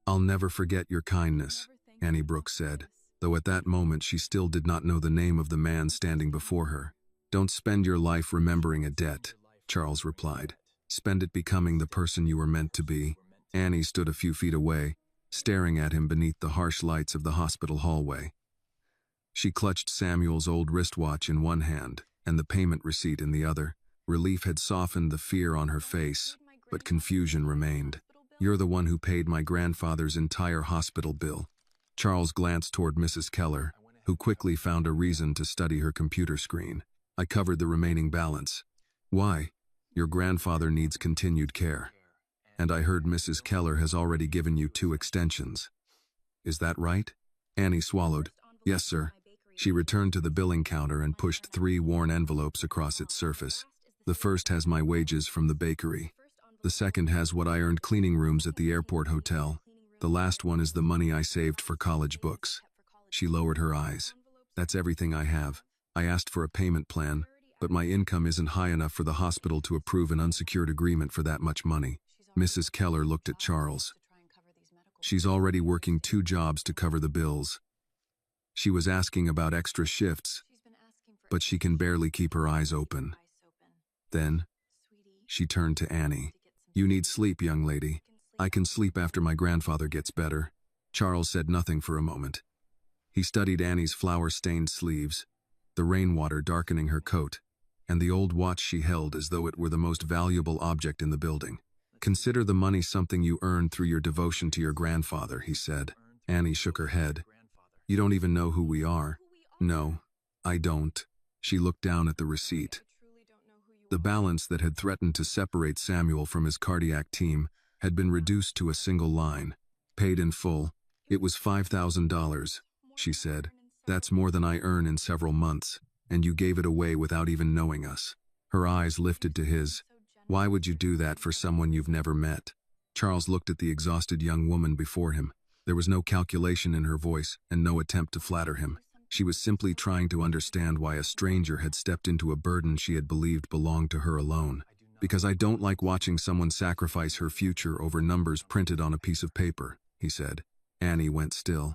"I'll never forget your kindness," Annie Brooks said, though at that moment she still did not know the name of the man standing before her. "Don't spend your life remembering a debt," Charles replied. "Spend it becoming the person you were meant to be." Annie stood a few feet away, staring at him beneath the harsh lights of the hospital hallway. She clutched Samuel's old wristwatch in one hand and the payment receipt in the other. Relief had softened the fear on her face, but confusion remained. "You're the one who paid my grandfather's entire hospital bill." Charles glanced toward Mrs. Keller, who quickly found a reason to study her computer screen. "I covered the remaining balance." "Why?" "Your grandfather needs continued care. And I heard Mrs. Keller has already given you 2 extensions. Is that right?" Annie swallowed. "Yes, sir." She returned to the billing counter and pushed 3 worn envelopes across its surface. "The first has my wages from the bakery. The second has what I earned cleaning rooms at the airport hotel. The last one is the money I saved for college books." She lowered her eyes. "That's everything I have. I asked for a payment plan, but my income isn't high enough for the hospital to approve an unsecured agreement for that much money." Mrs. Keller looked at Charles. "She's already working 2 jobs to cover the bills. She was asking about extra shifts, but she can barely keep her eyes open." Then, she turned to Annie. "You need sleep, young lady. I can sleep after my grandfather gets better." Charles said nothing for a moment. He studied Annie's flour-stained sleeves, the rainwater darkening her coat, and the old watch she held as though it were the most valuable object in the building. "Consider the money something you earned through your devotion to your grandfather," he said. Annie shook her head. "You don't even know who we are." "No, I don't." She looked down at the receipt. The balance that had threatened to separate Samuel from his cardiac team had been reduced to a single line. "Paid in full. It was $5,000, she said. "That's more than I earn in several months, and you gave it away without even knowing us." Her eyes lifted to his. "Why would you do that for someone you've never met?" Charles looked at the exhausted young woman before him. There was no calculation in her voice and no attempt to flatter him. She was simply trying to understand why a stranger had stepped into a burden she had believed belonged to her alone. "Because I don't like watching someone sacrifice her future over numbers printed on a piece of paper," he said. Annie went still.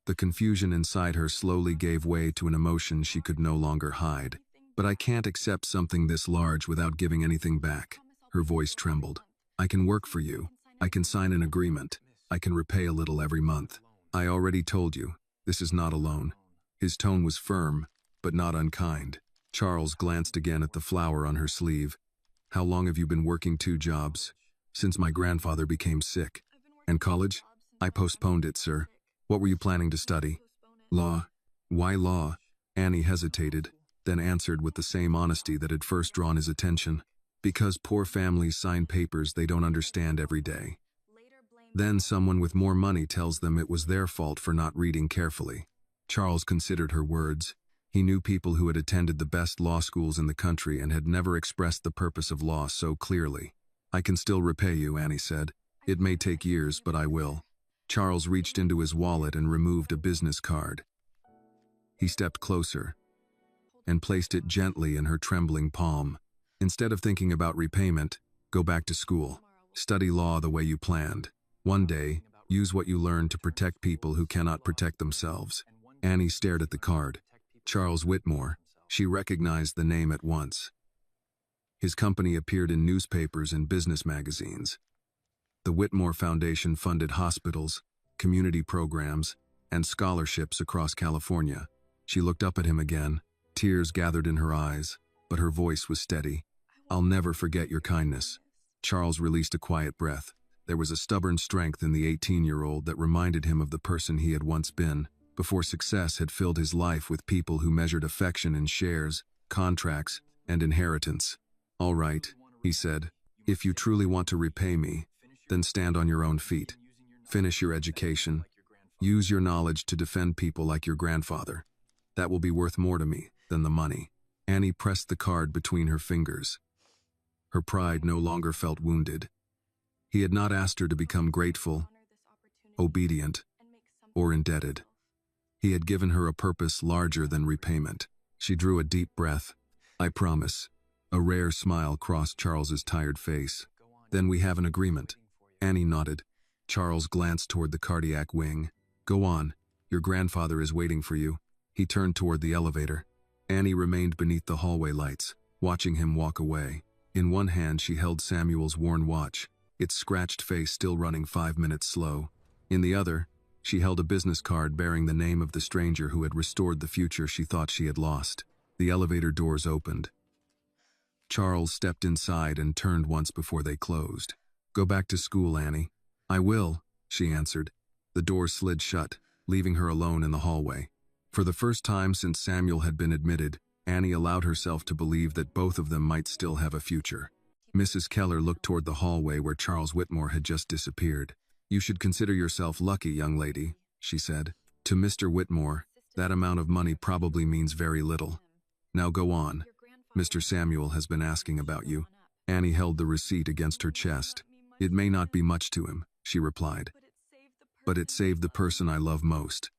The confusion inside her slowly gave way to an emotion she could no longer hide. "But I can't accept something this large without giving anything back." Her voice trembled. "I can work for you. I can sign an agreement. I can repay a little every month. I already told you, this is not a loan." His tone was firm, but not unkind. Charles glanced again at the flower on her sleeve. "How long have you been working 2 jobs?" "Since my grandfather became sick." "And college?" "I postponed it, sir." "What were you planning to study?" "Law." "Why law?" Annie hesitated, then answered with the same honesty that had first drawn his attention. "Because poor families sign papers they don't understand every day. Then someone with more money tells them it was their fault for not reading carefully." Charles considered her words. He knew people who had attended the best law schools in the country and had never expressed the purpose of law so clearly. "I can still repay you," Annie said. "It may take years, but I will." Charles reached into his wallet and removed a business card. He stepped closer and placed it gently in her trembling palm. "Instead of thinking about repayment, go back to school. Study law the way you planned. One day, use what you learned to protect people who cannot protect themselves." Annie stared at the card. Charles Whitmore. She recognized the name at once. His company appeared in newspapers and business magazines. The Whitmore Foundation funded hospitals, community programs, and scholarships across California. She looked up at him again. Tears gathered in her eyes, but her voice was steady. "I'll never forget your kindness." Charles released a quiet breath. There was a stubborn strength in the 18-year-old that reminded him of the person he had once been, before success had filled his life with people who measured affection in shares, contracts, and inheritance. "All right," he said. "If you truly want to repay me, then stand on your own feet. Finish your education. Use your knowledge to defend people like your grandfather. That will be worth more to me than the money." Annie pressed the card between her fingers. Her pride no longer felt wounded. He had not asked her to become grateful, obedient, or indebted. He had given her a purpose larger than repayment. She drew a deep breath. "I promise." A rare smile crossed Charles's tired face. "Then we have an agreement." Annie nodded. Charles glanced toward the cardiac wing. Go on. Your grandfather is waiting for you. He turned toward the elevator. Annie remained beneath the hallway lights, watching him walk away. In one hand she held Samuel's worn watch, its scratched face still running 5 minutes slow. In the other, she held a business card bearing the name of the stranger who had restored the future she thought she had lost. The elevator doors opened. Charles stepped inside and turned once before they closed. Go back to school, Annie. I will, she answered. The door slid shut, leaving her alone in the hallway. For the first time since Samuel had been admitted, Annie allowed herself to believe that both of them might still have a future. Mrs. Keller looked toward the hallway where Charles Whitmore had just disappeared. You should consider yourself lucky, young lady, she said. To Mr. Whitmore, that amount of money probably means very little. Now go on. Mr. Samuel has been asking about you. Annie held the receipt against her chest. It may not be much to him, she replied. But it saved the person I love most.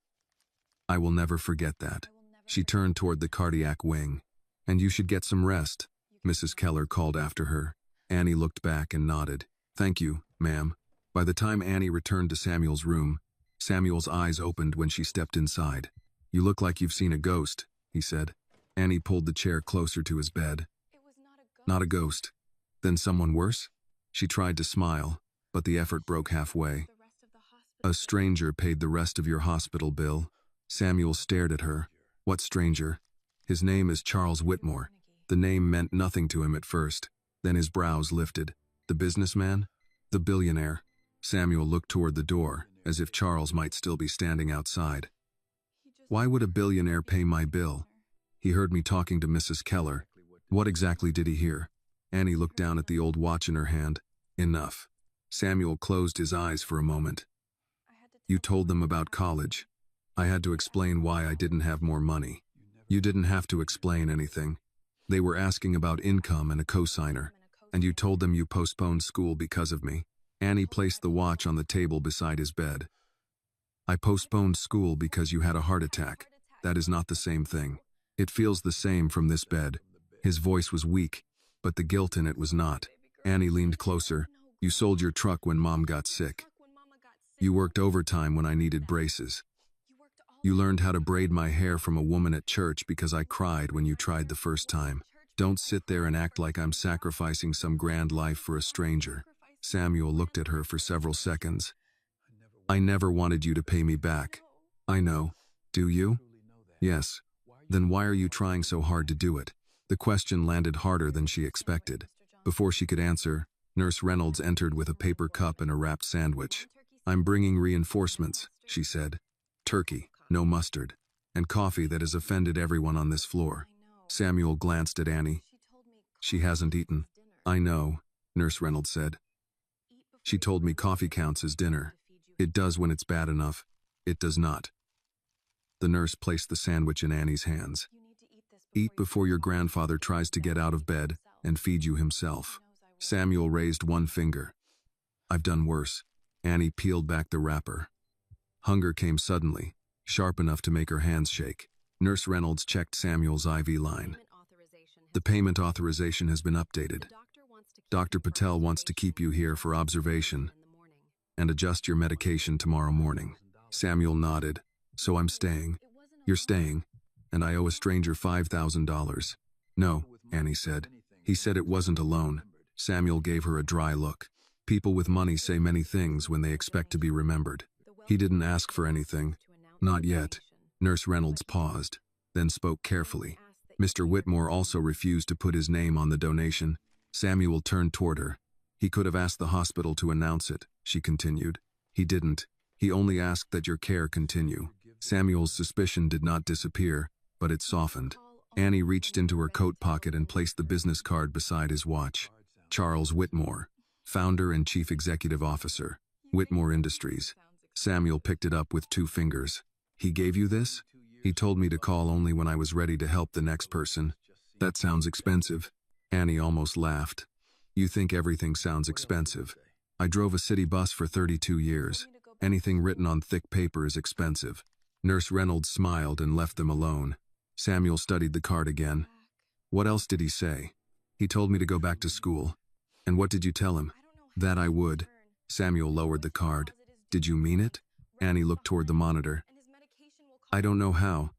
I will never forget that. She turned toward the cardiac wing. And you should get some rest, Mrs. Keller called after her. Annie looked back and nodded. Thank you, ma'am. By the time Annie returned to Samuel's room, Samuel's eyes opened when she stepped inside. You look like you've seen a ghost, he said. Annie pulled the chair closer to his bed. Not a ghost. Then someone worse? She tried to smile, but the effort broke halfway. A stranger paid the rest of your hospital bill. Samuel stared at her. What stranger? His name is Charles Whitmore. The name meant nothing to him at first. Then his brows lifted. The businessman? The billionaire. Samuel looked toward the door, as if Charles might still be standing outside. Why would a billionaire pay my bill? He heard me talking to Mrs. Keller. What exactly did he hear? Annie looked down at the old watch in her hand. Enough. Samuel closed his eyes for a moment. You told them about college. I had to explain why I didn't have more money. You didn't have to explain anything. They were asking about income and a cosigner, and you told them you postponed school because of me. Annie placed the watch on the table beside his bed. I postponed school because you had a heart attack. That is not the same thing. It feels the same from this bed. His voice was weak, but the guilt in it was not. Annie leaned closer. You sold your truck when Mom got sick. You worked overtime when I needed braces. You learned how to braid my hair from a woman at church because I cried when you tried the first time. Don't sit there and act like I'm sacrificing some grand life for a stranger. Samuel looked at her for several seconds. I never wanted you to pay me back. I know. Do you? Yes. Then why are you trying so hard to do it? The question landed harder than she expected. Before she could answer, Nurse Reynolds entered with a paper cup and a wrapped sandwich. I'm bringing reinforcements, she said. Turkey, no mustard, and coffee that has offended everyone on this floor. Samuel glanced at Annie. She hasn't eaten. I know, Nurse Reynolds said. She told me coffee counts as dinner. It does when it's bad enough. It does not. The nurse placed the sandwich in Annie's hands. Eat before your grandfather tries to get out of bed and feed you himself. Samuel raised one finger. I've done worse. Annie peeled back the wrapper. Hunger came suddenly, sharp enough to make her hands shake. Nurse Reynolds checked Samuel's IV line. The payment authorization has been updated. Dr. Patel wants to keep you here for observation and adjust your medication tomorrow morning. Samuel nodded. So I'm staying. You're staying, and I owe a stranger $5,000. No, Annie said. He said it wasn't a loan. Samuel gave her a dry look. People with money say many things when they expect to be remembered. He didn't ask for anything. Not yet. Nurse Reynolds paused, then spoke carefully. Mr. Whitmore also refused to put his name on the donation. Samuel turned toward her. He could have asked the hospital to announce it, she continued. He didn't. He only asked that your care continue. Samuel's suspicion did not disappear, but it softened. Annie reached into her coat pocket and placed the business card beside his watch. Charles Whitmore, founder and chief executive officer, Whitmore Industries. Samuel picked it up with 2 fingers. He gave you this? He told me to call only when I was ready to help the next person. That sounds expensive. Annie almost laughed. You think everything sounds expensive. I drove a city bus for 32 years. Anything written on thick paper is expensive. Nurse Reynolds smiled and left them alone. Samuel studied the card again. What else did he say? He told me to go back to school. And what did you tell him? That I would. Samuel lowered the card. Did you mean it? Annie looked toward the monitor. I don't know how.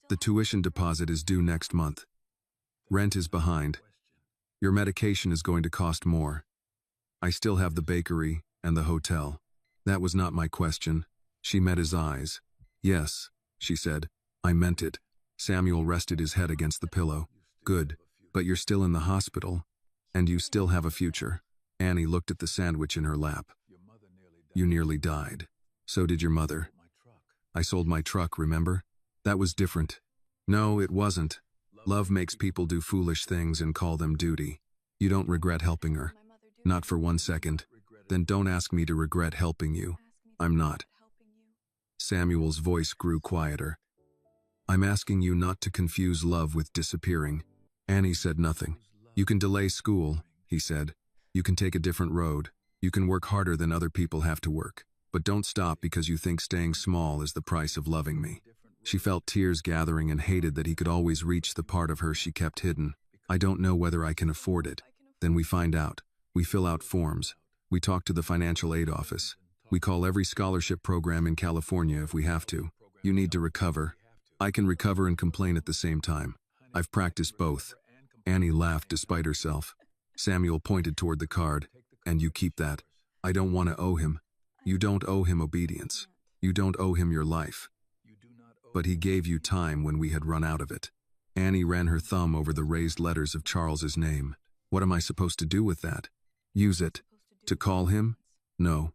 The tuition deposit is due next month. Rent is behind. Your medication is going to cost more. I still have the bakery and the hotel. That was not my question. She met his eyes. Yes, she said. I meant it. Samuel rested his head against the pillow. Good, but you're still in the hospital, and you still have a future. Annie looked at the sandwich in her lap. You nearly died. So did your mother. I sold my truck, remember? That was different. No, it wasn't. Love makes people do foolish things and call them duty. You don't regret helping her. Not for 1 second. Then don't ask me to regret helping you. I'm not. Samuel's voice grew quieter. I'm asking you not to confuse love with disappearing. Annie said nothing. You can delay school, he said. You can take a different road. You can work harder than other people have to work. But don't stop because you think staying small is the price of loving me. She felt tears gathering and hated that he could always reach the part of her she kept hidden. I don't know whether I can afford it. Then we find out. We fill out forms. We talk to the financial aid office. We call every scholarship program in California if we have to. You need to recover. I can recover and complain at the same time. I've practiced both. Annie laughed despite herself. Samuel pointed toward the card. And you keep that. I don't want to owe him. You don't owe him obedience. You don't owe him your life. But he gave you time when we had run out of it. Annie ran her thumb over the raised letters of Charles's name. What am I supposed to do with that? Use it. To call him? No.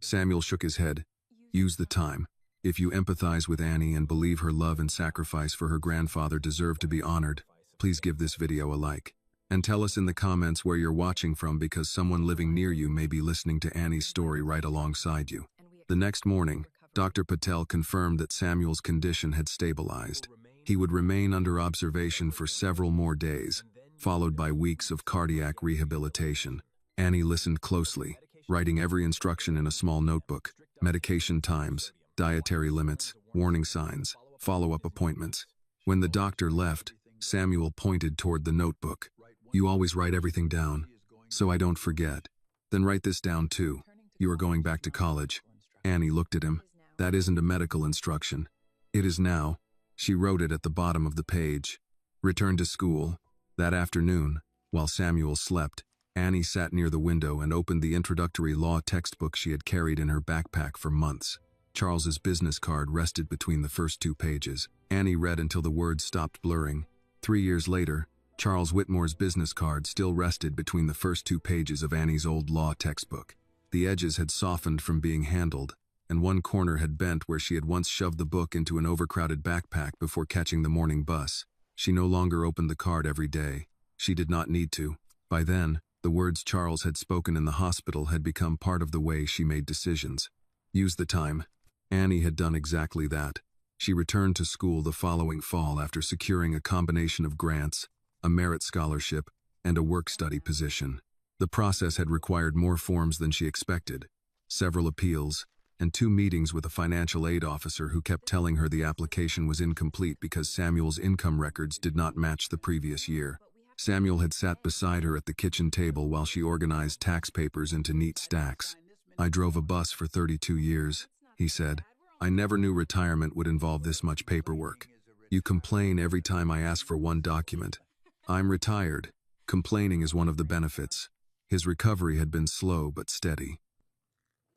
Samuel shook his head. Use the time. If you empathize with Annie and believe her love and sacrifice for her grandfather deserve to be honored, please give this video a like. And tell us in the comments where you're watching from because someone living near you may be listening to Annie's story right alongside you. The next morning, Dr. Patel confirmed that Samuel's condition had stabilized. He would remain under observation for several more days, followed by weeks of cardiac rehabilitation. Annie listened closely, writing every instruction in a small notebook: medication times, dietary limits, warning signs, follow-up appointments. When the doctor left, Samuel pointed toward the notebook. You always write everything down, so I don't forget. Then write this down too. You are going back to college. Annie looked at him. That isn't a medical instruction. It is now. She wrote it at the bottom of the page. Return to school. That afternoon, while Samuel slept, Annie sat near the window and opened the introductory law textbook she had carried in her backpack for months. Charles's business card rested between the first 2 pages. Annie read until the words stopped blurring. 3 years later, Charles Whitmore's business card still rested between the first 2 pages of Annie's old law textbook. The edges had softened from being handled, and one corner had bent where she had once shoved the book into an overcrowded backpack before catching the morning bus. She no longer opened the card every day. She did not need to. By then, the words Charles had spoken in the hospital had become part of the way she made decisions. Use the time. Annie had done exactly that. She returned to school the following fall after securing a combination of grants, a merit scholarship, and a work-study position. The process had required more forms than she expected, several appeals, and 2 meetings with a financial aid officer who kept telling her the application was incomplete because Samuel's income records did not match the previous year. Samuel had sat beside her at the kitchen table while she organized tax papers into neat stacks. I drove a bus for 32 years, he said. I never knew retirement would involve this much paperwork. You complain every time I ask for one document. I'm retired. Complaining is one of the benefits. His recovery had been slow but steady.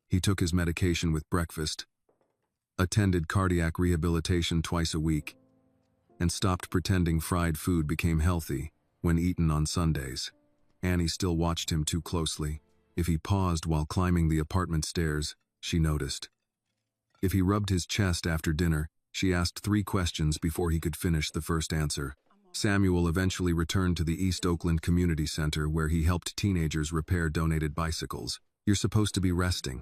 He took his medication with breakfast, attended cardiac rehabilitation twice a week, and stopped pretending fried food became healthy when eaten on Sundays. Annie still watched him too closely. If he paused while climbing the apartment stairs, she noticed. If he rubbed his chest after dinner, she asked 3 questions before he could finish the first answer. Samuel eventually returned to the East Oakland Community Center where he helped teenagers repair donated bicycles. You're supposed to be resting.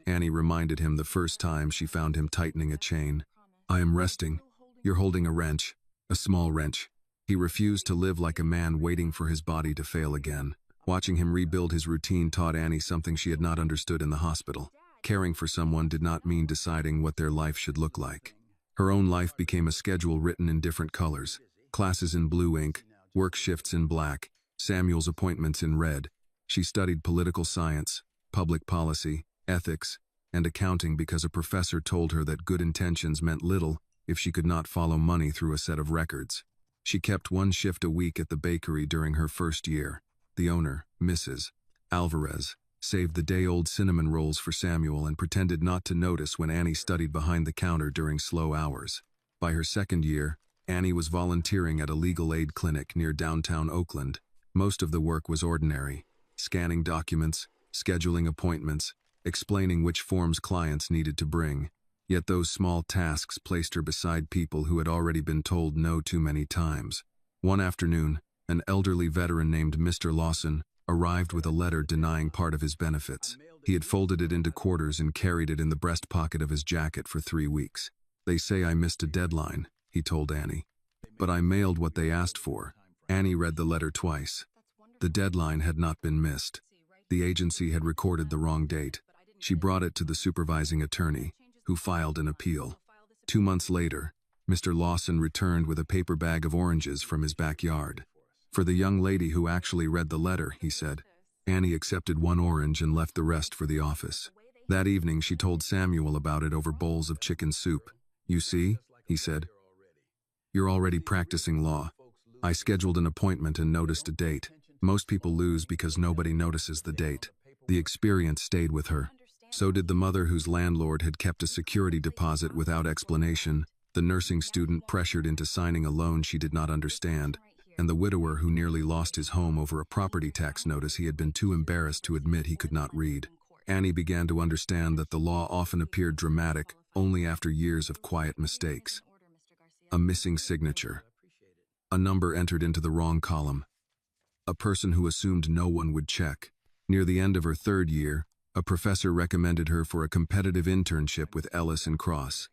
Annie reminded him the first time she found him tightening a chain. I am resting. You're holding a wrench. A small wrench. He refused to live like a man waiting for his body to fail again. Watching him rebuild his routine taught Annie something she had not understood in the hospital. Caring for someone did not mean deciding what their life should look like. Her own life became a schedule written in different colors. Classes in blue ink, work shifts in black, Samuel's appointments in red. She studied political science, public policy, ethics, and accounting because a professor told her that good intentions meant little if she could not follow money through a set of records. She kept one shift a week at the bakery during her first year. The owner, Mrs. Alvarez, saved the day-old cinnamon rolls for Samuel and pretended not to notice when Annie studied behind the counter during slow hours. By her second year, Annie was volunteering at a legal aid clinic near downtown Oakland. Most of the work was ordinary: scanning documents, scheduling appointments, explaining which forms clients needed to bring. Yet those small tasks placed her beside people who had already been told no too many times. One afternoon, an elderly veteran named Mr. Lawson arrived with a letter denying part of his benefits. He had folded it into quarters and carried it in the breast pocket of his jacket for 3 weeks. "They say I missed a deadline," he told Annie. "But I mailed what they asked for." Annie read the letter twice. The deadline had not been missed. The agency had recorded the wrong date. She brought it to the supervising attorney, who filed an appeal. 2 months later, Mr. Lawson returned with a paper bag of oranges from his backyard. "For the young lady who actually read the letter," he said. Annie accepted 1 orange and left the rest for the office. That evening she told Samuel about it over bowls of chicken soup. "You see," he said, "you're already practicing law. I scheduled an appointment and noticed a date. Most people lose because nobody notices the date." The experience stayed with her. So did the mother whose landlord had kept a security deposit without explanation, the nursing student pressured into signing a loan she did not understand, and the widower who nearly lost his home over a property tax notice he had been too embarrassed to admit he could not read. Annie began to understand that the law often appeared dramatic only after years of quiet mistakes. A missing signature. A number entered into the wrong column. A person who assumed no one would check. Near the end of her 3rd year, a professor recommended her for a competitive internship with Ellis & Cross,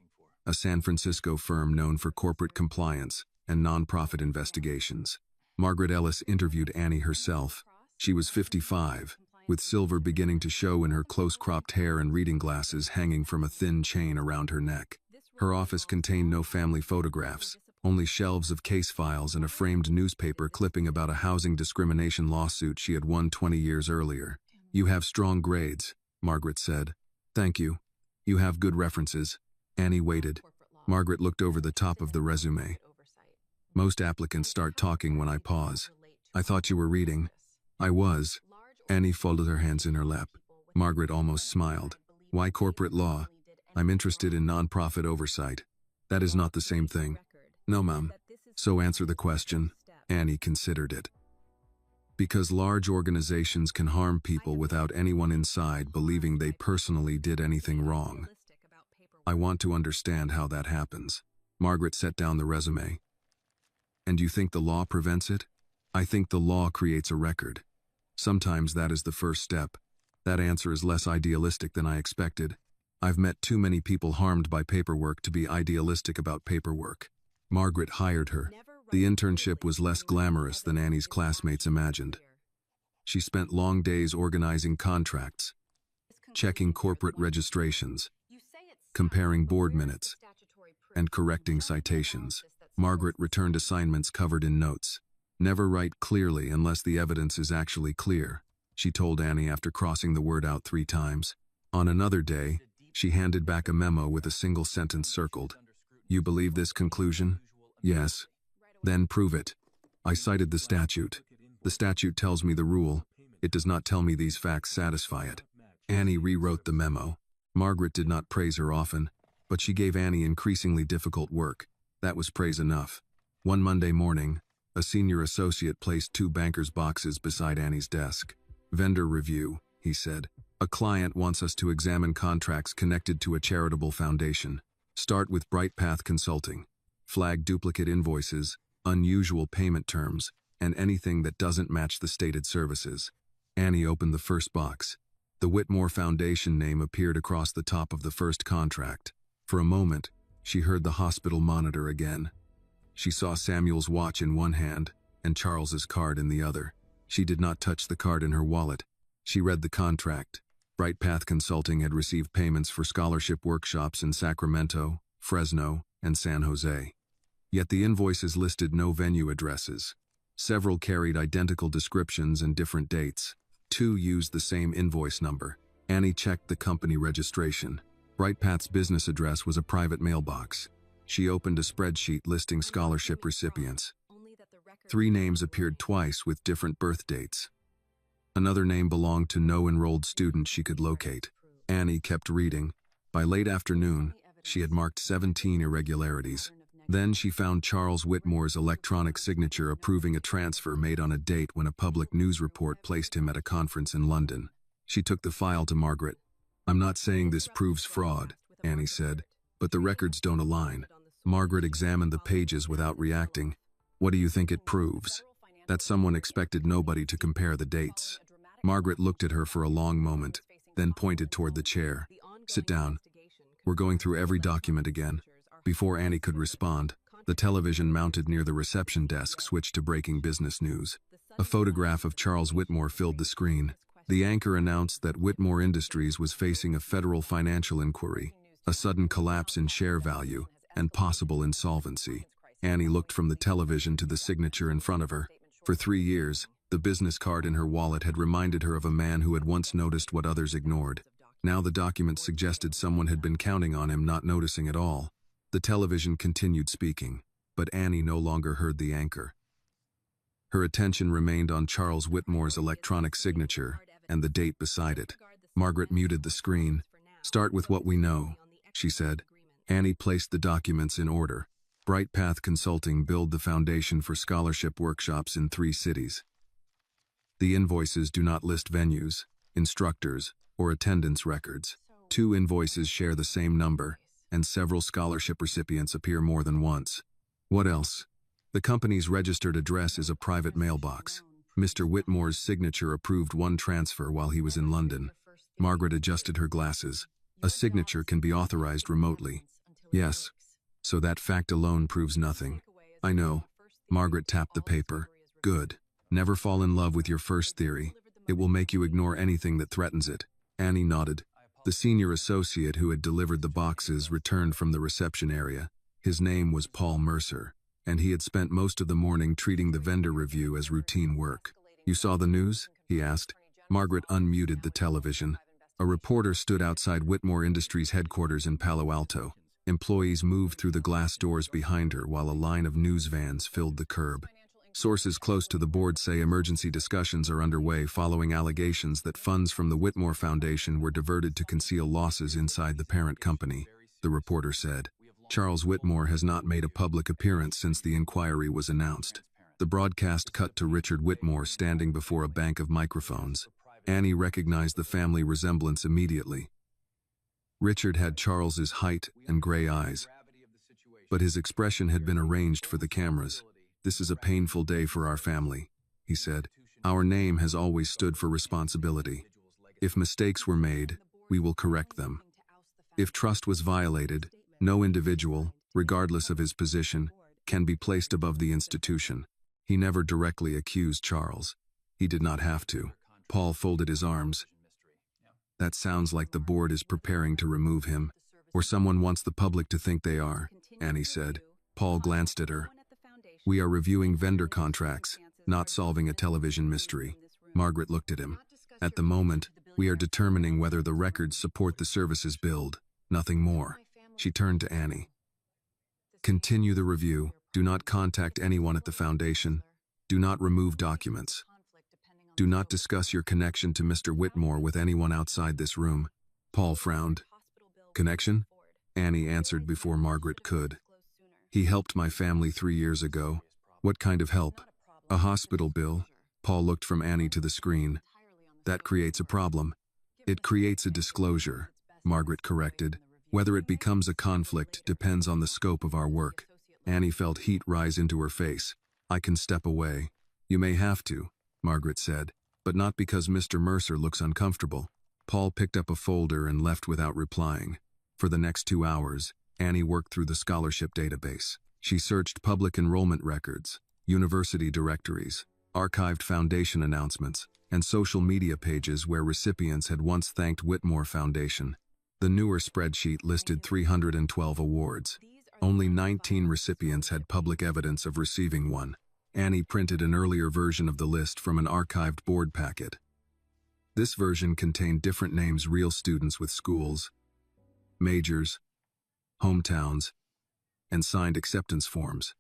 a San Francisco firm known for corporate compliance and nonprofit investigations. Margaret Ellis interviewed Annie herself. She was 55, with silver beginning to show in her close-cropped hair and reading glasses hanging from a thin chain around her neck. Her office contained no family photographs, only shelves of case files and a framed newspaper clipping about a housing discrimination lawsuit she had won 20 years earlier. "You have strong grades," Margaret said. "Thank you. You have good references." Annie waited. Margaret looked over the top of the resume. "Most applicants start talking when I pause." "I thought you were reading." "I was." Annie folded her hands in her lap. Margaret almost smiled. "Why corporate law? I'm interested in nonprofit oversight." "That is not the same thing." "No, ma'am." "So answer the question." Annie considered it. "Because large organizations can harm people without anyone inside believing they personally did anything wrong. I want to understand how that happens." Margaret set down the resume. "And you think the law prevents it?" "I think the law creates a record. Sometimes that is the first step." "That answer is less idealistic than I expected. I've met too many people harmed by paperwork to be idealistic about paperwork." Margaret hired her. The internship was less glamorous than Annie's classmates imagined. She spent long days organizing contracts, checking corporate registrations, comparing board minutes, and correcting citations. Margaret returned assignments covered in notes. "Never write clearly unless the evidence is actually clear," she told Annie after crossing the word out 3 times. On another day, she handed back a memo with a single sentence circled. "You believe this conclusion?" "Yes." "Then prove it." "I cited the statute. The statute tells me the rule. It does not tell me these facts satisfy it." Annie rewrote the memo. Margaret did not praise her often, but she gave Annie increasingly difficult work. That was praise enough. One Monday morning, a senior associate placed 2 banker's boxes beside Annie's desk. "Vendor review," he said. "A client wants us to examine contracts connected to a charitable foundation. Start with Bright Path Consulting. Flag duplicate invoices, unusual payment terms, and anything that doesn't match the stated services." Annie opened the first box. The Whitmore Foundation name appeared across the top of the first contract. For a moment, she heard the hospital monitor again. She saw Samuel's watch in one hand and Charles's card in the other. She did not touch the card in her wallet. She read the contract. Bright Path Consulting had received payments for scholarship workshops in Sacramento, Fresno, and San Jose. Yet the invoices listed no venue addresses. Several carried identical descriptions and different dates. 2 used the same invoice number. Annie checked the company registration. Brightpath's business address was a private mailbox. She opened a spreadsheet listing scholarship recipients. 3 names appeared twice with different birth dates. Another name belonged to no enrolled student she could locate. Annie kept reading. By late afternoon, she had marked 17 irregularities. Then she found Charles Whitmore's electronic signature approving a transfer made on a date when a public news report placed him at a conference in London. She took the file to Margaret. "I'm not saying this proves fraud," Annie said, "but the records don't align." Margaret examined the pages without reacting. "What do you think it proves?" "That someone expected nobody to compare the dates." Margaret looked at her for a long moment, then pointed toward the chair. "Sit down. We're going through every document again." Before Annie could respond, the television mounted near the reception desk switched to breaking business news. A photograph of Charles Whitmore filled the screen. The anchor announced that Whitmore Industries was facing a federal financial inquiry, a sudden collapse in share value, and possible insolvency. Annie looked from the television to the signature in front of her. For 3 years, the business card in her wallet had reminded her of a man who had once noticed what others ignored. Now the document suggested someone had been counting on him, not noticing at all. The television continued speaking, but Annie no longer heard the anchor. Her attention remained on Charles Whitmore's electronic signature and the date beside it. Margaret muted the screen. "Start with what we know," she said. Annie placed the documents in order. Brightpath Consulting billed the foundation for scholarship workshops in 3 cities. The invoices do not list venues, instructors, or attendance records. 2 invoices share the same number, and several scholarship recipients appear more than once. What else? The company's registered address is a private mailbox. Mr. Whitmore's signature approved 1 transfer while he was in London. Margaret adjusted her glasses. A signature can be authorized remotely. Yes. So that fact alone proves nothing. I know. Margaret tapped the paper. Good. Never fall in love with your first theory. It will make you ignore anything that threatens it. Annie nodded. The senior associate who had delivered the boxes returned from the reception area. His name was Paul Mercer, and he had spent most of the morning treating the vendor review as routine work. "You saw the news?" he asked. Margaret unmuted the television. A reporter stood outside Whitmore Industries headquarters in Palo Alto. Employees moved through the glass doors behind her while a line of news vans filled the curb. Sources close to the board say emergency discussions are underway following allegations that funds from the Whitmore Foundation were diverted to conceal losses inside the parent company, the reporter said. Charles Whitmore has not made a public appearance since the inquiry was announced. The broadcast cut to Richard Whitmore standing before a bank of microphones. Annie recognized the family resemblance immediately. Richard had Charles's height and gray eyes, but his expression had been arranged for the cameras. "This is a painful day for our family," he said. "Our name has always stood for responsibility. If mistakes were made, we will correct them. If trust was violated, no individual, regardless of his position, can be placed above the institution." He never directly accused Charles. He did not have to. Paul folded his arms. "That sounds like the board is preparing to remove him, or someone wants the public to think they are," Annie said. Paul glanced at her. "We are reviewing vendor contracts, not solving a television mystery." Margaret looked at him. "At the moment, we are determining whether the records support the services billed, nothing more." She turned to Annie. "Continue the review. Do not contact anyone at the foundation. Do not remove documents. Do not discuss your connection to Mr. Whitmore with anyone outside this room." Paul frowned. "Connection?" Annie answered before Margaret could. "He helped my family 3 years ago." "What kind of help?" "A hospital bill." Paul looked from Annie to the screen. "That creates a problem." "It creates a disclosure," Margaret corrected. "Whether it becomes a conflict depends on the scope of our work." Annie felt heat rise into her face. "I can step away." "You may have to," Margaret said, "but not because Mr. Mercer looks uncomfortable." Paul picked up a folder and left without replying. For the next 2 hours, Annie worked through the scholarship database. She searched public enrollment records, university directories, archived foundation announcements, and social media pages where recipients had once thanked Whitmore Foundation. The newer spreadsheet listed 312 awards. Only 19 recipients had public evidence of receiving one. Annie printed an earlier version of the list from an archived board packet. This version contained different names, real students with schools, majors, hometowns, and signed acceptance forms.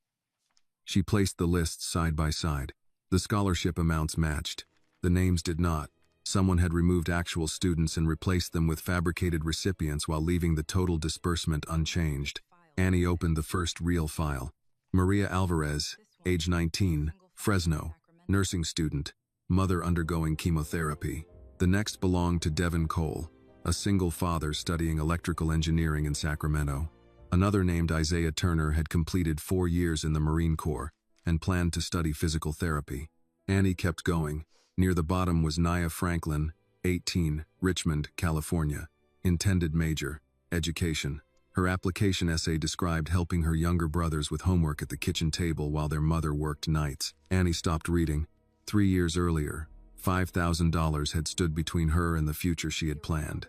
She placed the lists side by side. The scholarship amounts matched. The names did not. Someone had removed actual students and replaced them with fabricated recipients while leaving the total disbursement unchanged. Annie opened the first real file. Maria Alvarez, age 19, Fresno, nursing student, mother undergoing chemotherapy. The next belonged to Devin Cole, a single father studying electrical engineering in Sacramento. Another named Isaiah Turner had completed 4 years in the Marine Corps and planned to study physical therapy. Annie kept going. Near the bottom was Nia Franklin, 18, Richmond, California. Intended major, education. Her application essay described helping her younger brothers with homework at the kitchen table while their mother worked nights. Annie stopped reading. 3 years earlier, $5,000 had stood between her and the future she had planned.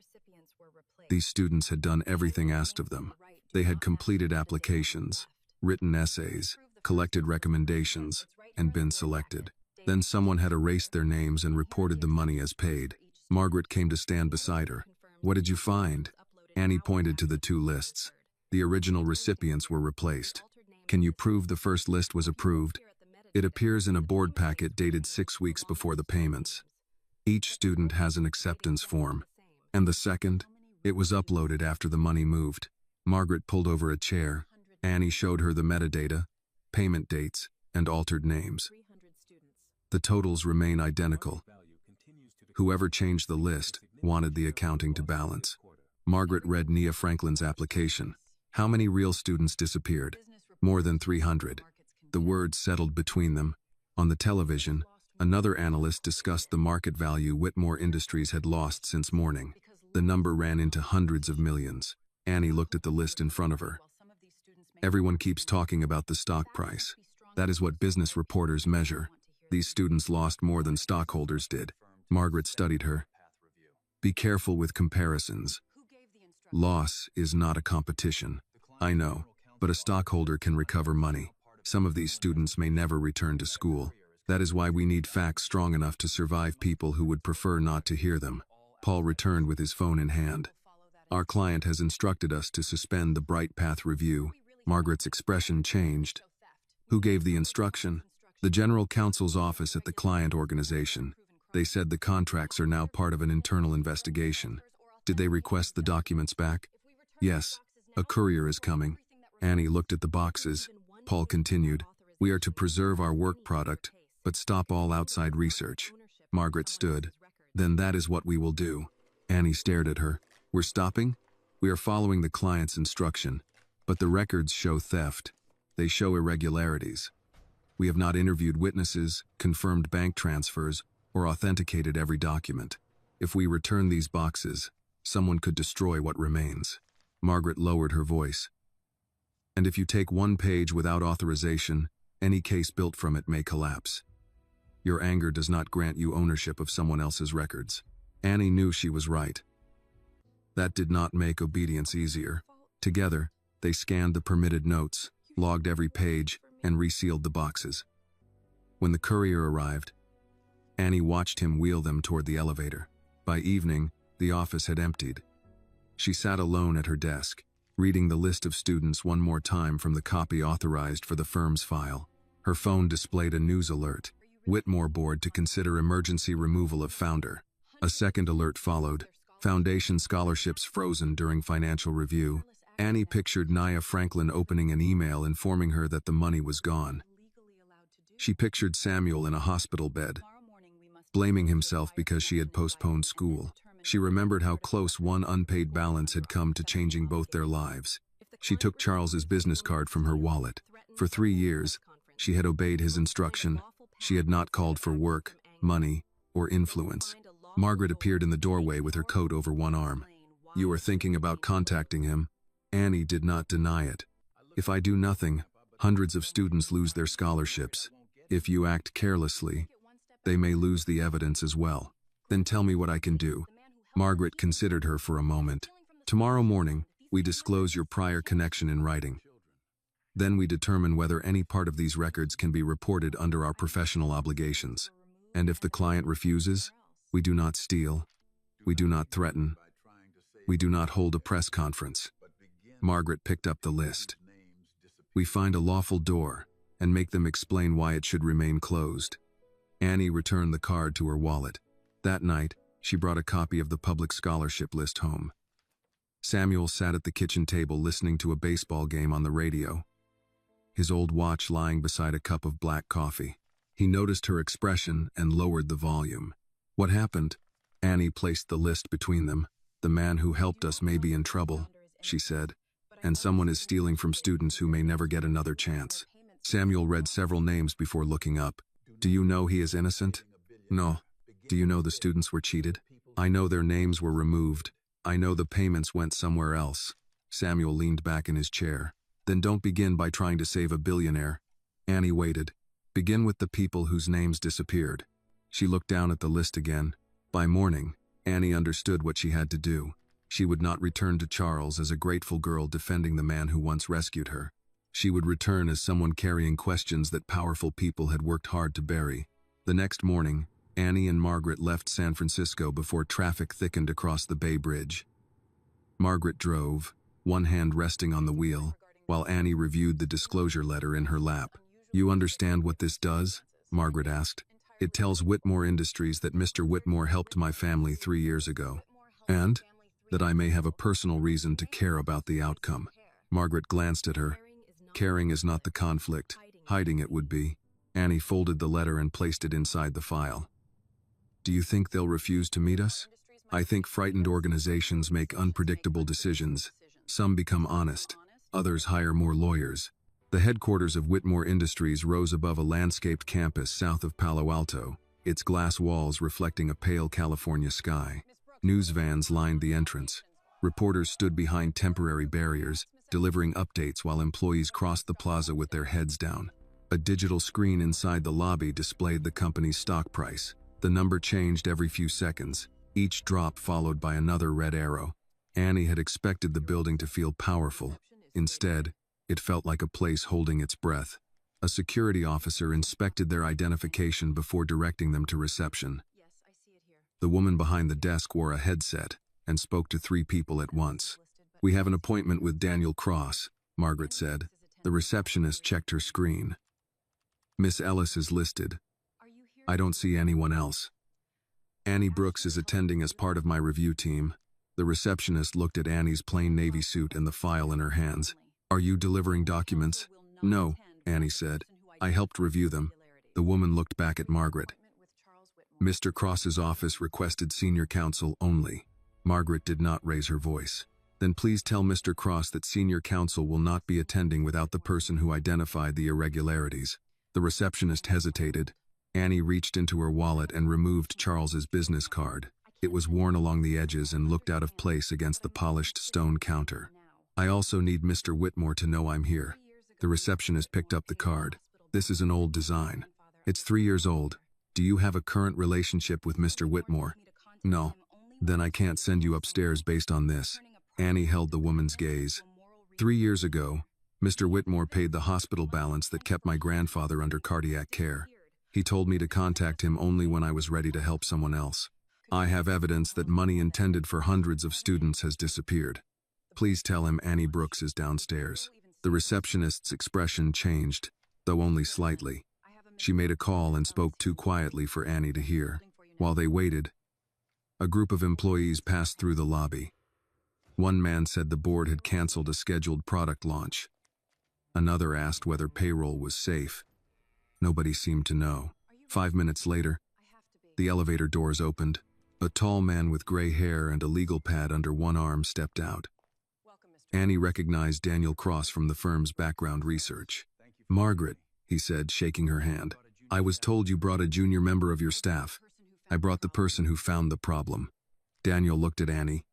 These students had done everything asked of them. They had completed applications, written essays, collected recommendations, and been selected. Then someone had erased their names and reported the money as paid. Margaret came to stand beside her. "What did you find?" Annie pointed to the 2 lists. The original recipients were replaced. "Can you prove the first list was approved?" "It appears in a board packet dated 6 weeks before the payments. Each student has an acceptance form. And the second? It was uploaded after the money moved." Margaret pulled over a chair. Annie showed her the metadata, payment dates, and altered names. The totals remain identical. Whoever changed the list wanted the accounting to balance. Margaret read Nia Franklin's application. How many real students disappeared? More than 300. The words settled between them. On the television, another analyst discussed the market value Whitmore Industries had lost since morning. The number ran into hundreds of millions. Annie looked at the list in front of her. Everyone keeps talking about the stock price. That is what business reporters measure. These students lost more than stockholders did. Margaret studied her. Be careful with comparisons. Loss is not a competition. I know, but a stockholder can recover money. Some of these students may never return to school. That is why we need facts strong enough to survive people who would prefer not to hear them. Paul returned with his phone in hand. Our client has instructed us to suspend the Bright Path review. Margaret's expression changed. Who gave the instruction? The General Counsel's office at the client organization. They said the contracts are now part of an internal investigation. Did they request the documents back? Yes. A courier is coming. Annie looked at the boxes. Paul continued. We are to preserve our work product, but stop all outside research. Margaret stood. Then that is what we will do. Annie stared at her. We're stopping? We are following the client's instruction, but the records show theft. They show irregularities. We have not interviewed witnesses, confirmed bank transfers, or authenticated every document. If we return these boxes, someone could destroy what remains. Margaret lowered her voice. And if you take one page without authorization, any case built from it may collapse. Your anger does not grant you ownership of someone else's records. Annie knew she was right. That did not make obedience easier. Together, they scanned the permitted notes, logged every page, and resealed the boxes. When the courier arrived, Annie watched him wheel them toward the elevator. By evening, the office had emptied. She sat alone at her desk, reading the list of students one more time from the copy authorized for the firm's file. Her phone displayed a news alert. Whitmore board to consider emergency removal of founder. A second alert followed. Foundation scholarships frozen during financial review. Annie pictured Nia Franklin opening an email informing her that the money was gone. She pictured Samuel in a hospital bed, blaming himself because she had postponed school. She remembered how close one unpaid balance had come to changing both their lives. She took Charles's business card from her wallet. For 3 years, she had obeyed his instruction. She had not called for work, money, or influence. Margaret appeared in the doorway with her coat over one arm. You are thinking about contacting him? Annie did not deny it. If I do nothing, hundreds of students lose their scholarships. If you act carelessly, they may lose the evidence as well. Then tell me what I can do. Margaret considered her for a moment. Tomorrow morning, we disclose your prior connection in writing. Then we determine whether any part of these records can be reported under our professional obligations. And if the client refuses, We do not steal. We do not threaten. We do not hold a press conference. Margaret picked up the list. We find a lawful door and make them explain why it should remain closed. Annie returned the card to her wallet. That night, she brought a copy of the public scholarship list home. Samuel sat at the kitchen table listening to a baseball game on the radio, his old watch lying beside a cup of black coffee. He noticed her expression and lowered the volume. What happened? Annie placed the list between them. The man who helped us may be in trouble, she said, and someone is stealing from students who may never get another chance. Samuel read several names before looking up. Do you know he is innocent? No. Do you know the students were cheated? I know their names were removed. I know the payments went somewhere else. Samuel leaned back in his chair. Then don't begin by trying to save a billionaire. Annie waited. Begin with the people whose names disappeared. She looked down at the list again. By morning, Annie understood what she had to do. She would not return to Charles as a grateful girl defending the man who once rescued her. She would return as someone carrying questions that powerful people had worked hard to bury. The next morning, Annie and Margaret left San Francisco before traffic thickened across the Bay Bridge. Margaret drove, one hand resting on the wheel, while Annie reviewed the disclosure letter in her lap. You understand what this does? Margaret asked. It tells Whitmore Industries that Mr. Whitmore helped my family 3 years ago, and that I may have a personal reason to care about the outcome. Margaret glanced at her. Caring is not the conflict. Hiding it would be. Annie folded the letter and placed it inside the file. Do you think they'll refuse to meet us? I think frightened organizations make unpredictable decisions. Some become honest. Others hire more lawyers. The headquarters of Whitmore Industries rose above a landscaped campus south of Palo Alto, its glass walls reflecting a pale California sky. News vans lined the entrance. Reporters stood behind temporary barriers, delivering updates while employees crossed the plaza with their heads down. A digital screen inside the lobby displayed the company's stock price. The number changed every few seconds, each drop followed by another red arrow. Annie had expected the building to feel powerful. Instead, it felt like a place holding its breath. A security officer inspected their identification before directing them to reception. The woman behind the desk wore a headset and spoke to 3 people at once. We have an appointment with Daniel Cross, Margaret said. The receptionist checked her screen. Miss Ellis is listed. I don't see anyone else. Annie Brooks is attending as part of my review team. The receptionist looked at Annie's plain navy suit and the file in her hands. Are you delivering documents? No, Annie said. I helped review them. The woman looked back at Margaret. Mr. Cross's office requested senior counsel only. Margaret did not raise her voice. Then please tell Mr. Cross that senior counsel will not be attending without the person who identified the irregularities. The receptionist hesitated. Annie reached into her wallet and removed Charles's business card. It was worn along the edges and looked out of place against the polished stone counter. I also need Mr. Whitmore to know I'm here. The receptionist picked up the card. This is an old design. It's 3 years old. Do you have a current relationship with Mr. Whitmore? No. Then I can't send you upstairs based on this. Annie held the woman's gaze. 3 years ago, Mr. Whitmore paid the hospital balance that kept my grandfather under cardiac care. He told me to contact him only when I was ready to help someone else. I have evidence that money intended for hundreds of students has disappeared. Please tell him Annie Brooks is downstairs. The receptionist's expression changed, though only slightly. She made a call and spoke too quietly for Annie to hear. While they waited, a group of employees passed through the lobby. One man said the board had canceled a scheduled product launch. Another asked whether payroll was safe. Nobody seemed to know. 5 minutes later, the elevator doors opened. A tall man with gray hair and a legal pad under one arm stepped out. Annie recognized Daniel Cross from the firm's background research. Margaret, he said, shaking her hand. I was told you brought a junior member of your staff. I brought the person who found the problem. Daniel looked at Annie.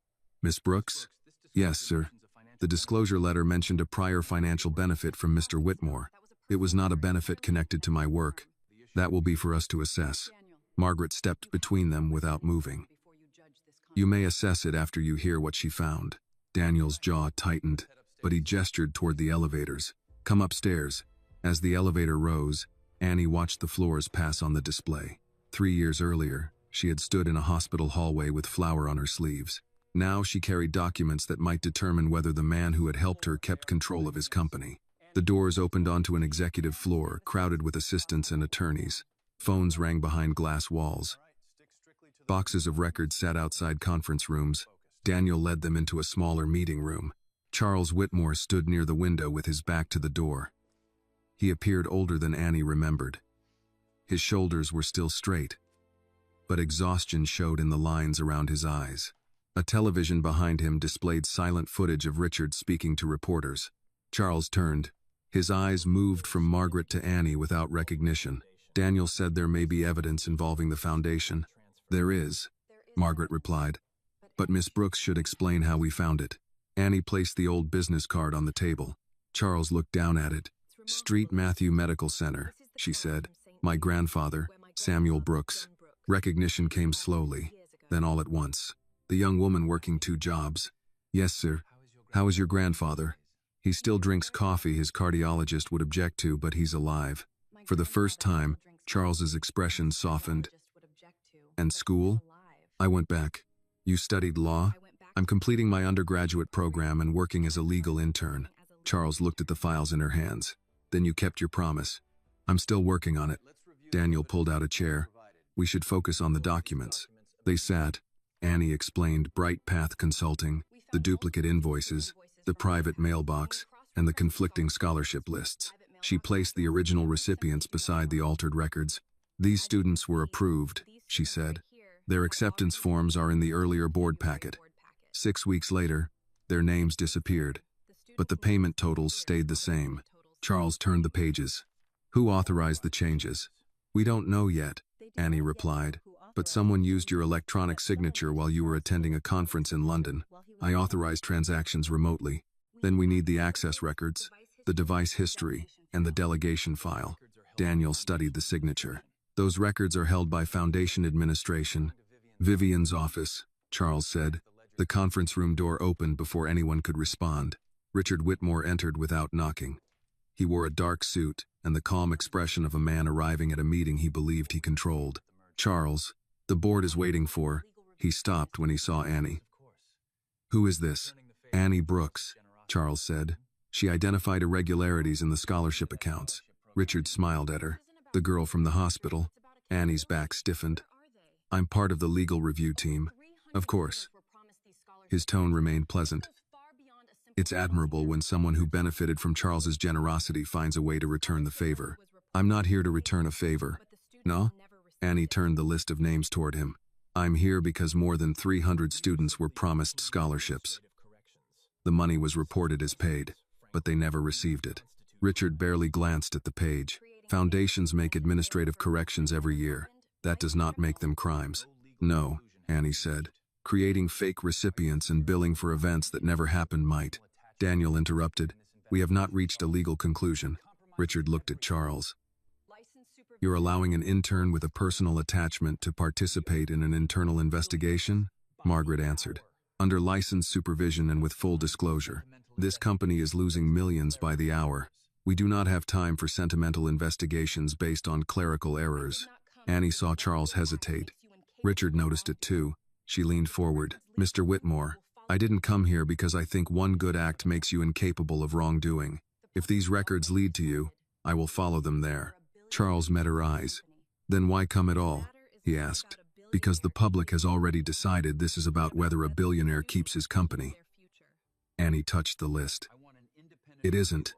Miss Brooks? Yes, sir. The disclosure letter mentioned a prior financial benefit from Mr. Whitmore. It was not a benefit connected to my work. That will be for us to assess. Margaret stepped between them without moving. You may assess it after you hear what she found. Daniel's jaw tightened, but he gestured toward the elevators. Come upstairs. As the elevator rose, Annie watched the floors pass on the display. 3 years earlier, She had stood in a hospital hallway with flour on her sleeves. Now she carried documents that might determine whether the man who had helped her kept control of his company. The doors opened onto an executive floor, crowded with assistants and attorneys. Phones rang behind glass walls. Boxes of records sat outside conference rooms. Daniel led them into a smaller meeting room. Charles Whitmore stood near the window with his back to the door. He appeared older than Annie remembered. His shoulders were still straight, but exhaustion showed in the lines around his eyes. A television behind him displayed silent footage of Richard speaking to reporters. Charles turned. His eyes moved from Margaret to Annie without recognition. Daniel said there may be evidence involving the foundation. There is, Margaret replied. But Miss Brooks should explain how we found it. Annie placed the old business card on the table. Charles looked down at it. Street Matthew Medical Center, she said. My grandfather, Samuel Brooks. Recognition came slowly, then all at once. The young woman working 2 jobs. Yes, sir. How is your grandfather? He still drinks coffee his cardiologist would object to, but he's alive. For the first time, Charles's expression softened. And school? I went back. You studied law? I'm completing my undergraduate program and working as a legal intern. Charles looked at the files in her hands. Then you kept your promise. I'm still working on it. Daniel pulled out a chair. We should focus on the documents. They sat. Annie explained Bright Path Consulting, the duplicate invoices, the private mailbox, and the conflicting scholarship lists. She placed the original recipients beside the altered records. These students were approved, she said. Their acceptance forms are in the earlier board packet. 6 weeks later, their names disappeared, but the payment totals stayed the same. Charles turned the pages. Who authorized the changes? We don't know yet, Annie replied, but someone used your electronic signature while you were attending a conference in London. I authorized transactions remotely. Then we need the access records, the device history, and the delegation file. Daniel studied the signature. Those records are held by Foundation Administration. Vivian's office, Charles said. The conference room door opened before anyone could respond. Richard Whitmore entered without knocking. He wore a dark suit and the calm expression of a man arriving at a meeting he believed he controlled. Charles, the board is waiting for. He stopped when he saw Annie. Who is this? Annie Brooks, Charles said. She identified irregularities in the scholarship accounts. Richard smiled at her. The girl from the hospital. Annie's back stiffened. I'm part of the legal review team. Of course. His tone remained pleasant. It's admirable when someone who benefited from Charles's generosity finds a way to return the favor. I'm not here to return a favor. No? Annie turned the list of names toward him. I'm here because more than 300 students were promised scholarships. The money was reported as paid, but they never received it. Richard barely glanced at the page. Foundations make administrative corrections every year. That does not make them crimes. No, Annie said. Creating fake recipients and billing for events that never happened might. Daniel interrupted. We have not reached a legal conclusion. Richard looked at Charles. You're allowing an intern with a personal attachment to participate in an internal investigation? Margaret answered. Under license supervision and with full disclosure. This company is losing millions by the hour. We do not have time for sentimental investigations based on clerical errors. Annie saw Charles hesitate. Richard noticed it too. She leaned forward. Mr. Whitmore, I didn't come here because I think one good act makes you incapable of wrongdoing. If these records lead to you, I will follow them there. Charles met her eyes. Then why come at all? He asked. Because the public has already decided this is about whether a billionaire keeps his company. Annie touched the list. It isn't.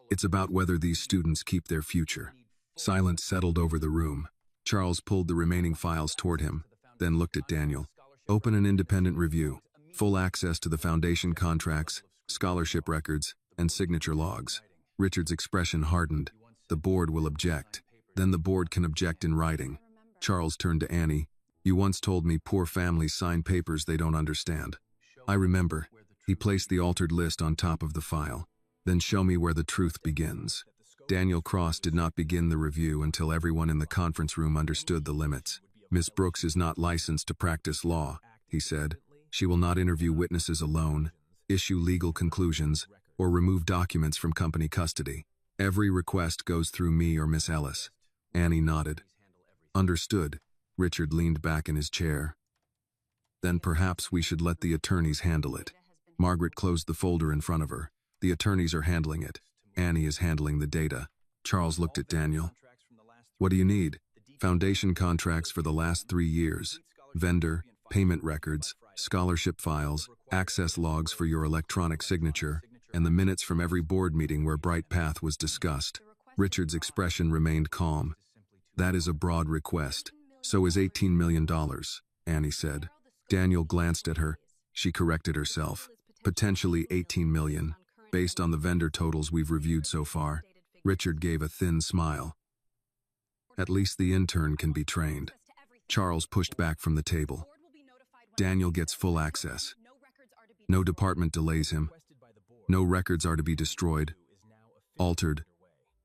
It's about whether these students keep their future. Silence settled over the room. Charles pulled the remaining files toward him, then looked at Daniel. Open an independent review. Full access to the foundation contracts, scholarship records, and signature logs. Richard's expression hardened. The board will object. Then the board can object in writing. Charles turned to Annie. You once told me poor families sign papers they don't understand. I remember. He placed the altered list on top of the file. Then show me where the truth begins. Daniel Cross did not begin the review until everyone in the conference room understood the limits. Miss Brooks is not licensed to practice law, he said. She will not interview witnesses alone, issue legal conclusions, or remove documents from company custody. Every request goes through me or Miss Ellis. Annie nodded. Understood. Richard leaned back in his chair. Then perhaps we should let the attorneys handle it. Margaret closed the folder in front of her. The attorneys are handling it. Annie is handling the data. Charles looked at Daniel. What do you need? Foundation contracts for the last 3 years. Vendor, payment records, scholarship files, access logs for your electronic signature, and the minutes from every board meeting where Bright Path was discussed. Richard's expression remained calm. That is a broad request. So is $18 million, Annie said. Daniel glanced at her. She corrected herself. Potentially $18 million, based on the vendor totals we've reviewed so far. Richard gave a thin smile. At least the intern can be trained. Charles pushed back from the table. Daniel gets full access. No department delays him. No records are to be destroyed, altered,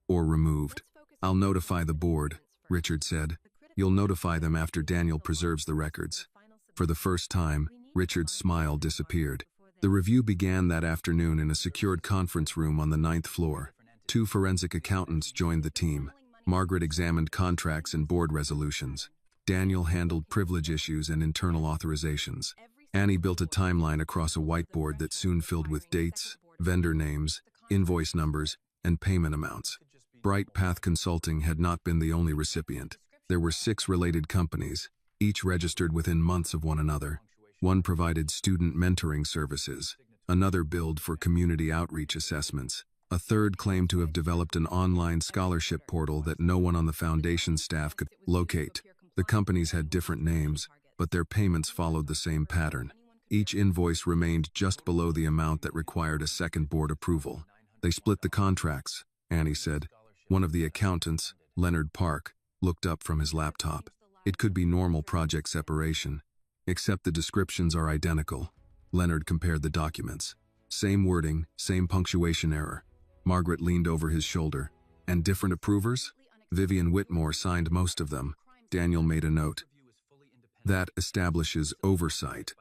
or removed. I'll notify the board, Richard said. You'll notify them after Daniel preserves the records. For the first time, Richard's smile disappeared. The review began that afternoon in a secured conference room on the 9th floor. 2 forensic accountants joined the team. Margaret examined contracts and board resolutions. Daniel handled privilege issues and internal authorizations. Annie built a timeline across a whiteboard that soon filled with dates, vendor names, invoice numbers, and payment amounts. Bright Path Consulting had not been the only recipient. There were 6 related companies, each registered within months of one another. One provided student mentoring services, another billed for community outreach assessments, a third claimed to have developed an online scholarship portal that no one on the foundation staff could locate. The companies had different names, but their payments followed the same pattern. Each invoice remained just below the amount that required a second board approval. They split the contracts, Annie said. One of the accountants, Leonard Park, looked up from his laptop. It could be normal project separation, except the descriptions are identical. Leonard compared the documents. Same wording, same punctuation error. Margaret leaned over his shoulder. And different approvers? Vivian Whitmore signed most of them. Daniel made a note. That establishes oversight,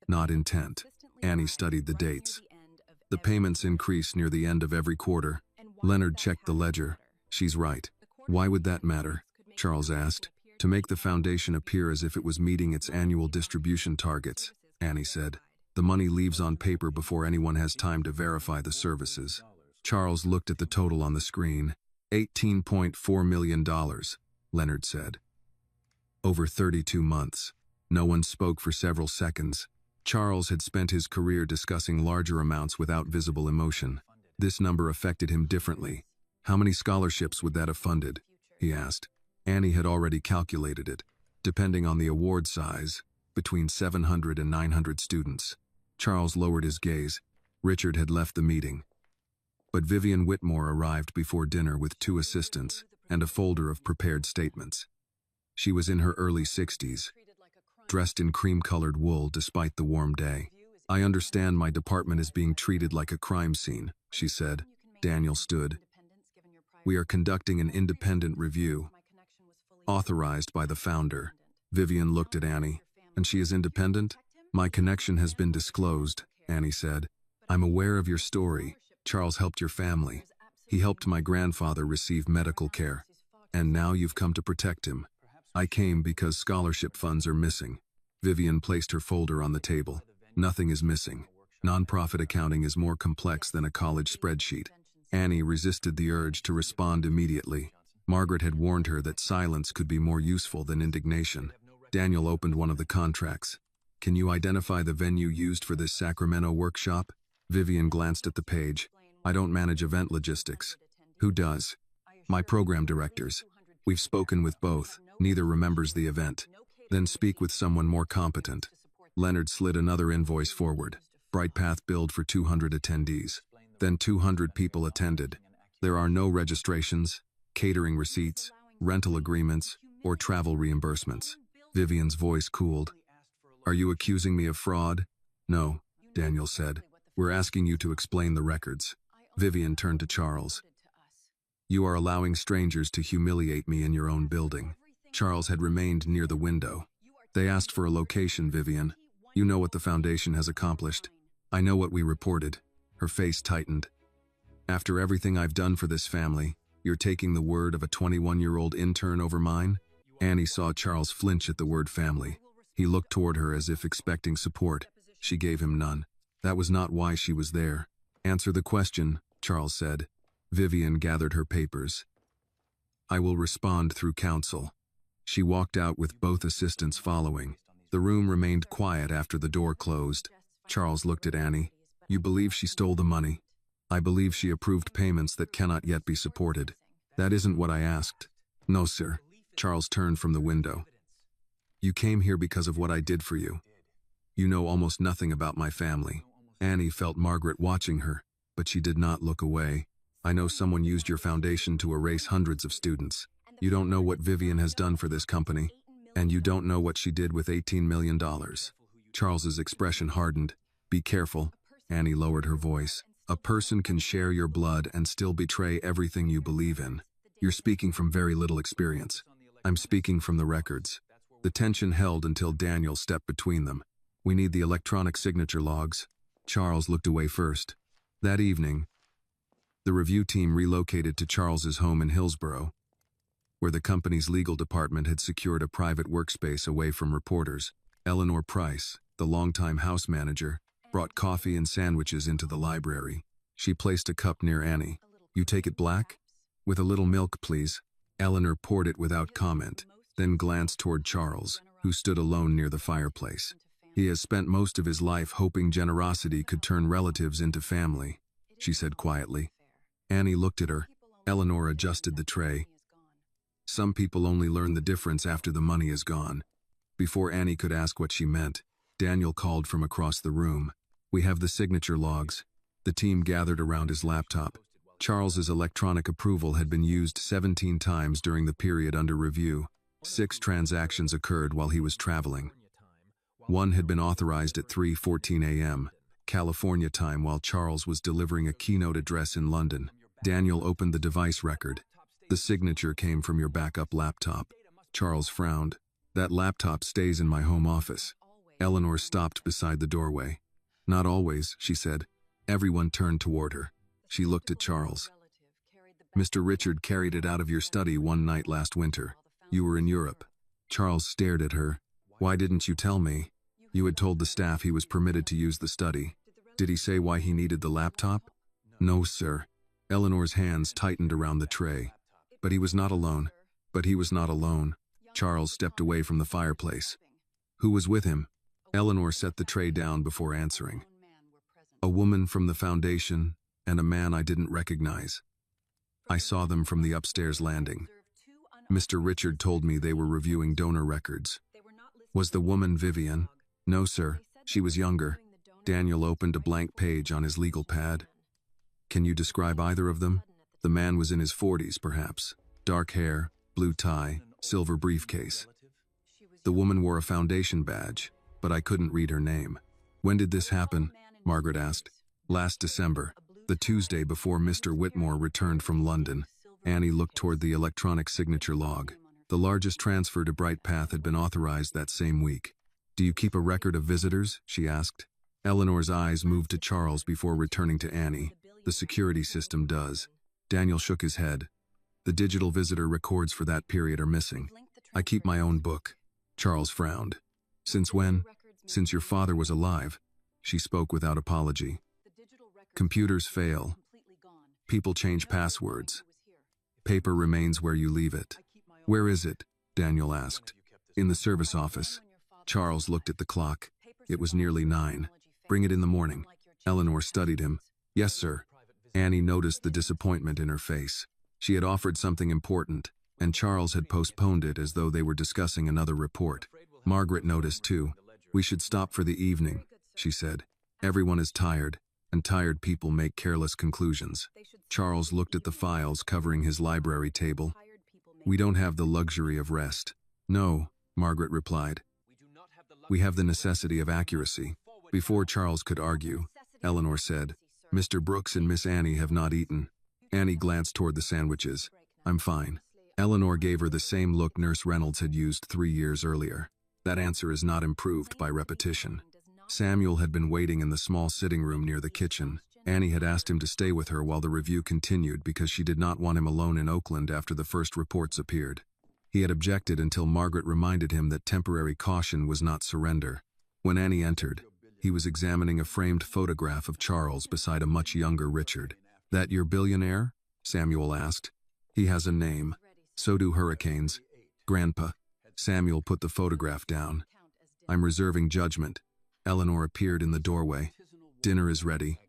not intent. Annie studied the dates. The payments increase near the end of every quarter. Leonard checked the ledger. She's right. Why would that matter? Charles asked. To make the foundation appear as if it was meeting its annual distribution targets, Annie said. The money leaves on paper before anyone has time to verify the services. Charles looked at the total on the screen. $18.4 million, Leonard said. Over 32 months. No one spoke for several seconds. Charles had spent his career discussing larger amounts without visible emotion. This number affected him differently. How many scholarships would that have funded? He asked. Annie had already calculated it. Depending on the award size, between 700 and 900 students. Charles lowered his gaze. Richard had left the meeting. But Vivian Whitmore arrived before dinner with 2 assistants and a folder of prepared statements. She was in her early 60s, dressed in cream-colored wool despite the warm day. I understand my department is being treated like a crime scene, she said. Daniel stood. We are conducting an independent review, authorized by the founder. Vivian looked at Annie. And she is independent? My connection has been disclosed, Annie said. I'm aware of your story. Charles helped your family. He helped my grandfather receive medical care. And now you've come to protect him. I came because scholarship funds are missing. Vivian placed her folder on the table. Nothing is missing. Nonprofit accounting is more complex than a college spreadsheet. Annie resisted the urge to respond immediately. Margaret had warned her that silence could be more useful than indignation. Daniel opened one of the contracts. Can you identify the venue used for this Sacramento workshop? Vivian glanced at the page. I don't manage event logistics. Who does? My program directors. We've spoken with both. Neither remembers the event. Then speak with someone more competent. Leonard slid another invoice forward. Bright Path billed for 200 attendees. Then 200 people attended. There are no registrations, catering receipts, rental agreements, or travel reimbursements. Vivian's voice cooled. Are you accusing me of fraud? No, Daniel said. We're asking you to explain the records. Vivian turned to Charles. You are allowing strangers to humiliate me in your own building. Charles had remained near the window. They asked for a location, Vivian. You know what the foundation has accomplished. I know what we reported. Her face tightened. After everything I've done for this family, you're taking the word of a 21-year-old intern over mine? Annie saw Charles flinch at the word family. He looked toward her as if expecting support. She gave him none. That was not why she was there. Answer the question, Charles said. Vivian gathered her papers. I will respond through counsel. She walked out with both assistants following. The room remained quiet after the door closed. Charles looked at Annie. You believe she stole the money? I believe she approved payments that cannot yet be supported. That isn't what I asked. No, sir. Charles turned from the window. You came here because of what I did for you. You know almost nothing about my family. Annie felt Margaret watching her, but she did not look away. I know someone used your foundation to erase hundreds of students. You don't know what Vivian has done for this company, and you don't know what she did with $18 million. Charles's expression hardened. Be careful. Annie lowered her voice. A person can share your blood and still betray everything you believe in. You're speaking from very little experience. I'm speaking from the records. The tension held until Daniel stepped between them. We need the electronic signature logs. Charles looked away first. That evening, the review team relocated to Charles's home in Hillsborough, where the company's legal department had secured a private workspace away from reporters. Eleanor Price, the longtime house manager, brought coffee and sandwiches into the library. She placed a cup near Annie. You take it black? With a little milk, please. Eleanor poured it without comment, then glanced toward Charles, who stood alone near the fireplace. He has spent most of his life hoping generosity could turn relatives into family, she said quietly. Annie looked at her. Eleanor adjusted the tray. Some people only learn the difference after the money is gone. Before Annie could ask what she meant, Daniel called from across the room. We have the signature logs. The team gathered around his laptop. Charles's electronic approval had been used 17 times during the period under review. 6 transactions occurred while he was traveling. One had been authorized at 3:14 a.m., California time, while Charles was delivering a keynote address in London. Daniel opened the device record. The signature came from your backup laptop. Charles frowned. That laptop stays in my home office. Eleanor stopped beside the doorway. Not always, she said. Everyone turned toward her. She looked at Charles. Mr. Richard carried it out of your study one night last winter. You were in Europe. Charles stared at her. Why didn't you tell me? You had told the staff he was permitted to use the study. Did he say why he needed the laptop? No, sir. Eleanor's hands tightened around the tray. But he was not alone. Charles stepped away from the fireplace. Who was with him? Eleanor set the tray down before answering. A woman from the foundation and a man I didn't recognize. I saw them from the upstairs landing. Mr. Richard told me they were reviewing donor records. Was the woman Vivian? No, sir. She was younger. Daniel opened a blank page on his legal pad. Can you describe either of them? The man was in his 40s, perhaps. Dark hair, blue tie, silver briefcase. The woman wore a foundation badge, but I couldn't read her name. When did this happen? Margaret asked. Last December, the Tuesday before Mr. Whitmore returned from London. Annie looked toward the electronic signature log. The largest transfer to Bright Path had been authorized that same week. Do you keep a record of visitors? She asked. Eleanor's eyes moved to Charles before returning to Annie. The security system does. Daniel shook his head. The digital visitor records for that period are missing. I keep my own book. Charles frowned. Since when? Since your father was alive. She spoke without apology. Computers fail. People change passwords. Paper remains where you leave it. Where is it? Daniel asked. In the service office. Charles looked at the clock. It was nearly 9. Bring it in the morning. Eleanor studied him. Yes, sir. Annie noticed the disappointment in her face. She had offered something important, and Charles had postponed it as though they were discussing another report. Margaret noticed too. We should stop for the evening, she said. Everyone is tired, and tired people make careless conclusions. Charles looked at the files covering his library table. We don't have the luxury of rest. No, Margaret replied. We have the necessity of accuracy. Before Charles could argue, Eleanor said, Mr. Brooks and Miss Annie have not eaten. Annie glanced toward the sandwiches. I'm fine. Eleanor gave her the same look Nurse Reynolds had used 3 years earlier. That answer is not improved by repetition. Samuel had been waiting in the small sitting room near the kitchen. Annie had asked him to stay with her while the review continued because she did not want him alone in Oakland after the first reports appeared. He had objected until Margaret reminded him that temporary caution was not surrender. When Annie entered, he was examining a framed photograph of Charles beside a much younger Richard. "That your billionaire?" Samuel asked. "He has a name. So do hurricanes. Grandpa." Samuel put the photograph down. "I'm reserving judgment." Eleanor appeared in the doorway. "Dinner is ready."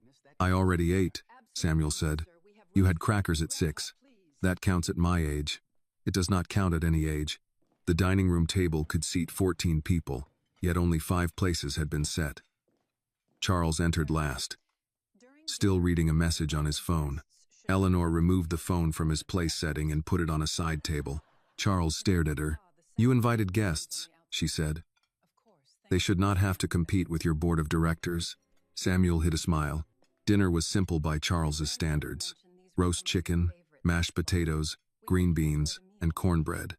"I already ate," Samuel said. "You had crackers at 6. That counts at my age. It does not count at any age." The dining room table could seat 14 people, yet only 5 places had been set. Charles entered last, still reading a message on his phone. Eleanor removed the phone from his place setting and put it on a side table. Charles stared at her. "You invited guests," she said. "They should not have to compete with your board of directors." Samuel hid a smile. Dinner was simple by Charles's standards. Roast chicken, mashed potatoes, green beans, and cornbread.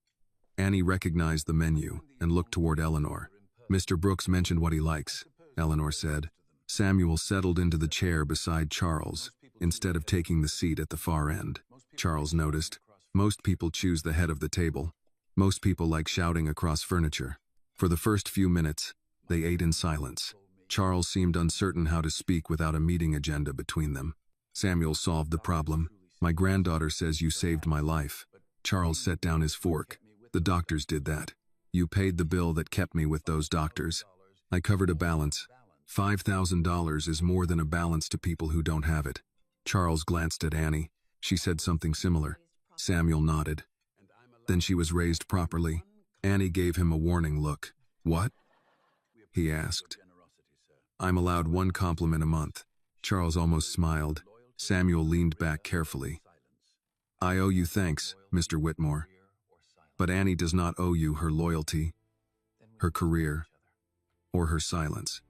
Annie recognized the menu and looked toward Eleanor. "Mr. Brooks mentioned what he likes," Eleanor said. Samuel settled into the chair beside Charles, instead of taking the seat at the far end. Charles noticed. Most people choose the head of the table. Most people like shouting across furniture. For the first few minutes, they ate in silence. Charles seemed uncertain how to speak without a meeting agenda between them. Samuel solved the problem. "My granddaughter says you saved my life." Charles set down his fork. "The doctors did that. You paid the bill that kept me with those doctors. I covered a balance. $5,000 is more than a balance to people who don't have it." Charles glanced at Annie. She said something similar. Samuel nodded. "Then she was raised properly." Annie gave him a warning look. "What?" he asked. "I'm allowed 1 compliment a month." Charles almost smiled. Samuel leaned back carefully. "I owe you thanks, Mr. Whitmore. But Annie does not owe you her loyalty, her career, or her silence.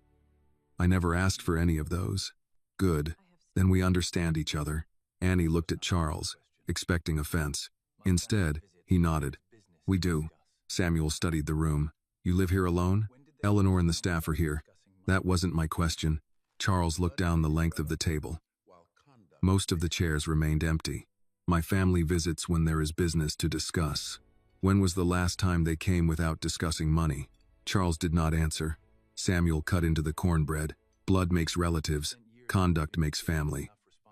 I never asked for any of those." "Good. Then we understand each other." Annie looked at Charles, expecting offense. Instead, he nodded. "We do." Samuel studied the room. "You live here alone?" "Eleanor and the staff are here." "That wasn't my question." Charles looked down the length of the table. Most of the chairs remained empty. "My family visits when there is business to discuss." "When was the last time they came without discussing money?" Charles did not answer. Samuel cut into the cornbread. "Blood makes relatives. Conduct makes family."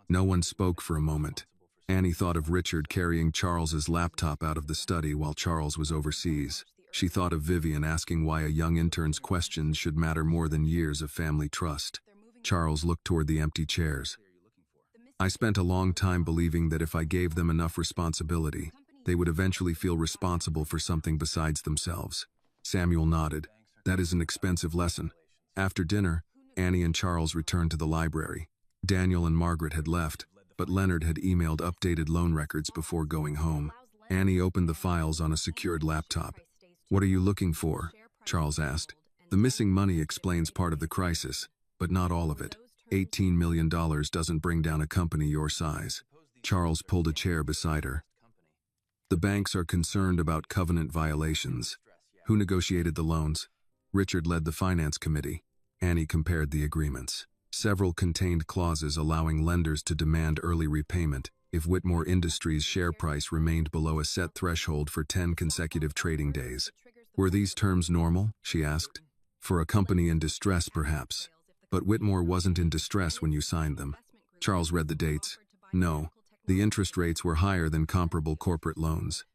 No one spoke for a moment. Annie thought of Richard carrying Charles's laptop out of the study while Charles was overseas. She thought of Vivian asking why a young intern's questions should matter more than years of family trust. Charles looked toward the empty chairs. "I spent a long time believing that if I gave them enough responsibility, they would eventually feel responsible for something besides themselves." Samuel nodded. "That is an expensive lesson." After dinner, Annie and Charles returned to the library. Daniel and Margaret had left, but Leonard had emailed updated loan records before going home. Annie opened the files on a secured laptop. "What are you looking for?" Charles asked. "The missing money explains part of the crisis, but not all of it. $18 million doesn't bring down a company your size." Charles pulled a chair beside her. "The banks are concerned about covenant violations." "Who negotiated the loans?" "Richard led the finance committee." Annie compared the agreements. Several contained clauses allowing lenders to demand early repayment if Whitmore Industries' share price remained below a set threshold for 10 consecutive trading days. "Were these terms normal?" she asked. "For a company in distress, perhaps. But Whitmore wasn't in distress when you signed them." Charles read the dates. "No, the interest rates were higher than comparable corporate loans."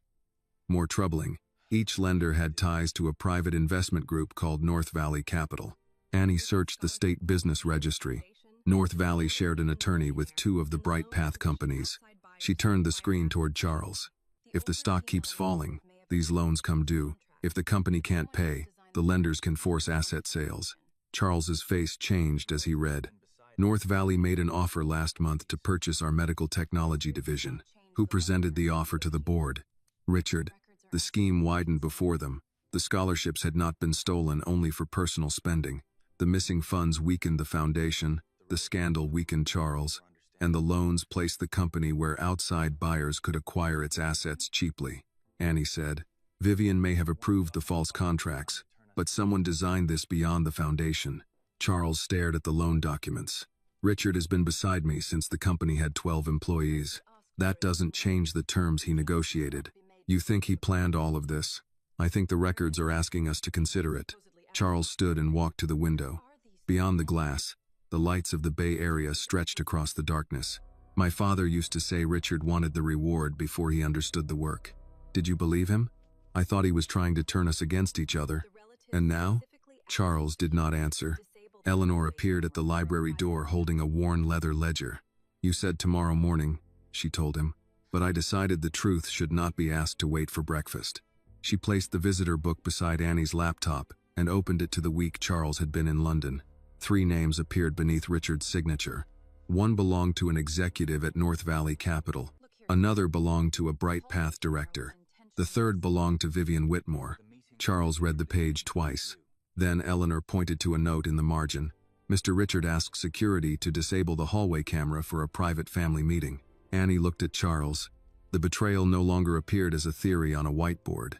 More troubling, each lender had ties to a private investment group called North Valley Capital. Annie searched the state business registry. North Valley shared an attorney with 2 of the Bright Path companies. She turned the screen toward Charles. "If the stock keeps falling, these loans come due. If the company can't pay, the lenders can force asset sales." Charles's face changed as he read. "North Valley made an offer last month to purchase our medical technology division. Who presented the offer to the board?" "Richard." The scheme widened before them. The scholarships had not been stolen only for personal spending. The missing funds weakened the foundation, the scandal weakened Charles, and the loans placed the company where outside buyers could acquire its assets cheaply. Annie said, "Vivian may have approved the false contracts, but someone designed this beyond the foundation." Charles stared at the loan documents. "Richard has been beside me since the company had 12 employees. That doesn't change the terms he negotiated. You think he planned all of this? I think the records are asking us to consider it. Charles stood and walked to the window. Beyond the glass, the lights of the Bay Area stretched across the darkness. My father used to say Richard wanted the reward before he understood the work. Did you believe him? I thought he was trying to turn us against each other. And now? Charles did not answer. Eleanor appeared at the library door holding a worn leather ledger. You said tomorrow morning, she told him, but I decided the truth should not be asked to wait for breakfast. She placed the visitor book beside Annie's laptop and opened it to the week Charles had been in London. 3 names appeared beneath Richard's signature. One belonged to an executive at North Valley Capital. Another belonged to a Bright Path director. The third belonged to Vivian Whitmore. Charles read the page twice. Then Eleanor pointed to a note in the margin. Mr. Richard asked security to disable the hallway camera for a private family meeting. Annie looked at Charles. The betrayal no longer appeared as a theory on a whiteboard.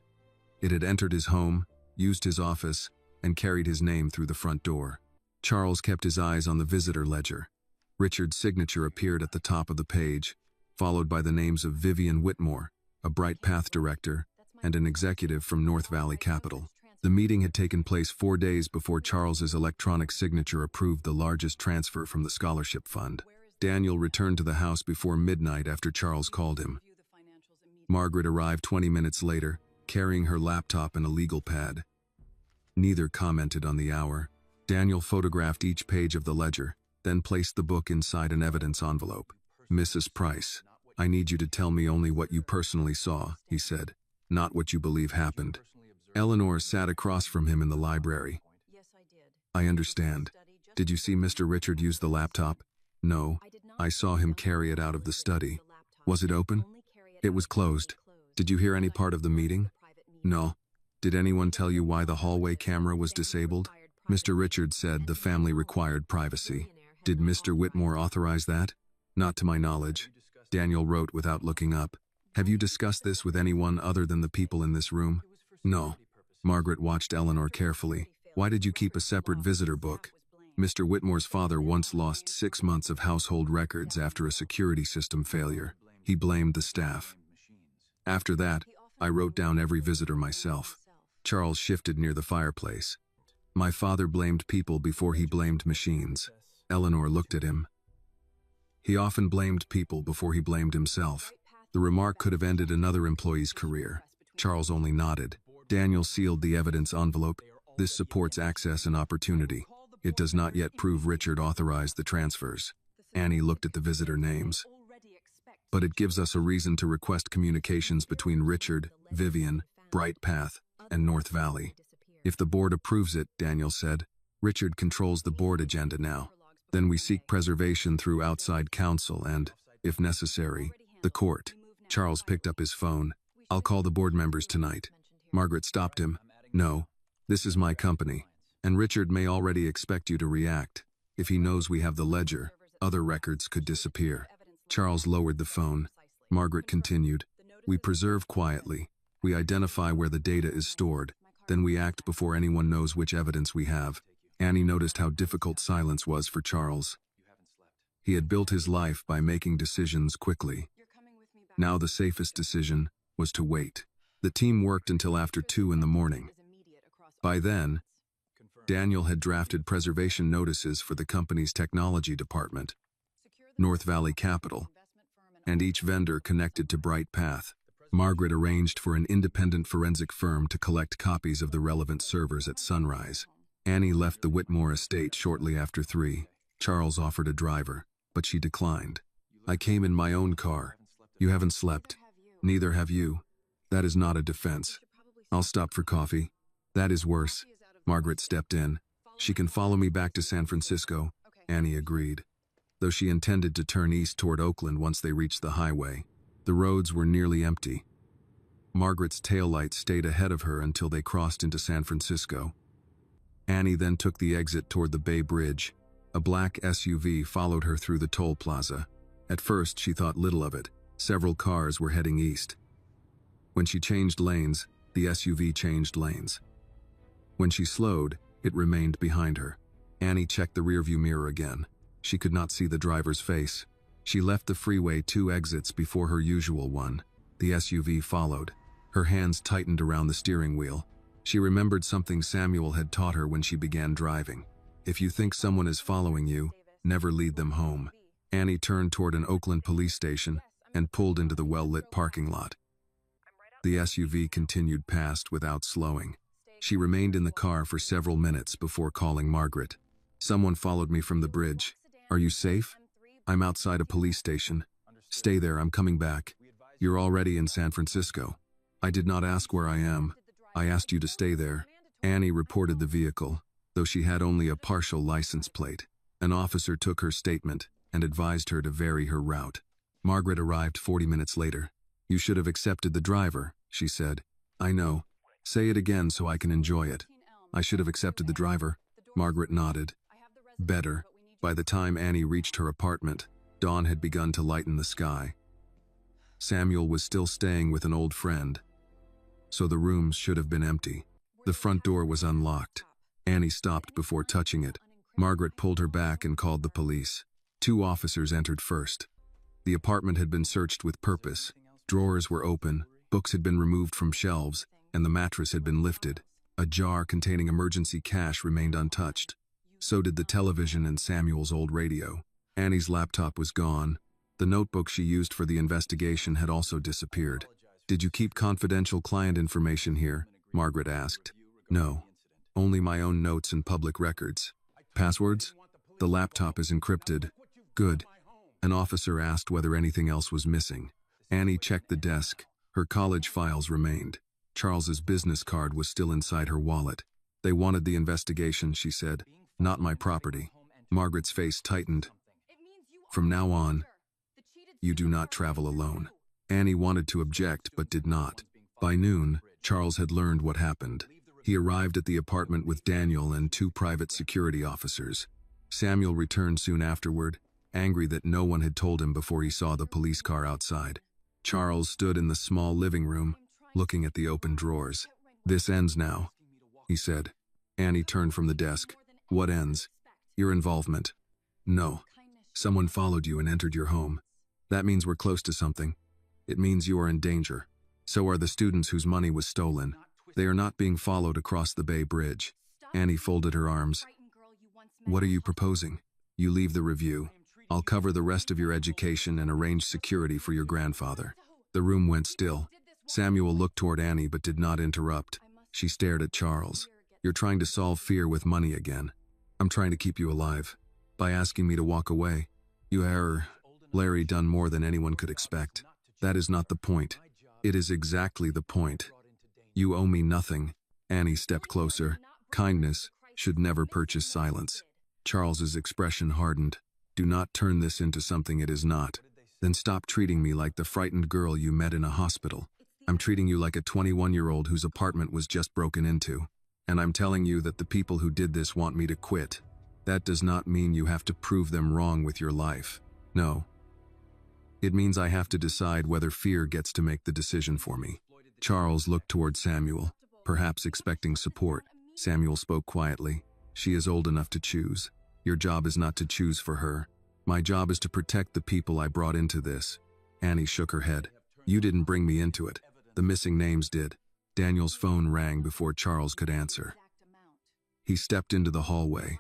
It had entered his home, used his office, and carried his name through the front door. Charles kept his eyes on the visitor ledger. Richard's signature appeared at the top of the page, followed by the names of Vivian Whitmore, a Bright Path director, and an executive from North Valley Capital. The meeting had taken place 4 days before Charles's electronic signature approved the largest transfer from the scholarship fund. Daniel returned to the house before midnight after Charles called him. Margaret arrived 20 minutes later, carrying her laptop and a legal pad. Neither commented on the hour. Daniel photographed each page of the ledger, then placed the book inside an evidence envelope. Mrs. Price, I need you to tell me only what you personally saw, he said, not what you believe happened. Eleanor sat across from him in the library. I understand. Did you see Mr. Richard use the laptop? No, I saw him carry it out of the study. Was it open? It was closed. Did you hear any part of the meeting? No. Did anyone tell you why the hallway camera was disabled? Mr. Richard said the family required privacy. Did Mr. Whitmore authorize that? Not to my knowledge. Daniel wrote without looking up. Have you discussed this with anyone other than the people in this room? No. Margaret watched Eleanor carefully. Why did you keep a separate visitor book? Mr. Whitmore's father once lost 6 months of household records after a security system failure. He blamed the staff. After that, I wrote down every visitor myself. Charles shifted near the fireplace. My father blamed people before he blamed machines. Eleanor looked at him. He often blamed people before he blamed himself. The remark could have ended another employee's career. Charles only nodded. Daniel sealed the evidence envelope. This supports access and opportunity. It does not yet prove Richard authorized the transfers. Annie looked at the visitor names. But it gives us a reason to request communications between Richard, Vivian, Bright Path, and North Valley. If the board approves it, Daniel said, Richard controls the board agenda now. Then we seek preservation through outside counsel and, if necessary, the court. Charles picked up his phone. I'll call the board members tonight. Margaret stopped him. No, this is my company, and Richard may already expect you to react. If he knows we have the ledger, other records could disappear. Charles lowered the phone. Margaret continued. We preserve quietly. We identify where the data is stored. Then we act before anyone knows which evidence we have. Annie noticed how difficult silence was for Charles. He had built his life by making decisions quickly. Now the safest decision was to wait. The team worked until after 2 in the morning. By then, Daniel had drafted preservation notices for the company's technology department, North Valley Capital, and each vendor connected to Bright Path. Margaret arranged for an independent forensic firm to collect copies of the relevant servers at sunrise. Annie left the Whitmore estate shortly after 3. Charles offered a driver, but she declined. I came in my own car. You haven't slept. Neither have you. That is not a defense. I'll stop for coffee. That is worse. Margaret stepped in. She can follow me back to San Francisco. Annie agreed. Though she intended to turn east toward Oakland once they reached the highway, the roads were nearly empty. Margaret's taillights stayed ahead of her until they crossed into San Francisco. Annie then took the exit toward the Bay Bridge. A black SUV followed her through the toll plaza. At first, she thought little of it. Several cars were heading east. When she changed lanes, the SUV changed lanes. When she slowed, it remained behind her. Annie checked the rearview mirror again. She could not see the driver's face. She left the freeway 2 exits before her usual one. The SUV followed. Her hands tightened around the steering wheel. She remembered something Samuel had taught her when she began driving. If you think someone is following you, never lead them home. Annie turned toward an Oakland police station and pulled into the well-lit parking lot. The SUV continued past without slowing. She remained in the car for several minutes before calling Margaret. Someone followed me from the bridge. Are you safe? I'm outside a police station. Stay there, I'm coming back. You're already in San Francisco. I did not ask where I am. I asked you to stay there. Annie reported the vehicle, though she had only a partial license plate. An officer took her statement and advised her to vary her route. Margaret arrived 40 minutes later. You should have accepted the driver, she said. I know. Say it again so I can enjoy it. I should have accepted the driver. Margaret nodded. Better. By the time Annie reached her apartment, dawn had begun to lighten the sky. Samuel was still staying with an old friend, so the rooms should have been empty. The front door was unlocked. Annie stopped before touching it. Margaret pulled her back and called the police. 2 officers entered first. The apartment had been searched with purpose. Drawers were open, books had been removed from shelves, and the mattress had been lifted. A jar containing emergency cash remained untouched. So did the television and Samuel's old radio. Annie's laptop was gone. The notebook she used for the investigation had also disappeared. Did you keep confidential client information here? Margaret asked. No. Only my own notes and public records. Passwords? The laptop is encrypted. Good. An officer asked whether anything else was missing. Annie checked the desk. Her college files remained. Charles's business card was still inside her wallet. They wanted the investigation, she said. Not my property. Margaret's face tightened. From now on, you do not travel alone. Annie wanted to object, but did not. By noon, Charles had learned what happened. He arrived at the apartment with Daniel and 2 private security officers. Samuel returned soon afterward, angry that no one had told him before he saw the police car outside. Charles stood in the small living room, looking at the open drawers. This ends now, he said. Annie turned from the desk. What ends? Your involvement. No. Someone followed you and entered your home. That means we're close to something. It means you are in danger. So are the students whose money was stolen. They are not being followed across the Bay Bridge. Annie folded her arms. What are you proposing? You leave the review. I'll cover the rest of your education and arrange security for your grandfather. The room went still. Samuel looked toward Annie but did not interrupt. She stared at Charles. You're trying to solve fear with money again. I'm trying to keep you alive. By asking me to walk away, you Larry done more than anyone could expect. That is not the point. It is exactly the point. You owe me nothing. Annie stepped closer. Kindness should never purchase silence. Charles's expression hardened. Do not turn this into something it is not. Then stop treating me like the frightened girl you met in a hospital. I'm treating you like a 21-year-old whose apartment was just broken into. And I'm telling you that the people who did this want me to quit. That does not mean you have to prove them wrong with your life. No. It means I have to decide whether fear gets to make the decision for me. Charles looked toward Samuel, perhaps expecting support. Samuel spoke quietly. She is old enough to choose. Your job is not to choose for her. My job is to protect the people I brought into this. Annie shook her head. You didn't bring me into it. The missing names did. Daniel's phone rang before Charles could answer. He stepped into the hallway,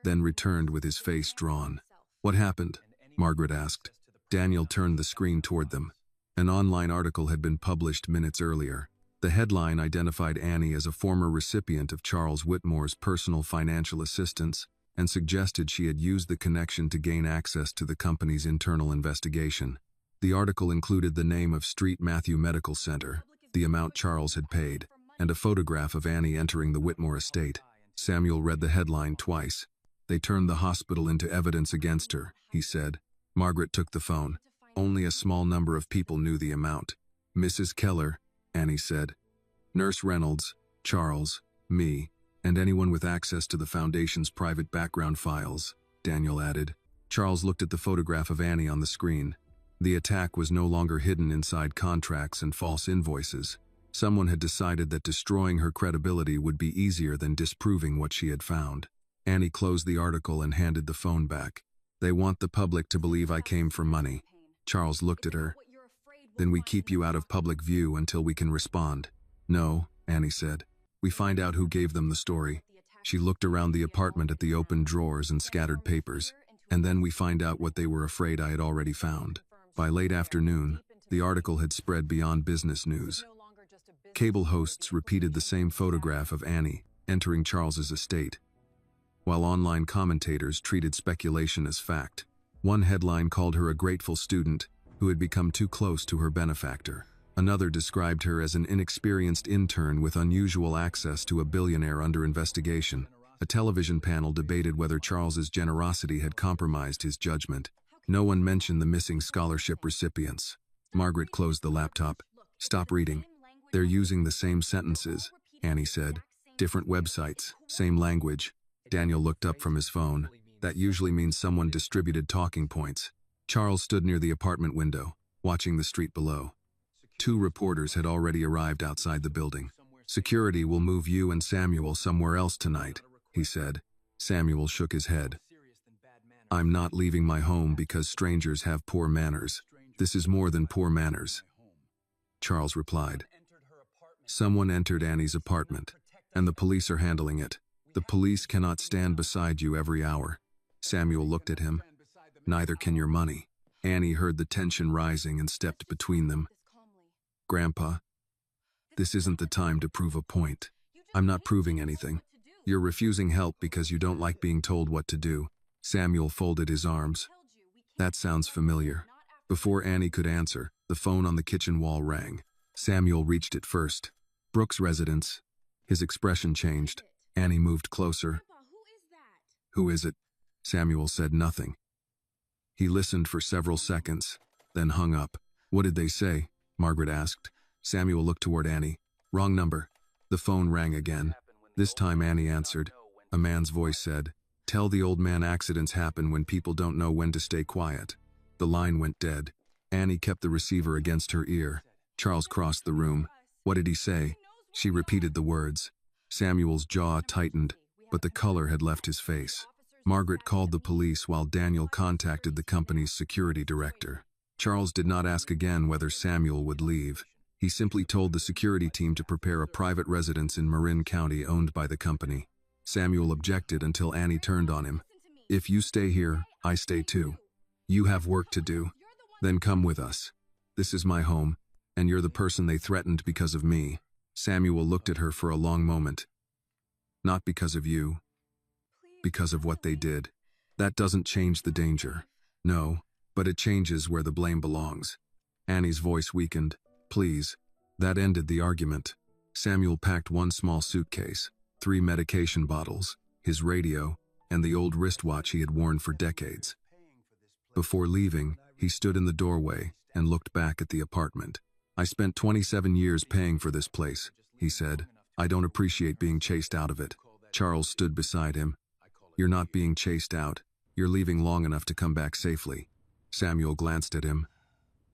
then returned with his face drawn. What happened? Margaret asked. Daniel turned the screen toward them. An online article had been published minutes earlier. The headline identified Annie as a former recipient of Charles Whitmore's personal financial assistance and suggested she had used the connection to gain access to the company's internal investigation. The article included the name of Street Matthew Medical Center, the amount Charles had paid, and a photograph of Annie entering the Whitmore estate. Samuel read the headline twice. They turned the hospital into evidence against her, he said. Margaret took the phone. Only a small number of people knew the amount. Mrs. Keller, Annie said. Nurse Reynolds, Charles, me, and anyone with access to the Foundation's private background files, Daniel added. Charles looked at the photograph of Annie on the screen. The attack was no longer hidden inside contracts and false invoices. Someone had decided that destroying her credibility would be easier than disproving what she had found. Annie closed the article and handed the phone back. They want the public to believe I came for money. Charles looked at her. Then we keep you out of public view until we can respond. No, Annie said. We find out who gave them the story. She looked around the apartment at the open drawers and scattered papers, and then we find out what they were afraid I had already found. By late afternoon, the article had spread beyond business news. Cable hosts repeated the same photograph of Annie entering Charles's estate, while online commentators treated speculation as fact. One headline called her a grateful student who had become too close to her benefactor. Another described her as an inexperienced intern with unusual access to a billionaire under investigation. A television panel debated whether Charles's generosity had compromised his judgment. No one mentioned the missing scholarship recipients. Margaret closed the laptop. Stop reading. They're using the same sentences, Annie said. Different websites, same language. Daniel looked up from his phone. That usually means someone distributed talking points. Charles stood near the apartment window, watching the street below. 2 reporters had already arrived outside the building. Security will move you and Samuel somewhere else tonight, he said. Samuel shook his head. I'm not leaving my home because strangers have poor manners. This is more than poor manners, Charles replied. Someone entered Annie's apartment, and the police are handling it. The police cannot stand beside you every hour. Samuel looked at him. Neither can your money. Annie heard the tension rising and stepped between them. Grandpa, this isn't the time to prove a point. I'm not proving anything. You're refusing help because you don't like being told what to do. Samuel folded his arms. That sounds familiar. Before Annie could answer, the phone on the kitchen wall rang. Samuel reached it first. Brooks' residence. His expression changed. Annie moved closer. Who is it? Samuel said nothing. He listened for several seconds, then hung up. What did they say? Margaret asked. Samuel looked toward Annie. Wrong number. The phone rang again. This time Annie answered. A man's voice said, Tell the old man accidents happen when people don't know when to stay quiet. The line went dead. Annie kept the receiver against her ear. Charles crossed the room. What did he say? She repeated the words. Samuel's jaw tightened, but the color had left his face. Margaret called the police while Daniel contacted the company's security director. Charles did not ask again whether Samuel would leave. He simply told the security team to prepare a private residence in Marin County owned by the company. Samuel objected until Annie turned on him. If you stay here, I stay too. You have work to do. Then come with us. This is my home, and you're the person they threatened because of me. Samuel looked at her for a long moment. Not because of you. Because of what they did. That doesn't change the danger. No, but it changes where the blame belongs. Annie's voice weakened. Please. That ended the argument. Samuel packed one small suitcase, 3 medication bottles, his radio, and the old wristwatch he had worn for decades. Before leaving, he stood in the doorway and looked back at the apartment. I spent 27 years paying for this place, he said. I don't appreciate being chased out of it. Charles stood beside him. You're not being chased out. You're leaving long enough to come back safely. Samuel glanced at him.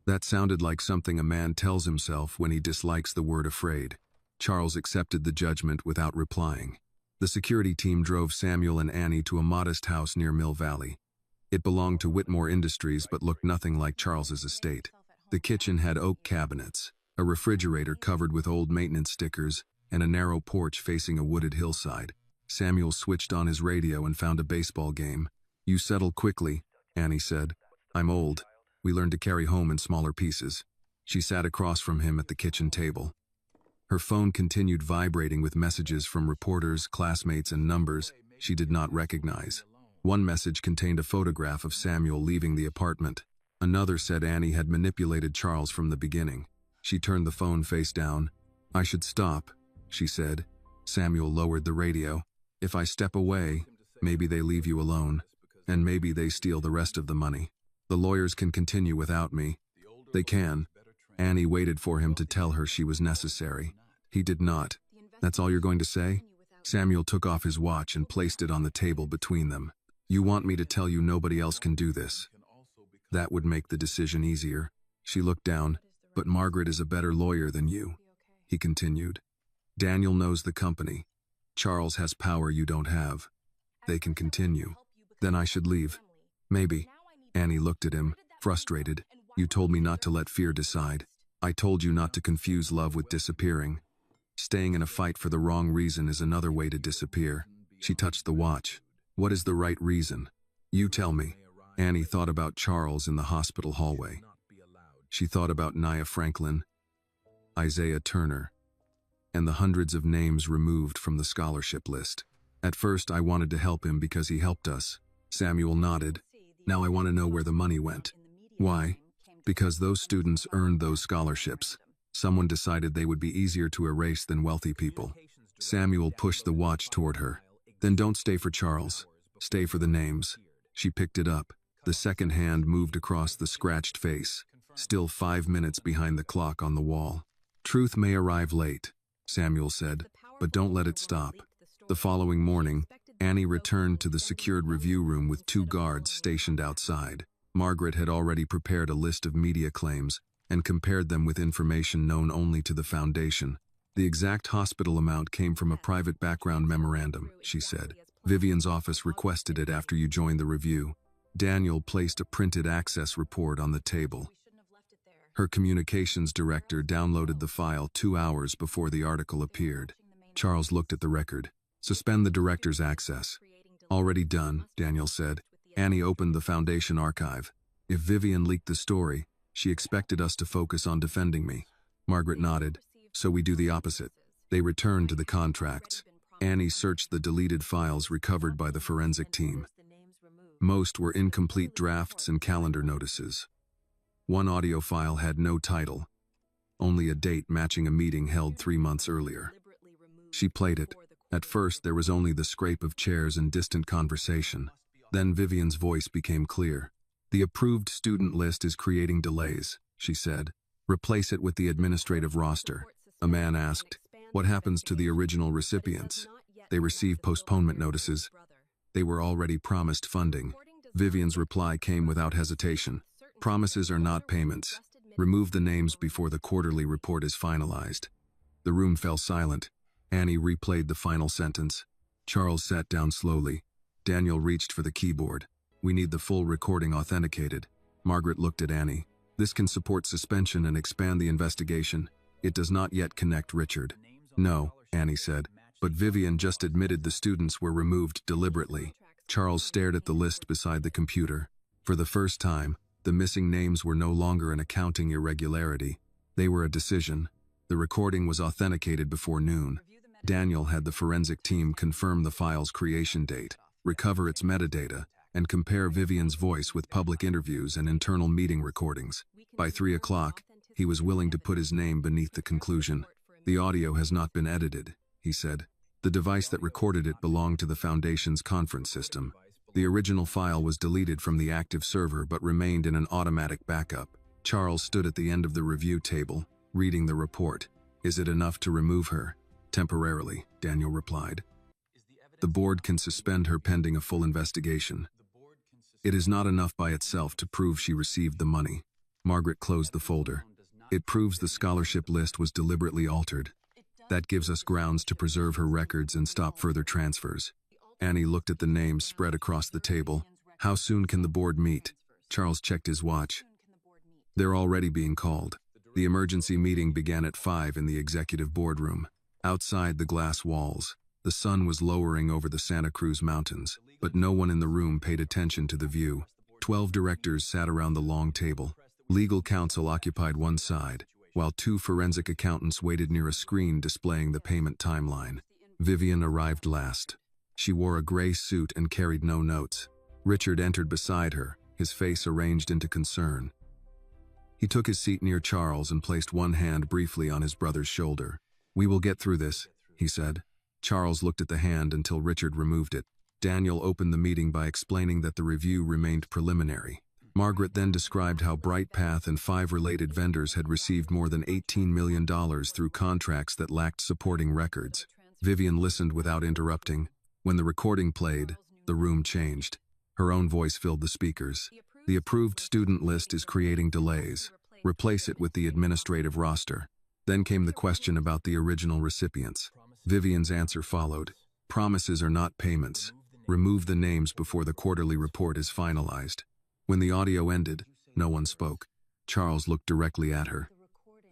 That sounded like something a man tells himself when he dislikes the word afraid. Charles accepted the judgment without replying. The security team drove Samuel and Annie to a modest house near Mill Valley. It belonged to Whitmore Industries but looked nothing like Charles's estate. The kitchen had oak cabinets, a refrigerator covered with old maintenance stickers, and a narrow porch facing a wooded hillside. Samuel switched on his radio and found a baseball game. You settle quickly, Annie said. I'm old. We learned to carry home in smaller pieces. She sat across from him at the kitchen table. Her phone continued vibrating with messages from reporters, classmates, and numbers she did not recognize. One message contained a photograph of Samuel leaving the apartment. Another said Annie had manipulated Charles from the beginning. She turned the phone face down. I should stop, she said. Samuel lowered the radio. If I step away, maybe they leave you alone, and maybe they steal the rest of the money. The lawyers can continue without me. They can. Annie waited for him to tell her she was necessary. He did not. That's all you're going to say? Samuel took off his watch and placed it on the table between them. You want me to tell you nobody else can do this? That would make the decision easier. She looked down. But Margaret is a better lawyer than you, he continued. Daniel knows the company. Charles has power you don't have. They can continue. Then I should leave. Maybe. Annie looked at him, frustrated. You told me not to let fear decide. I told you not to confuse love with disappearing. Staying in a fight for the wrong reason is another way to disappear. She touched the watch. What is the right reason? You tell me. Annie thought about Charles in the hospital hallway. She thought about Nia Franklin, Isaiah Turner, and the hundreds of names removed from the scholarship list. At first, I wanted to help him because he helped us. Samuel nodded. Now I want to know where the money went. Why? Because those students earned those scholarships. Someone decided they would be easier to erase than wealthy people. Samuel pushed the watch toward her. Then don't stay for Charles. Stay for the names. She picked it up. The second hand moved across the scratched face, still 5 minutes behind the clock on the wall. Truth may arrive late, Samuel said, but don't let it stop. The following morning, Annie returned to the secured review room with 2 guards stationed outside. Margaret had already prepared a list of media claims and compared them with information known only to the Foundation. The exact hospital amount came from a private background memorandum, she said. Vivian's office requested it after you joined the review. Daniel placed a printed access report on the table. Her communications director downloaded the file 2 hours before the article appeared. Charles looked at the record. Suspend the director's access. Already done, Daniel said. Annie opened the Foundation archive. If Vivian leaked the story, she expected us to focus on defending me. Margaret nodded. So we do the opposite. They returned to the contracts. Annie searched the deleted files recovered by the forensic team. Most were incomplete drafts and calendar notices. One audio file had no title, only a date matching a meeting held 3 months earlier. She played it. At first, there was only the scrape of chairs and distant conversation. Then Vivian's voice became clear. The approved student list is creating delays, she said. Replace it with the administrative roster. A man asked, what happens to the original recipients? They receive postponement notices. They were already promised funding. Vivian's reply came without hesitation. Promises are not payments. Remove the names before the quarterly report is finalized. The room fell silent. Annie replayed the final sentence. Charles sat down slowly. Daniel reached for the keyboard. We need the full recording authenticated. Margaret looked at Annie. This can support suspension and expand the investigation. It does not yet connect Richard. No, Annie said. But Vivian just admitted the students were removed deliberately. Charles stared at the list beside the computer. For the first time, the missing names were no longer an accounting irregularity. They were a decision. The recording was authenticated before noon. Daniel had the forensic team confirm the file's creation date, recover its metadata, and compare Vivian's voice with public interviews and internal meeting recordings. By 3 o'clock, he was willing to put his name beneath the conclusion. The audio has not been edited, he said. The device that recorded it belonged to the Foundation's conference system. The original file was deleted from the active server but remained in an automatic backup. Charles stood at the end of the review table, reading the report. Is it enough to remove her? Temporarily, Daniel replied. The board can suspend her pending a full investigation. It is not enough by itself to prove she received the money. Margaret closed the folder. It proves the scholarship list was deliberately altered. That gives us grounds to preserve her records and stop further transfers. Annie looked at the names spread across the table. How soon can the board meet? Charles checked his watch. They're already being called. The emergency meeting began at 5 in the executive boardroom. Outside the glass walls, the sun was lowering over the Santa Cruz Mountains, but no one in the room paid attention to the view. 12 directors sat around the long table. Legal counsel occupied one side, while 2 forensic accountants waited near a screen displaying the payment timeline. Vivian arrived last. She wore a gray suit and carried no notes. Richard entered beside her, his face arranged into concern. He took his seat near Charles and placed one hand briefly on his brother's shoulder. We will get through this, he said. Charles looked at the hand until Richard removed it. Daniel opened the meeting by explaining that the review remained preliminary. Margaret then described how BrightPath and 5 related vendors had received more than $18 million through contracts that lacked supporting records. Vivian listened without interrupting. When the recording played, the room changed. Her own voice filled the speakers. The approved student list is creating delays. Replace it with the administrative roster. Then came the question about the original recipients. Vivian's answer followed. Promises are not payments. Remove the names before the quarterly report is finalized. When the audio ended, no one spoke. Charles looked directly at her.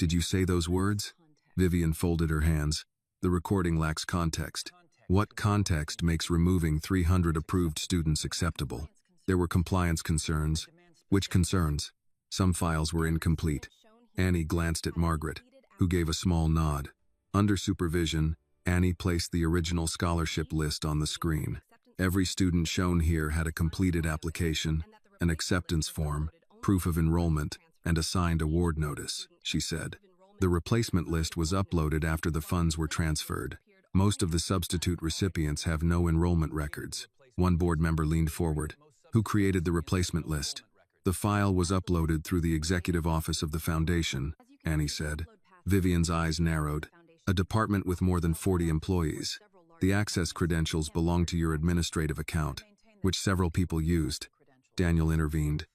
Did you say those words? Vivian folded her hands. The recording lacks context. What context makes removing 300 approved students acceptable? There were compliance concerns. Which concerns? Some files were incomplete. Annie glanced at Margaret, who gave a small nod. Under supervision, Annie placed the original scholarship list on the screen. Every student shown here had a completed application, an acceptance form, proof of enrollment, and a signed award notice, she said. The replacement list was uploaded after the funds were transferred. Most of the substitute recipients have no enrollment records. One board member leaned forward. Who created the replacement list? The file was uploaded through the executive office of the foundation, Annie said. Vivian's eyes narrowed. A department with more than 40 employees. The access credentials belong to your administrative account, which several people used. Daniel intervened.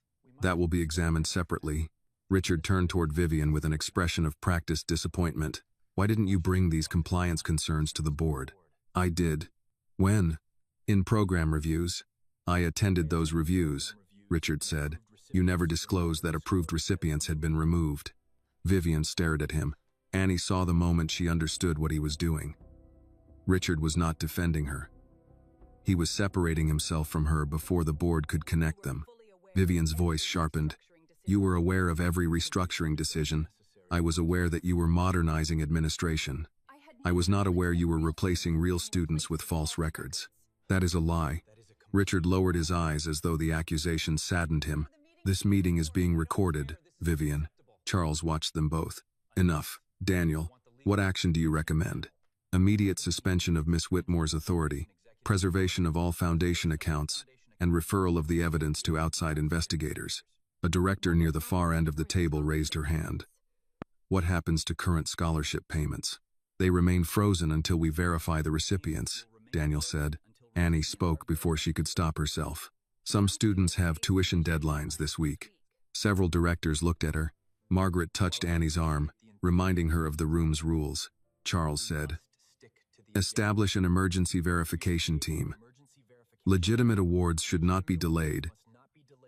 That will be examined separately. Richard turned toward Vivian with an expression of practiced disappointment. Why didn't you bring these compliance concerns to the board? I did. When? In program reviews. I attended those reviews, Richard said. You never disclosed that approved recipients had been removed. Vivian stared at him. Annie saw the moment she understood what he was doing. Richard was not defending her. He was separating himself from her before the board could connect them. Vivian's voice sharpened. You were aware of every restructuring decision. I was aware that you were modernizing administration. I was not aware you were replacing real students with false records. That is a lie. Richard lowered his eyes as though the accusation saddened him. This meeting is being recorded, Vivian. Charles watched them both. Enough. Daniel, what action do you recommend? Immediate suspension of Miss Whitmore's authority, preservation of all foundation accounts, and referral of the evidence to outside investigators. A director near the far end of the table raised her hand. What happens to current scholarship payments? They remain frozen until we verify the recipients, Daniel said. Annie spoke before she could stop herself. Some students have tuition deadlines this week. Several directors looked at her. Margaret touched Annie's arm, reminding her of the room's rules. Charles said, establish an emergency verification team. Legitimate awards should not be delayed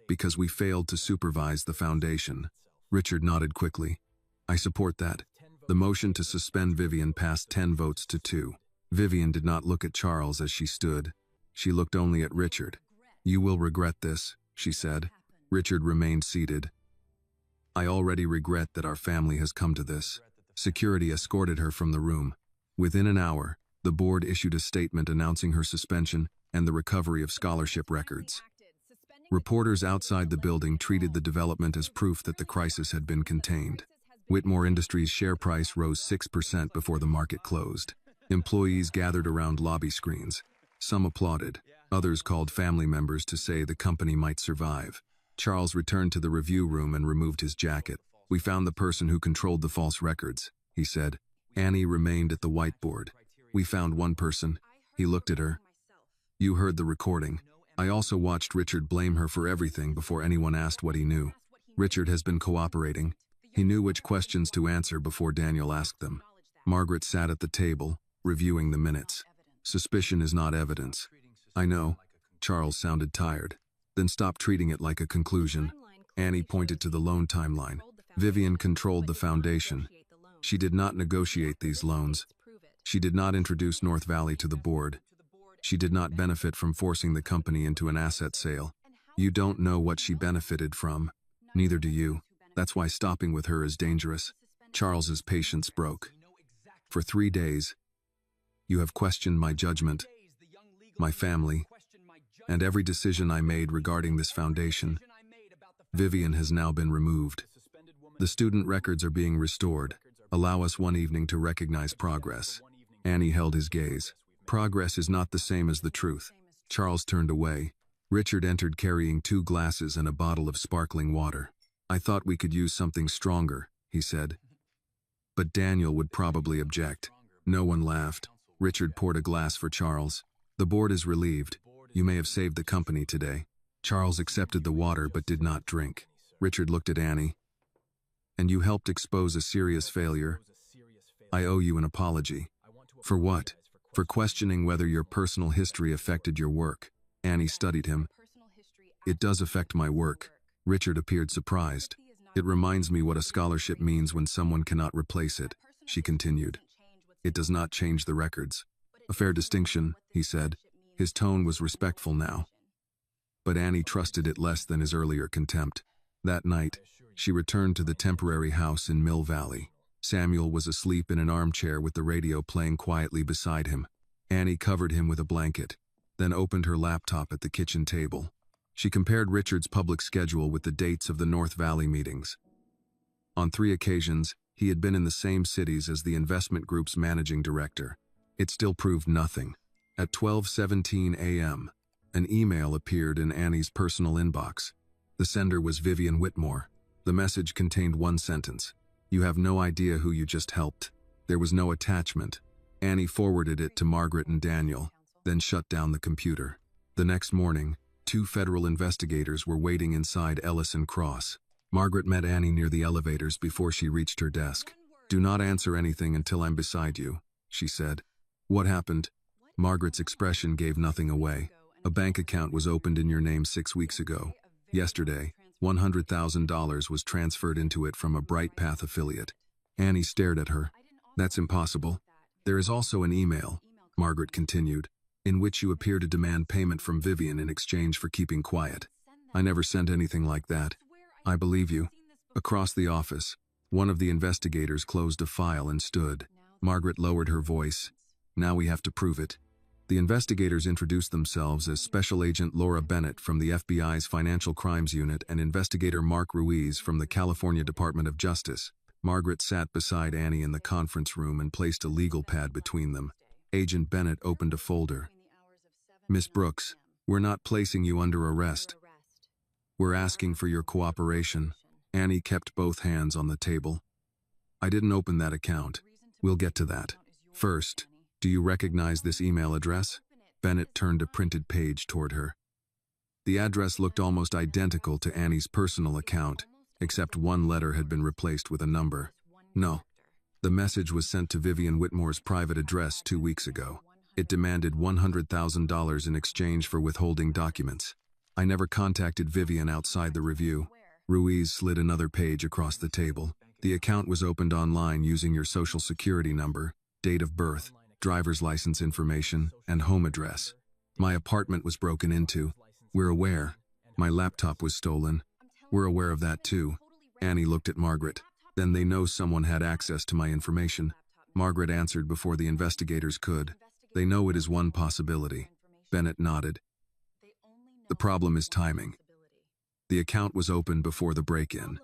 because we failed to supervise the foundation. Richard nodded quickly. I support that. The motion to suspend Vivian passed 10 votes to 2. Vivian did not look at Charles as she stood. She looked only at Richard. You will regret this, she said. Richard remained seated. I already regret that our family has come to this. Security escorted her from the room. Within an hour, the board issued a statement announcing her suspension and the recovery of scholarship records. Reporters outside the building treated the development as proof that the crisis had been contained. Whitmore Industries' share price rose 6% before the market closed. Employees gathered around lobby screens. Some applauded. Others called family members to say the company might survive. Charles returned to the review room and removed his jacket. We found the person who controlled the false records, he said. Annie remained at the whiteboard. We found one person. He looked at her. You heard the recording. I also watched Richard blame her for everything before anyone asked what he knew. Richard has been cooperating. He knew which questions to answer before Daniel asked them. Margaret sat at the table, reviewing the minutes. Suspicion is not evidence. I know. Charles sounded tired. Then stop treating it like a conclusion. Annie pointed to the loan timeline. Vivian controlled the foundation. She did not negotiate these loans. She did not introduce North Valley to the board. She did not benefit from forcing the company into an asset sale. You don't know what she benefited from. Neither do you. That's why stopping with her is dangerous. Charles's patience broke. For 3 days, you have questioned my judgment, my family, and every decision I made regarding this foundation. Vivian has now been removed. The student records are being restored. Allow us one evening to recognize progress. Annie held his gaze. Progress is not the same as the truth. Charles turned away. Richard entered carrying 2 glasses and a bottle of sparkling water. I thought we could use something stronger, he said. But Daniel would probably object. No one laughed. Richard poured a glass for Charles. The board is relieved. You may have saved the company today. Charles accepted the water but did not drink. Richard looked at Annie. And you helped expose a serious failure. I owe you an apology. For what? For questioning whether your personal history affected your work. Annie studied him. It does affect my work. Richard appeared surprised. It reminds me what a scholarship means when someone cannot replace it, she continued. It does not change the records. A fair distinction, he said. His tone was respectful now. But Annie trusted it less than his earlier contempt. That night, she returned to the temporary house in Mill Valley. Samuel was asleep in an armchair with the radio playing quietly beside him. Annie covered him with a blanket, then opened her laptop at the kitchen table. She compared Richard's public schedule with the dates of the North Valley meetings. On 3 occasions, he had been in the same cities as the investment group's managing director. It still proved nothing. At 12:17 a.m., an email appeared in Annie's personal inbox. The sender was Vivian Whitmore. The message contained one sentence. "You have no idea who you just helped." There was no attachment. Annie forwarded it to Margaret and Daniel, then shut down the computer. The next morning, 2 federal investigators were waiting inside Ellis and Cross. Margaret met Annie near the elevators before she reached her desk. "Do not answer anything until I'm beside you," she said. "What happened?" Margaret's expression gave nothing away. "A bank account was opened in your name 6 weeks ago. Yesterday, $100,000 was transferred into it from a Bright Path affiliate." Annie stared at her. "That's impossible." "There is also an email," Margaret continued, "in which you appear to demand payment from Vivian in exchange for keeping quiet." "I never sent anything like that." "I believe you." Across the office, one of the investigators closed a file and stood. Margaret lowered her voice. "Now we have to prove it." The investigators introduced themselves as Special Agent Laura Bennett from the FBI's Financial Crimes Unit and Investigator Mark Ruiz from the California Department of Justice. Margaret sat beside Annie in the conference room and placed a legal pad between them. Agent Bennett opened a folder. "Miss Brooks, we're not placing you under arrest. We're asking for your cooperation." Annie kept both hands on the table. "I didn't open that account. We'll get to that. First, do you recognize this email address?" Bennett turned a printed page toward her. The address looked almost identical to Annie's personal account, except one letter had been replaced with a number. "No." The message was sent to Vivian Whitmore's private address 2 weeks ago. It demanded $100,000 in exchange for withholding documents. "I never contacted Vivian outside the review." Ruiz slid another page across the table. "The account was opened online using your social security number, date of birth, driver's license information, and home address. My apartment was broken into. We're aware. My laptop was stolen. We're aware of that too." Annie looked at Margaret. "Then they know someone had access to my information." Margaret answered before the investigators could. "They know it is one possibility." Bennett nodded. "The problem is timing. The account was opened before the break-in."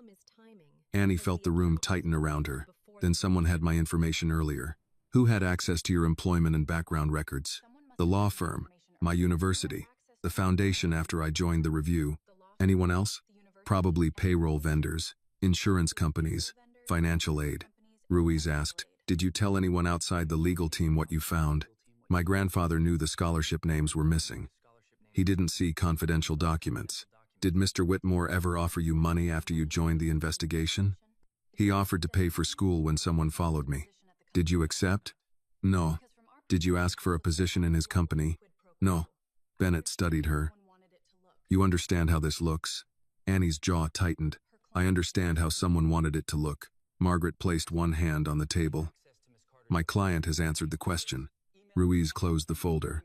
Annie felt the room tighten around her. "Then someone had my information earlier. Who had access to your employment and background records?" "The law firm, my university, the foundation after I joined the review." "Anyone else?" "Probably payroll vendors, insurance companies, financial aid." Ruiz asked, "Did you tell anyone outside the legal team what you found?" "My grandfather knew the scholarship names were missing. He didn't see confidential documents." "Did Mr. Whitmore ever offer you money after you joined the investigation?" "He offered to pay for school when someone followed me." "Did you accept?" "No." "Did you ask for a position in his company?" "No." Bennett studied her. "You understand how this looks?" Annie's jaw tightened. "I understand how someone wanted it to look." Margaret placed one hand on the table. "My client has answered the question." Ruiz closed the folder.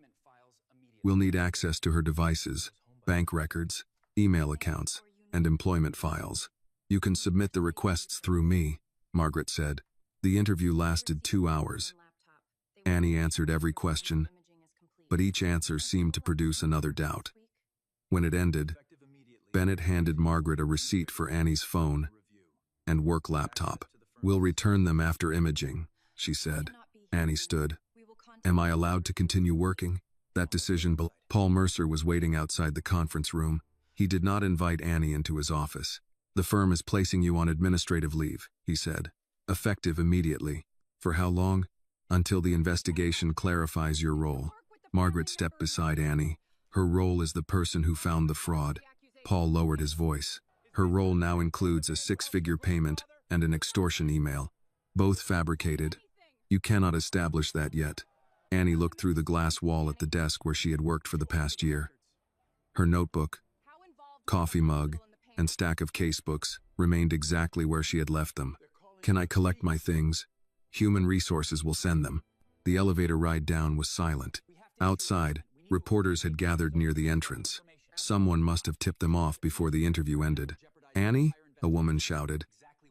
"We'll need access to her devices, bank records, email accounts, and employment files. You can submit the requests through me," Margaret said. The interview lasted 2 hours. Annie answered every question, but each answer seemed to produce another doubt. When it ended, Bennett handed Margaret a receipt for Annie's phone and work laptop. "We'll return them after imaging," she said. Annie stood. "Am I allowed to continue working?" That decision. Paul Mercer was waiting outside the conference room. He did not invite Annie into his office. "The firm is placing you on administrative leave," he said. "Effective immediately." "For how long?" "Until the investigation clarifies your role." Margaret stepped beside Annie. "Her role is the person who found the fraud." Paul lowered his voice. "Her role now includes a 6-figure payment and an extortion email. Both fabricated. You cannot establish that yet." Annie looked through the glass wall at the desk where she had worked for the past year. Her notebook, coffee mug, and stack of casebooks remained exactly where she had left them. Can I collect my things? Human resources will send them. The elevator ride down was silent. Outside, reporters had gathered near the entrance. Someone must have tipped them off before the interview ended. Annie? A woman shouted.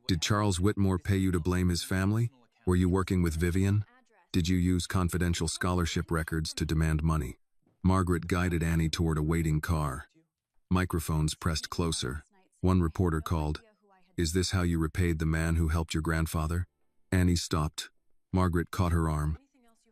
Did Charles Whitmore pay you to blame his family? Were you working with Vivian? Did you use confidential scholarship records to demand money? Margaret guided Annie toward a waiting car. Microphones pressed closer. One reporter called, "Is this how you repaid the man who helped your grandfather?" Annie stopped. Margaret caught her arm.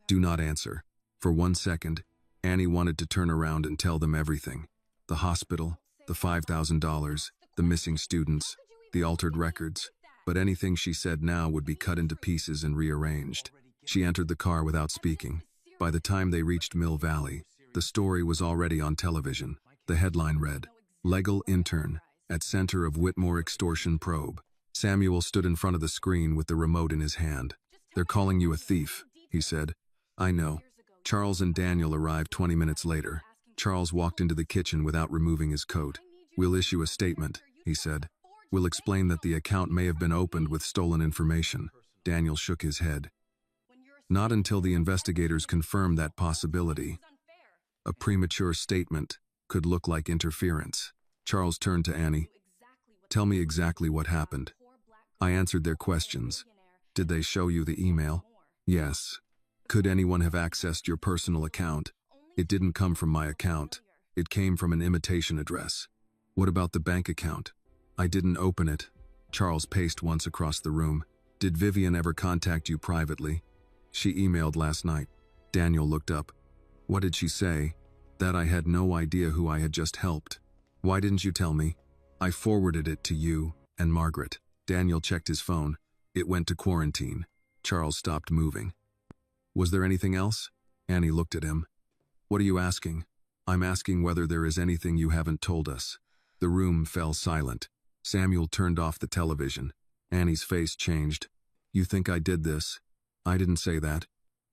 Do not answer. For 1 second, Annie wanted to turn around and tell them everything. The hospital, the $5,000, the missing students, the altered records. But anything she said now would be cut into pieces and rearranged. She entered the car without speaking. By the time they reached Mill Valley, the story was already on television. The headline read, "Legal Intern at Center of Whitmore Extortion Probe." Samuel stood in front of the screen with the remote in his hand. "They're calling you a thief," he said. "I know." Charles and Daniel arrived 20 minutes later. Charles walked into the kitchen without removing his coat. "We'll issue a statement," he said. "We'll explain that the account may have been opened with stolen information." Daniel shook his head. "Not until the investigators confirm that possibility. A premature statement could look like interference." Charles turned to Annie. "Tell me exactly what happened." "I answered their questions." "Did they show you the email?" "Yes." "Could anyone have accessed your personal account?" "It didn't come from my account. It came from an imitation address." "What about the bank account?" "I didn't open it." Charles paced once across the room. "Did Vivian ever contact you privately?" "She emailed last night." Daniel looked up. "What did she say?" "That I had no idea who I had just helped." "Why didn't you tell me?" "I forwarded it to you and Margaret." Daniel checked his phone. It went to quarantine. Charles stopped moving. "Was there anything else?" Annie looked at him. "What are you asking?" "I'm asking whether there is anything you haven't told us." The room fell silent. Samuel turned off the television. Annie's face changed. "You think I did this?" "I didn't say that."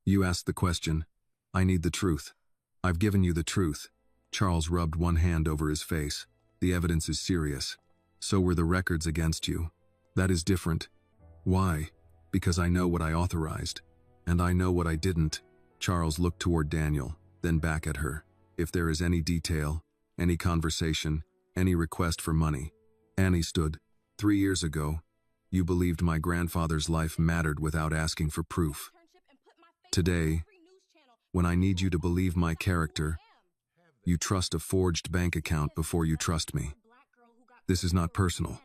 "You asked the question." "I need the truth." "I've given you the truth." Charles rubbed one hand over his face. "The evidence is serious. So were the records against you." "That is different." "Why?" "Because I know what I authorized. And I know what I didn't." Charles looked toward Daniel, then back at her. "If there is any detail, any conversation, any request for money." Annie stood. 3 years ago, you believed my grandfather's life mattered without asking for proof. Today, when I need you to believe my character, you trust a forged bank account before you trust me. This is not personal."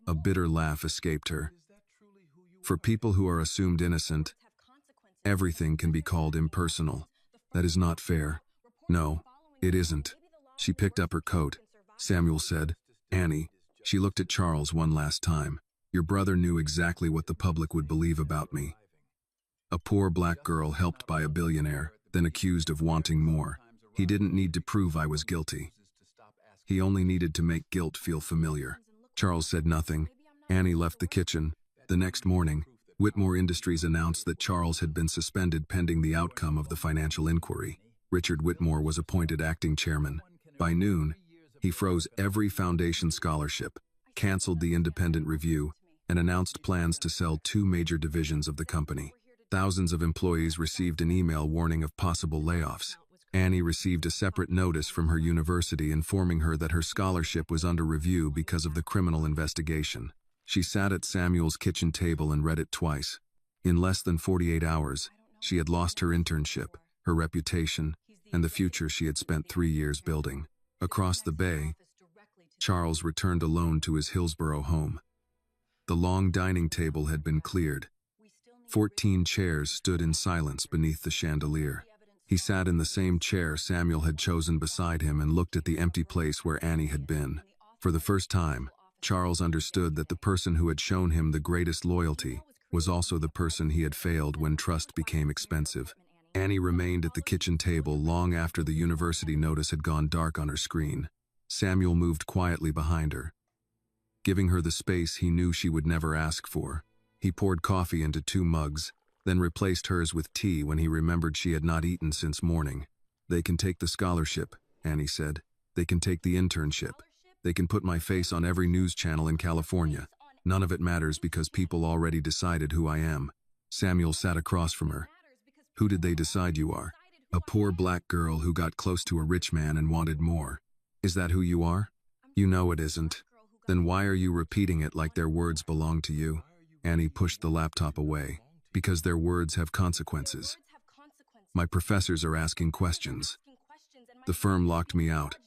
A bitter laugh escaped her. "For people who are assumed innocent, everything can be called impersonal. That is not fair." "No, it isn't." She picked up her coat. Samuel said, "Annie." She looked at Charles one last time. "Your brother knew exactly what the public would believe about me. A poor black girl helped by a billionaire, then accused of wanting more. He didn't need to prove I was guilty. He only needed to make guilt feel familiar." Charles said nothing. Annie left the kitchen. The next morning, Whitmore Industries announced that Charles had been suspended pending the outcome of the financial inquiry. Richard Whitmore was appointed acting chairman. By noon, he froze every foundation scholarship, canceled the independent review, and announced plans to sell 2 major divisions of the company. Thousands of employees received an email warning of possible layoffs. Annie received a separate notice from her university informing her that her scholarship was under review because of the criminal investigation. She sat at Samuel's kitchen table and read it twice. In less than 48 hours, she had lost her internship, her reputation, and the future she had spent 3 years building. Across the bay, Charles returned alone to his Hillsborough home. The long dining table had been cleared. 14 chairs stood in silence beneath the chandelier. He sat in the same chair Samuel had chosen beside him and looked at the empty place where Annie had been. For the first time, Charles understood that the person who had shown him the greatest loyalty was also the person he had failed when trust became expensive. Annie remained at the kitchen table long after the university notice had gone dark on her screen. Samuel moved quietly behind her, giving her the space he knew she would never ask for. He poured coffee into 2 mugs, then replaced hers with tea when he remembered she had not eaten since morning. "They can take the scholarship," Annie said. "They can take the internship. They can put my face on every news channel in California. None of it matters because people already decided who I am. Samuel sat across from her. Who did they decide you are? A poor black girl who got close to a rich man and wanted more. Is that who you are? You know it isn't. Then why are you repeating it like their words belong to you? Annie pushed the laptop away. Because their words have consequences. My professors are asking questions. The firm locked me out.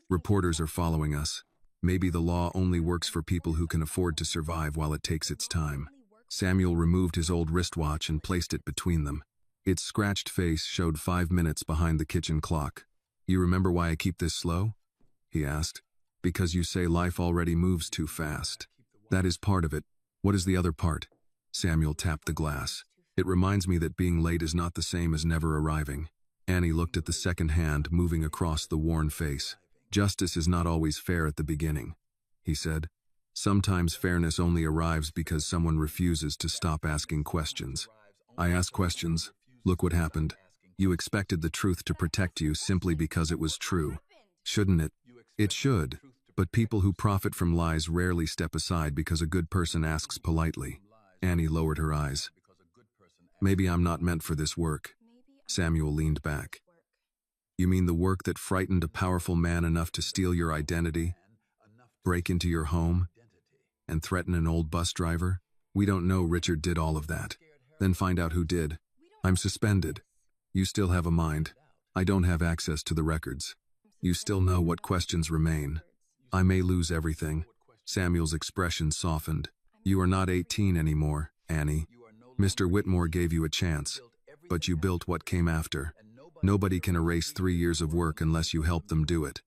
Reporters are following us. Maybe the law only works for people who can afford to survive while it takes its time. Samuel removed his old wristwatch and placed it between them. Its scratched face showed 5 minutes behind the kitchen clock. You remember why I keep this slow? He asked. Because you say life already moves too fast. That is part of it. What is the other part? Samuel tapped the glass. It reminds me that being late is not the same as never arriving. Annie looked at the second hand moving across the worn face. Justice is not always fair at the beginning, he said. Sometimes fairness only arrives because someone refuses to stop asking questions. I asked questions. Look what happened. You expected the truth to protect you simply because it was true. Shouldn't it? It should. But people who profit from lies rarely step aside because a good person asks politely. Annie lowered her eyes. Maybe I'm not meant for this work. Samuel leaned back. You mean the work that frightened a powerful man enough to steal your identity, break into your home, and threaten an old bus driver? We don't know Richard did all of that. Then find out who did. I'm suspended. You still have a mind. I don't have access to the records. You still know what questions remain. I may lose everything. Samuel's expression softened. You are not 18 anymore, Annie. Mr. Whitmore gave you a chance, but you built what came after. Nobody can erase 3 years of work unless you help them do it.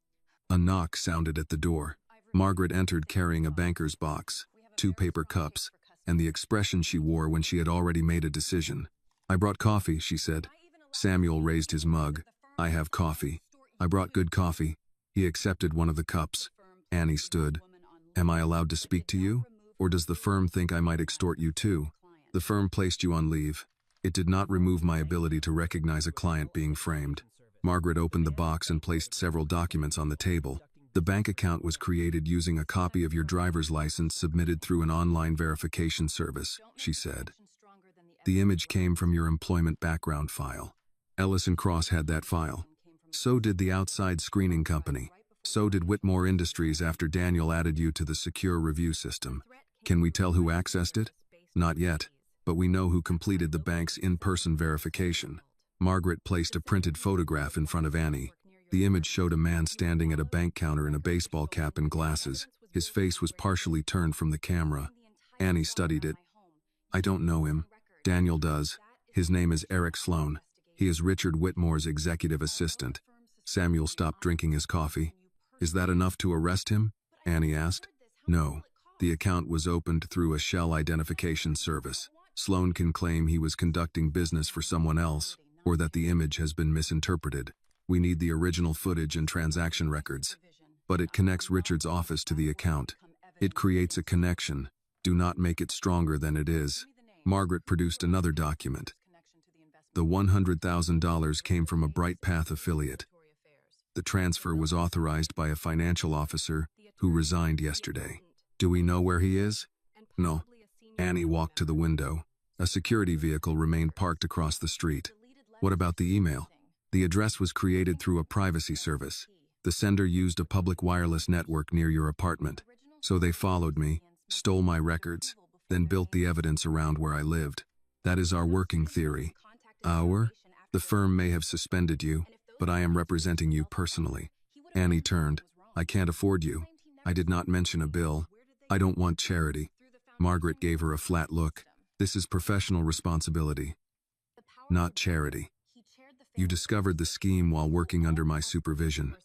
A knock sounded at the door. Margaret entered carrying a banker's box, 2 paper cups, and the expression she wore when she had already made a decision. I brought coffee, she said. Samuel raised his mug. I have coffee. I brought good coffee. He accepted one of the cups. Annie stood. Am I allowed to speak to you? Or does the firm think I might extort you too? The firm placed you on leave. It did not remove my ability to recognize a client being framed. Margaret opened the box and placed several documents on the table. The bank account was created using a copy of your driver's license submitted through an online verification service, she said. The image came from your employment background file. Ellis & Cross had that file. So did the outside screening company. So did Whitmore Industries after Daniel added you to the secure review system. Can we tell who accessed it? Not yet. But we know who completed the bank's in-person verification. Margaret placed a printed photograph in front of Annie. The image showed a man standing at a bank counter in a baseball cap and glasses. His face was partially turned from the camera. Annie studied it. I don't know him. Daniel does. His name is Eric Sloan. He is Richard Whitmore's executive assistant. Samuel stopped drinking his coffee. Is that enough to arrest him? Annie asked. No. The account was opened through a shell identification service. Sloan can claim he was conducting business for someone else, or that the image has been misinterpreted. We need the original footage and transaction records. But it connects Richard's office to the account. It creates a connection. Do not make it stronger than it is. Margaret produced another document. The $100,000 came from a Bright Path affiliate. The transfer was authorized by a financial officer who resigned yesterday. Do we know where he is? No. Annie walked to the window. A security vehicle remained parked across the street. What about the email? The address was created through a privacy service. The sender used a public wireless network near your apartment. So they followed me, stole my records, then built the evidence around where I lived. That is our working theory. The firm may have suspended you, but I am representing you personally. Annie turned. I can't afford you. I did not mention a bill. I don't want charity. Margaret gave her a flat look. This is professional responsibility, not charity. You discovered the scheme while working under my supervision.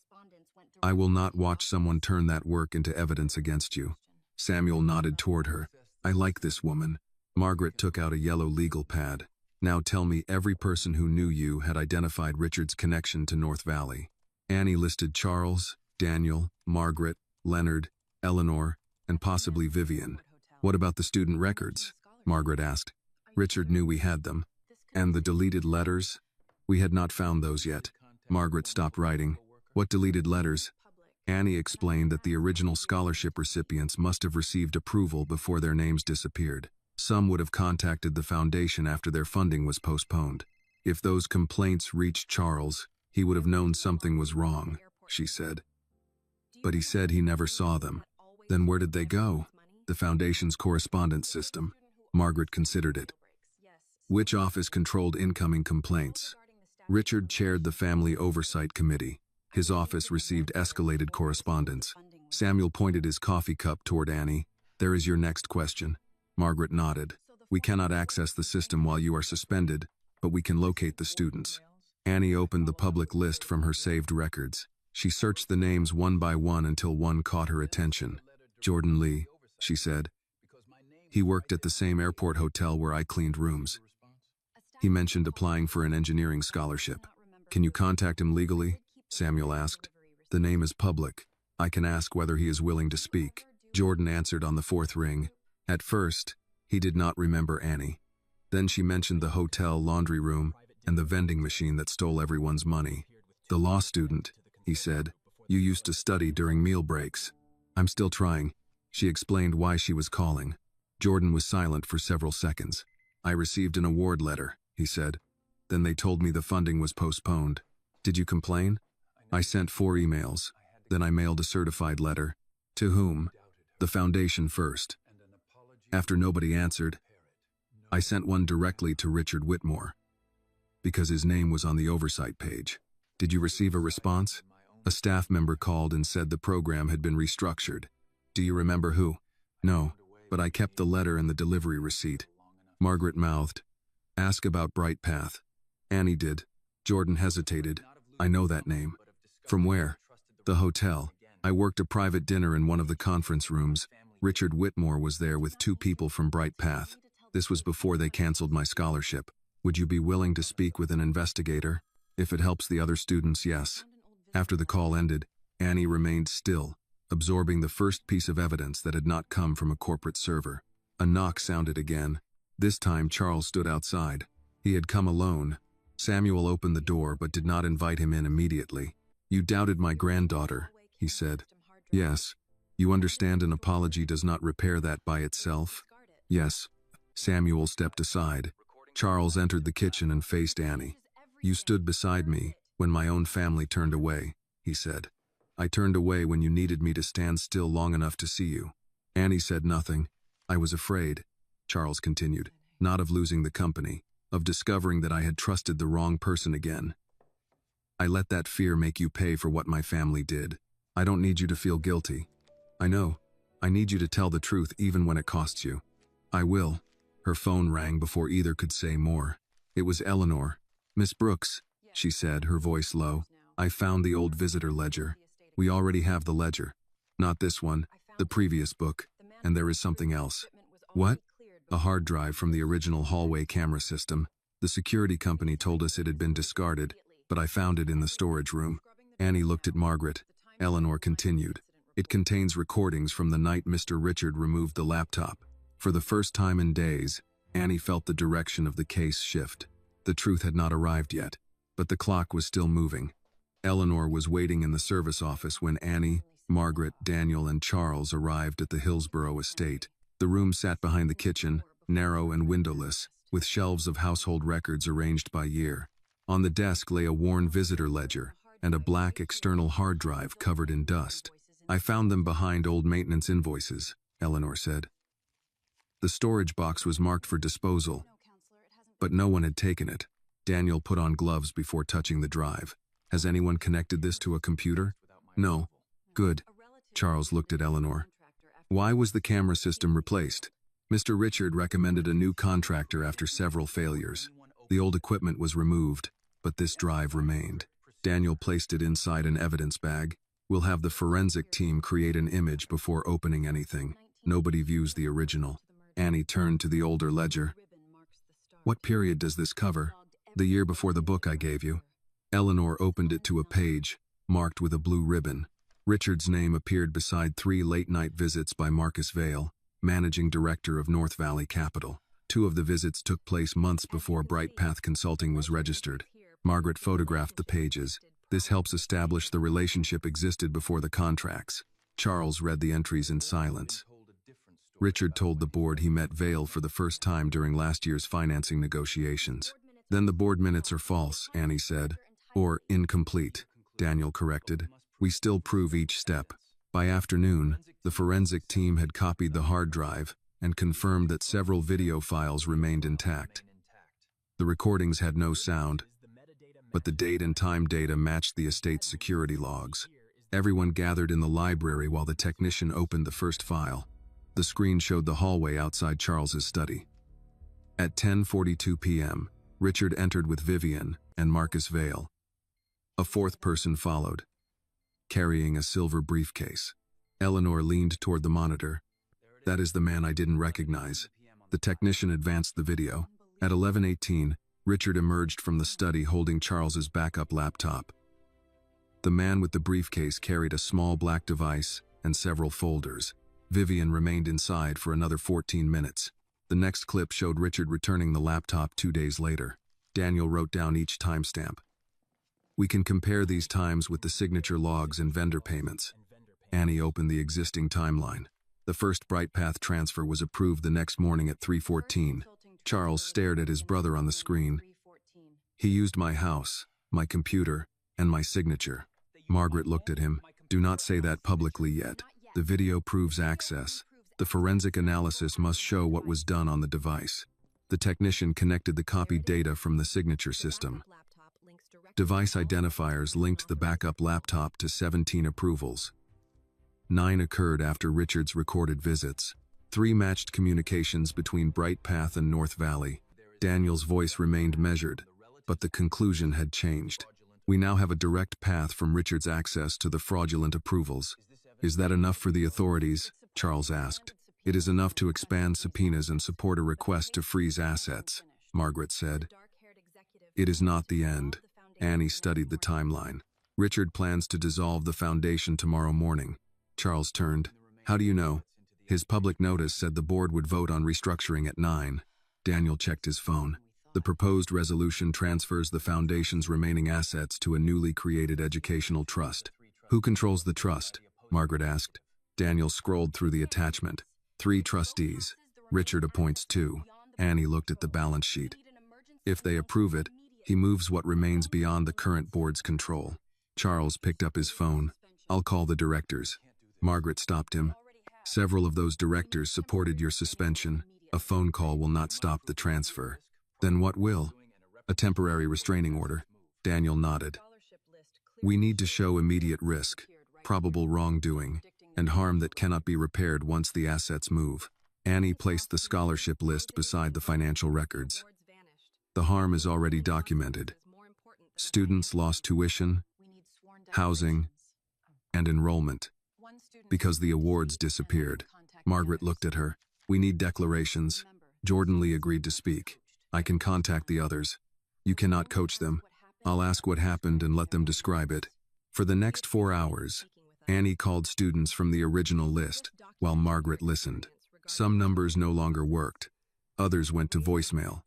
I will not watch someone turn that work into evidence against you. Samuel nodded toward her. I like this woman. Margaret took out a yellow legal pad. Now tell me every person who knew you had identified Richard's connection to North Valley. Annie listed Charles, Daniel, Margaret, Leonard, Eleanor, and possibly Vivian. What about the student records? Margaret asked. Richard knew we had them. And the deleted letters? We had not found those yet. Margaret stopped writing. What deleted letters? Annie explained that the original scholarship recipients must have received approval before their names disappeared. Some would have contacted the foundation after their funding was postponed. If those complaints reached Charles, he would have known something was wrong, she said. But he said he never saw them. Then where did they go? The foundation's correspondence system. Margaret considered it. Which office controlled incoming complaints? Richard chaired the Family Oversight Committee. His office received escalated correspondence. Samuel pointed his coffee cup toward Annie. There is your next question. Margaret nodded. We cannot access the system while you are suspended, but we can locate the students. Annie opened the public list from her saved records. She searched the names one by one until one caught her attention. Jordan Lee, she said. He worked at the same airport hotel where I cleaned rooms. He mentioned applying for an engineering scholarship. Can you contact him legally? Samuel asked. The name is public. I can ask whether he is willing to speak. Jordan answered on the fourth ring. At first, he did not remember Annie. Then she mentioned the hotel laundry room and the vending machine that stole everyone's money. The law student, he said. You used to study during meal breaks. I'm still trying. She explained why she was calling. Jordan was silent for several seconds. I received an award letter, he said. Then they told me the funding was postponed. Did you complain? I sent 4 emails. Then I mailed a certified letter. To whom? The foundation first. After nobody answered, I sent one directly to Richard Whitmore, because his name was on the oversight page. Did you receive a response? A staff member called and said the program had been restructured. Do you remember who? No, but I kept the letter and the delivery receipt. Margaret mouthed. Ask about Bright Path. Annie did. Jordan hesitated. I know that name. From where? The hotel. I worked a private dinner in one of the conference rooms. Richard Whitmore was there with 2 people from Bright Path. This was before they canceled my scholarship. Would you be willing to speak with an investigator? If it helps the other students, yes. After the call ended, Annie remained still, absorbing the first piece of evidence that had not come from a corporate server. A knock sounded again. This time Charles stood outside. He had come alone. Samuel opened the door but did not invite him in immediately. You doubted my granddaughter, he said. Yes. You understand an apology does not repair that by itself? Yes. Samuel stepped aside. Charles entered the kitchen and faced Annie. You stood beside me when my own family turned away, he said. I turned away when you needed me to stand still long enough to see you. Annie said nothing. I was afraid, Charles continued, not of losing the company, of discovering that I had trusted the wrong person again. I let that fear make you pay for what my family did. I don't need you to feel guilty. I know. I need you to tell the truth even when it costs you. I will. Her phone rang before either could say more. It was Eleanor. Miss Brooks, she said, her voice low. I found the old visitor ledger. We already have the ledger. Not this one, the previous book. And there is something else. What? A hard drive from the original hallway camera system. The security company told us it had been discarded, but I found it in the storage room. Annie looked at Margaret. Eleanor continued. It contains recordings from the night Mr. Richard removed the laptop. For the first time in days, Annie felt the direction of the case shift. The truth had not arrived yet, but the clock was still moving. Eleanor was waiting in the service office when Annie, Margaret, Daniel, and Charles arrived at the Hillsborough estate. The room sat behind the kitchen, narrow and windowless, with shelves of household records arranged by year. On the desk lay a worn visitor ledger and a black external hard drive covered in dust. I found them behind old maintenance invoices, Eleanor said. The storage box was marked for disposal, but no one had taken it. Daniel put on gloves before touching the drive. Has anyone connected this to a computer? No. Good. Charles looked at Eleanor. Why was the camera system replaced? Mr. Richard recommended a new contractor after several failures. The old equipment was removed, but this drive remained. Daniel placed it inside an evidence bag. We'll have the forensic team create an image before opening anything. Nobody views the original. Annie turned to the older ledger. What period does this cover? The year before the book I gave you. Eleanor opened it to a page, marked with a blue ribbon. Richard's name appeared beside 3 late-night visits by Marcus Vale, managing director of North Valley Capital. 2 of the visits took place months before Bright Path Consulting was registered. Margaret photographed the pages. This helps establish the relationship existed before the contracts. Charles read the entries in silence. Richard told the board he met Vale for the first time during last year's financing negotiations. Then the board minutes are false, Annie said. Or incomplete, Daniel corrected. We still prove each step. By afternoon, the forensic team had copied the hard drive and confirmed that several video files remained intact. The recordings had no sound, but the date and time data matched the estate's security logs. Everyone gathered in the library while the technician opened the first file. The screen showed the hallway outside Charles's study. At 10:42 p.m., Richard entered with Vivian and Marcus Vale. A fourth person followed, carrying a silver briefcase. Eleanor leaned toward the monitor. That is the man I didn't recognize. The technician advanced the video. At 11:18, Richard emerged from the study holding Charles's backup laptop. The man with the briefcase carried a small black device and several folders. Vivian remained inside for another 14 minutes. The next clip showed Richard returning the laptop 2 days later. Daniel wrote down each timestamp. We can compare these times with the signature logs and vendor payments. Annie opened the existing timeline. The first BrightPath transfer was approved the next morning at 3:14. Charles stared at his brother on the screen. He used my house, my computer, and my signature. Margaret looked at him. Do not say that publicly yet. The video proves access. The forensic analysis must show what was done on the device. The technician connected the copied data from the signature system. Device identifiers linked the backup laptop to 17 approvals. 9 occurred after Richard's recorded visits. 3 matched communications between BrightPath and North Valley. Daniel's voice remained measured, but the conclusion had changed. We now have a direct path from Richard's access to the fraudulent approvals. Is that enough for the authorities? Charles asked. It is enough to expand subpoenas and support a request to freeze assets, Margaret said. It is not the end. Annie studied the timeline. Richard plans to dissolve the foundation tomorrow morning. Charles turned. How do you know? His public notice said the board would vote on restructuring at 9. Daniel checked his phone. The proposed resolution transfers the foundation's remaining assets to a newly created educational trust. Who controls the trust? Margaret asked. Daniel scrolled through the attachment. 3 trustees. Richard appoints 2. Annie looked at the balance sheet. If they approve it, he moves what remains beyond the current board's control. Charles picked up his phone. I'll call the directors. Margaret stopped him. Several of those directors supported your suspension. A phone call will not stop the transfer. Then what will? A temporary restraining order. Daniel nodded. We need to show immediate risk, probable wrongdoing, and harm that cannot be repaired once the assets move. Annie placed the scholarship list beside the financial records. The harm is already documented. Students lost tuition, housing, and enrollment. Because the awards disappeared. Margaret looked at her. We need declarations. Jordan Lee agreed to speak. I can contact the others. You cannot coach them. I'll ask what happened and let them describe it. For the next 4 hours, Annie called students from the original list, while Margaret listened. Some numbers no longer worked. Others went to voicemail.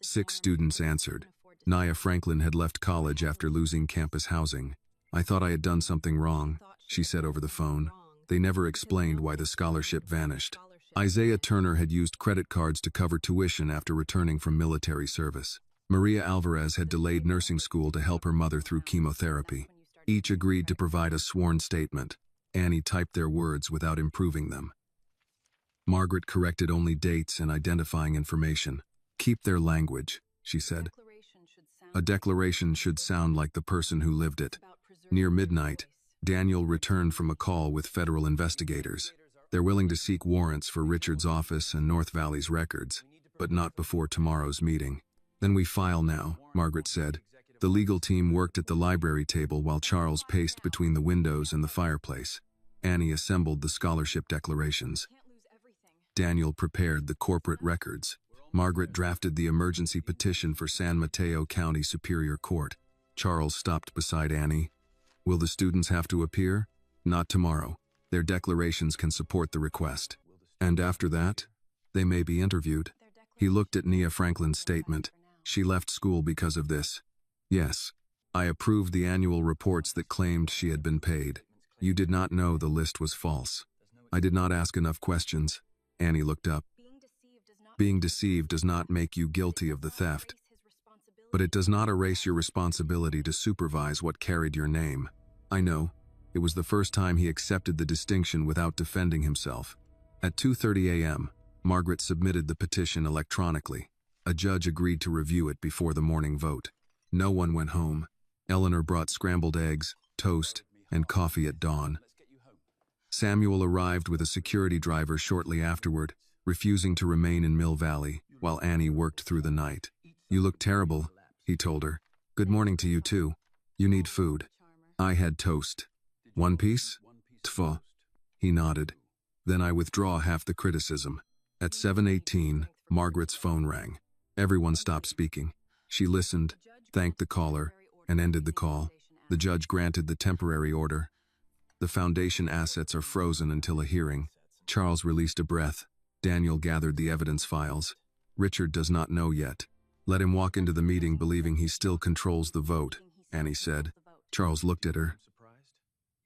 6 students answered. Nia Franklin had left college after losing campus housing. I thought I had done something wrong, she said over the phone. They never explained why the scholarship vanished. Isaiah Turner had used credit cards to cover tuition after returning from military service. Maria Alvarez had delayed nursing school to help her mother through chemotherapy. Each agreed to provide a sworn statement. Annie typed their words without improving them. Margaret corrected only dates and identifying information. Keep their language, she said. A declaration should sound like the person who lived it. Near midnight, Daniel returned from a call with federal investigators. They're willing to seek warrants for Richard's office and North Valley's records, but not before tomorrow's meeting. Then we file now, Margaret said. The legal team worked at the library table while Charles paced between the windows and the fireplace. Annie assembled the scholarship declarations. Daniel prepared the corporate records. Margaret drafted the emergency petition for San Mateo County Superior Court. Charles stopped beside Annie. Will the students have to appear? Not tomorrow. Their declarations can support the request. And after that, they may be interviewed. He looked at Nia Franklin's statement. She left school because of this. Yes. I approved the annual reports that claimed she had been paid. You did not know the list was false. I did not ask enough questions. Annie looked up. Being deceived does not make you guilty of the theft, but it does not erase your responsibility to supervise what carried your name. I know. It was the first time he accepted the distinction without defending himself. At 2:30 a.m., Margaret submitted the petition electronically. A judge agreed to review it before the morning vote. No one went home. Eleanor brought scrambled eggs, toast, and coffee at dawn. Samuel arrived with a security driver shortly afterward, refusing to remain in Mill Valley, while Annie worked through the night. You look terrible, he told her. Good morning to you too. You need food. I had toast. One piece? Tfa. He nodded. Then I withdraw half the criticism. At 7:18, Margaret's phone rang. Everyone stopped speaking. She listened, thanked the caller, and ended the call. The judge granted the temporary order. The foundation assets are frozen until a hearing. Charles released a breath. Daniel gathered the evidence files. Richard does not know yet. Let him walk into the meeting believing he still controls the vote, Annie said. Charles looked at her.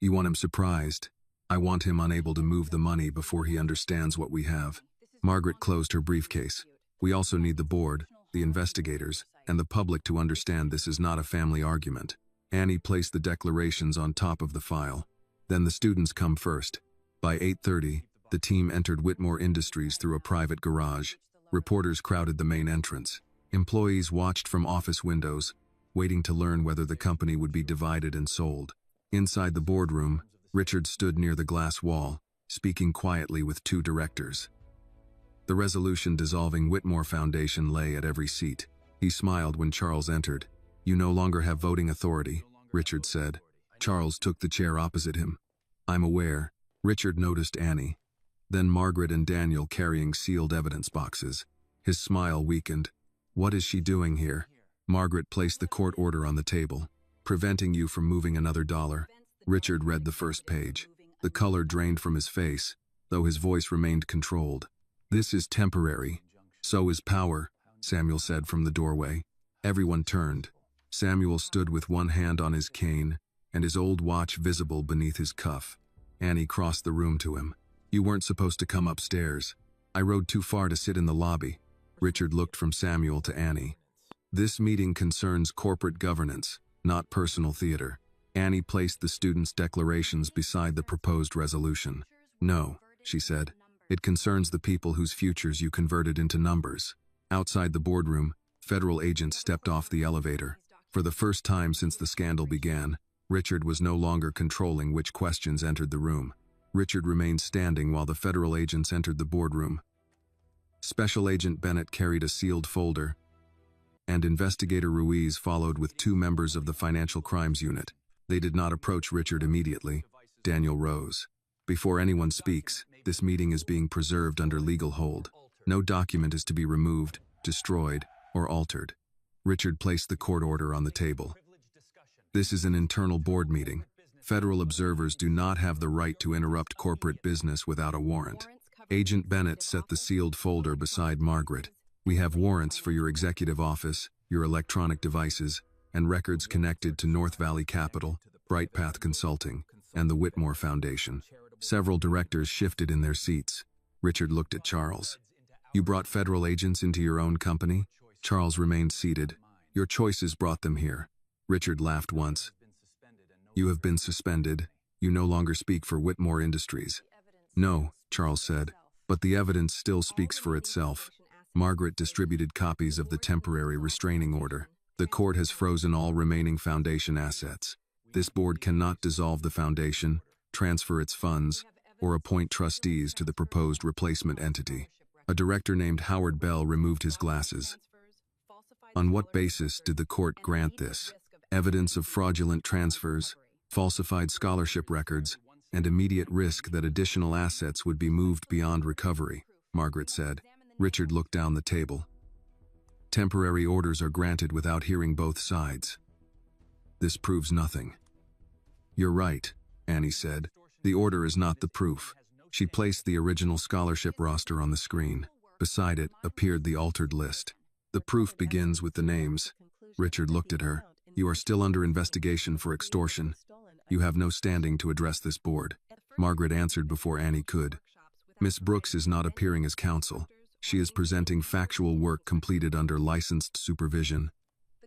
You want him surprised. I want him unable to move the money before he understands what we have. Margaret closed her briefcase. We also need the board, the investigators, and the public to understand this is not a family argument. Annie placed the declarations on top of the file. Then the students come first. By 8:30, the team entered Whitmore Industries through a private garage. Reporters crowded the main entrance. Employees watched from office windows, waiting to learn whether the company would be divided and sold. Inside the boardroom, Richard stood near the glass wall, speaking quietly with two directors. The resolution dissolving Whitmore Foundation lay at every seat. He smiled when Charles entered. You no longer have voting authority, Richard said. Charles took the chair opposite him. I'm aware. Richard noticed Annie. Then Margaret and Daniel carrying sealed evidence boxes. His smile weakened. What is she doing here? Margaret placed the court order on the table, preventing you from moving another dollar. Richard read the first page. The color drained from his face, though his voice remained controlled. This is temporary. So is power, Samuel said from the doorway. Everyone turned. Samuel stood with one hand on his cane, and his old watch visible beneath his cuff. Annie crossed the room to him. You weren't supposed to come upstairs. I rode too far to sit in the lobby. Richard looked from Samuel to Annie. This meeting concerns corporate governance, not personal theater. Annie placed the students' declarations beside the proposed resolution. No, she said. It concerns the people whose futures you converted into numbers. Outside the boardroom, federal agents stepped off the elevator. For the first time since the scandal began, Richard was no longer controlling which questions entered the room. Richard remained standing while the federal agents entered the boardroom. Special Agent Bennett carried a sealed folder, and Investigator Ruiz followed with two members of the Financial Crimes Unit. They did not approach Richard immediately. Daniel rose. Before anyone speaks, this meeting is being preserved under legal hold. No document is to be removed, destroyed, or altered. Richard placed the court order on the table. This is an internal board meeting. Federal observers do not have the right to interrupt corporate business without a warrant. Agent Bennett set the sealed folder beside Margaret. We have warrants for your executive office, your electronic devices, and records connected to North Valley Capital, Bright Path Consulting, and the Whitmore Foundation. Several directors shifted in their seats. Richard looked at Charles. You brought federal agents into your own company? Charles remained seated. Your choices brought them here. Richard laughed once. You have been suspended. You no longer speak for Whitmore Industries. No, Charles said, but the evidence still speaks for itself. Margaret distributed copies of the temporary restraining order. The court has frozen all remaining foundation assets. This board cannot dissolve the foundation, transfer its funds, or appoint trustees to the proposed replacement entity. A director named Howard Bell removed his glasses. On what basis did the court grant this? Evidence of fraudulent transfers, falsified scholarship records, and immediate risk that additional assets would be moved beyond recovery, Margaret said. Richard looked down the table. Temporary orders are granted without hearing both sides. This proves nothing. You're right, Annie said. The order is not the proof. She placed the original scholarship roster on the screen. Beside it appeared the altered list. The proof begins with the names. Richard looked at her. You are still under investigation for extortion. You have no standing to address this board. Margaret answered before Annie could. Miss Brooks is not appearing as counsel. She is presenting factual work completed under licensed supervision.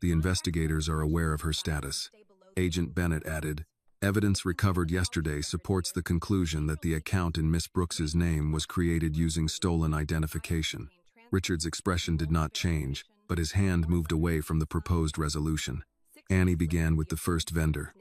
The investigators are aware of her status. Agent Bennett added, evidence recovered yesterday supports the conclusion that the account in Miss Brooks's name was created using stolen identification. Richard's expression did not change, but his hand moved away from the proposed resolution. Annie began with the first vendor.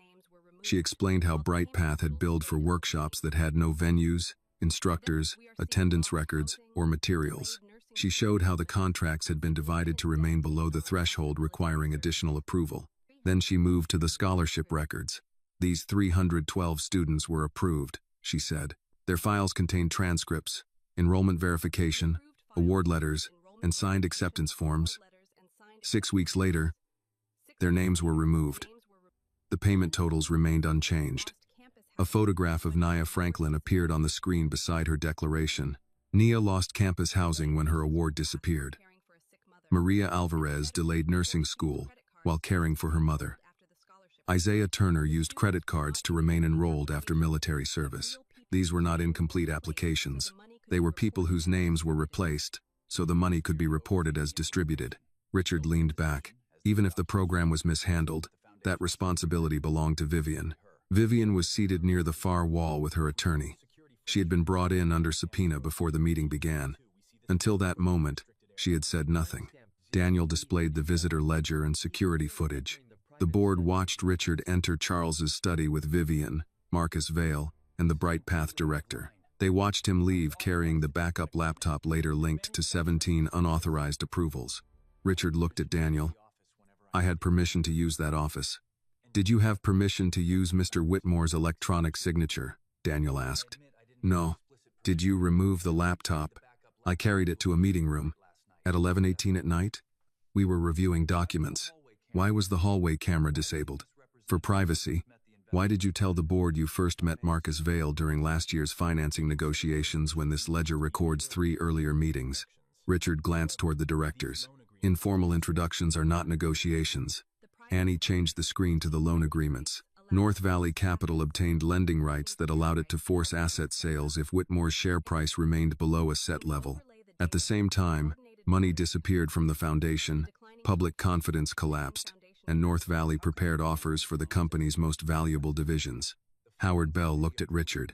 She explained how Bright Path had billed for workshops that had no venues, instructors, attendance records, or materials. She showed how the contracts had been divided to remain below the threshold requiring additional approval. Then she moved to the scholarship records. These 312 students were approved, she said. Their files contained transcripts, enrollment verification, award letters, and signed acceptance forms. 6 weeks later, their names were removed. The payment totals remained unchanged. A photograph of Nia Franklin appeared on the screen beside her declaration. Nia lost campus housing when her award disappeared. Maria Alvarez delayed nursing school while caring for her mother. Isaiah Turner used credit cards to remain enrolled after military service. These were not incomplete applications. They were people whose names were replaced, so the money could be reported as distributed. Richard leaned back. Even if the program was mishandled, that responsibility belonged to Vivian. Vivian was seated near the far wall with her attorney. She had been brought in under subpoena before the meeting began. Until that moment, she had said nothing. Daniel displayed the visitor ledger and security footage. The board watched Richard enter Charles's study with Vivian, Marcus Vale, and the Bright Path director. They watched him leave carrying the backup laptop later linked to 17 unauthorized approvals. Richard looked at Daniel. I had permission to use that office. Did you have permission to use Mr. Whitmore's electronic signature? Daniel asked. No. Did you remove the laptop? I carried it to a meeting room. At 11:18 at night? We were reviewing documents. Why was the hallway camera disabled? For privacy. Why did you tell the board you first met Marcus Vale during last year's financing negotiations when this ledger records 3 earlier meetings? Richard glanced toward the directors. Informal introductions are not negotiations. Annie changed the screen to the loan agreements. North Valley Capital obtained lending rights that allowed it to force asset sales if Whitmore's share price remained below a set level. At the same time, money disappeared from the foundation, public confidence collapsed, and North Valley prepared offers for the company's most valuable divisions. Howard Bell looked at Richard.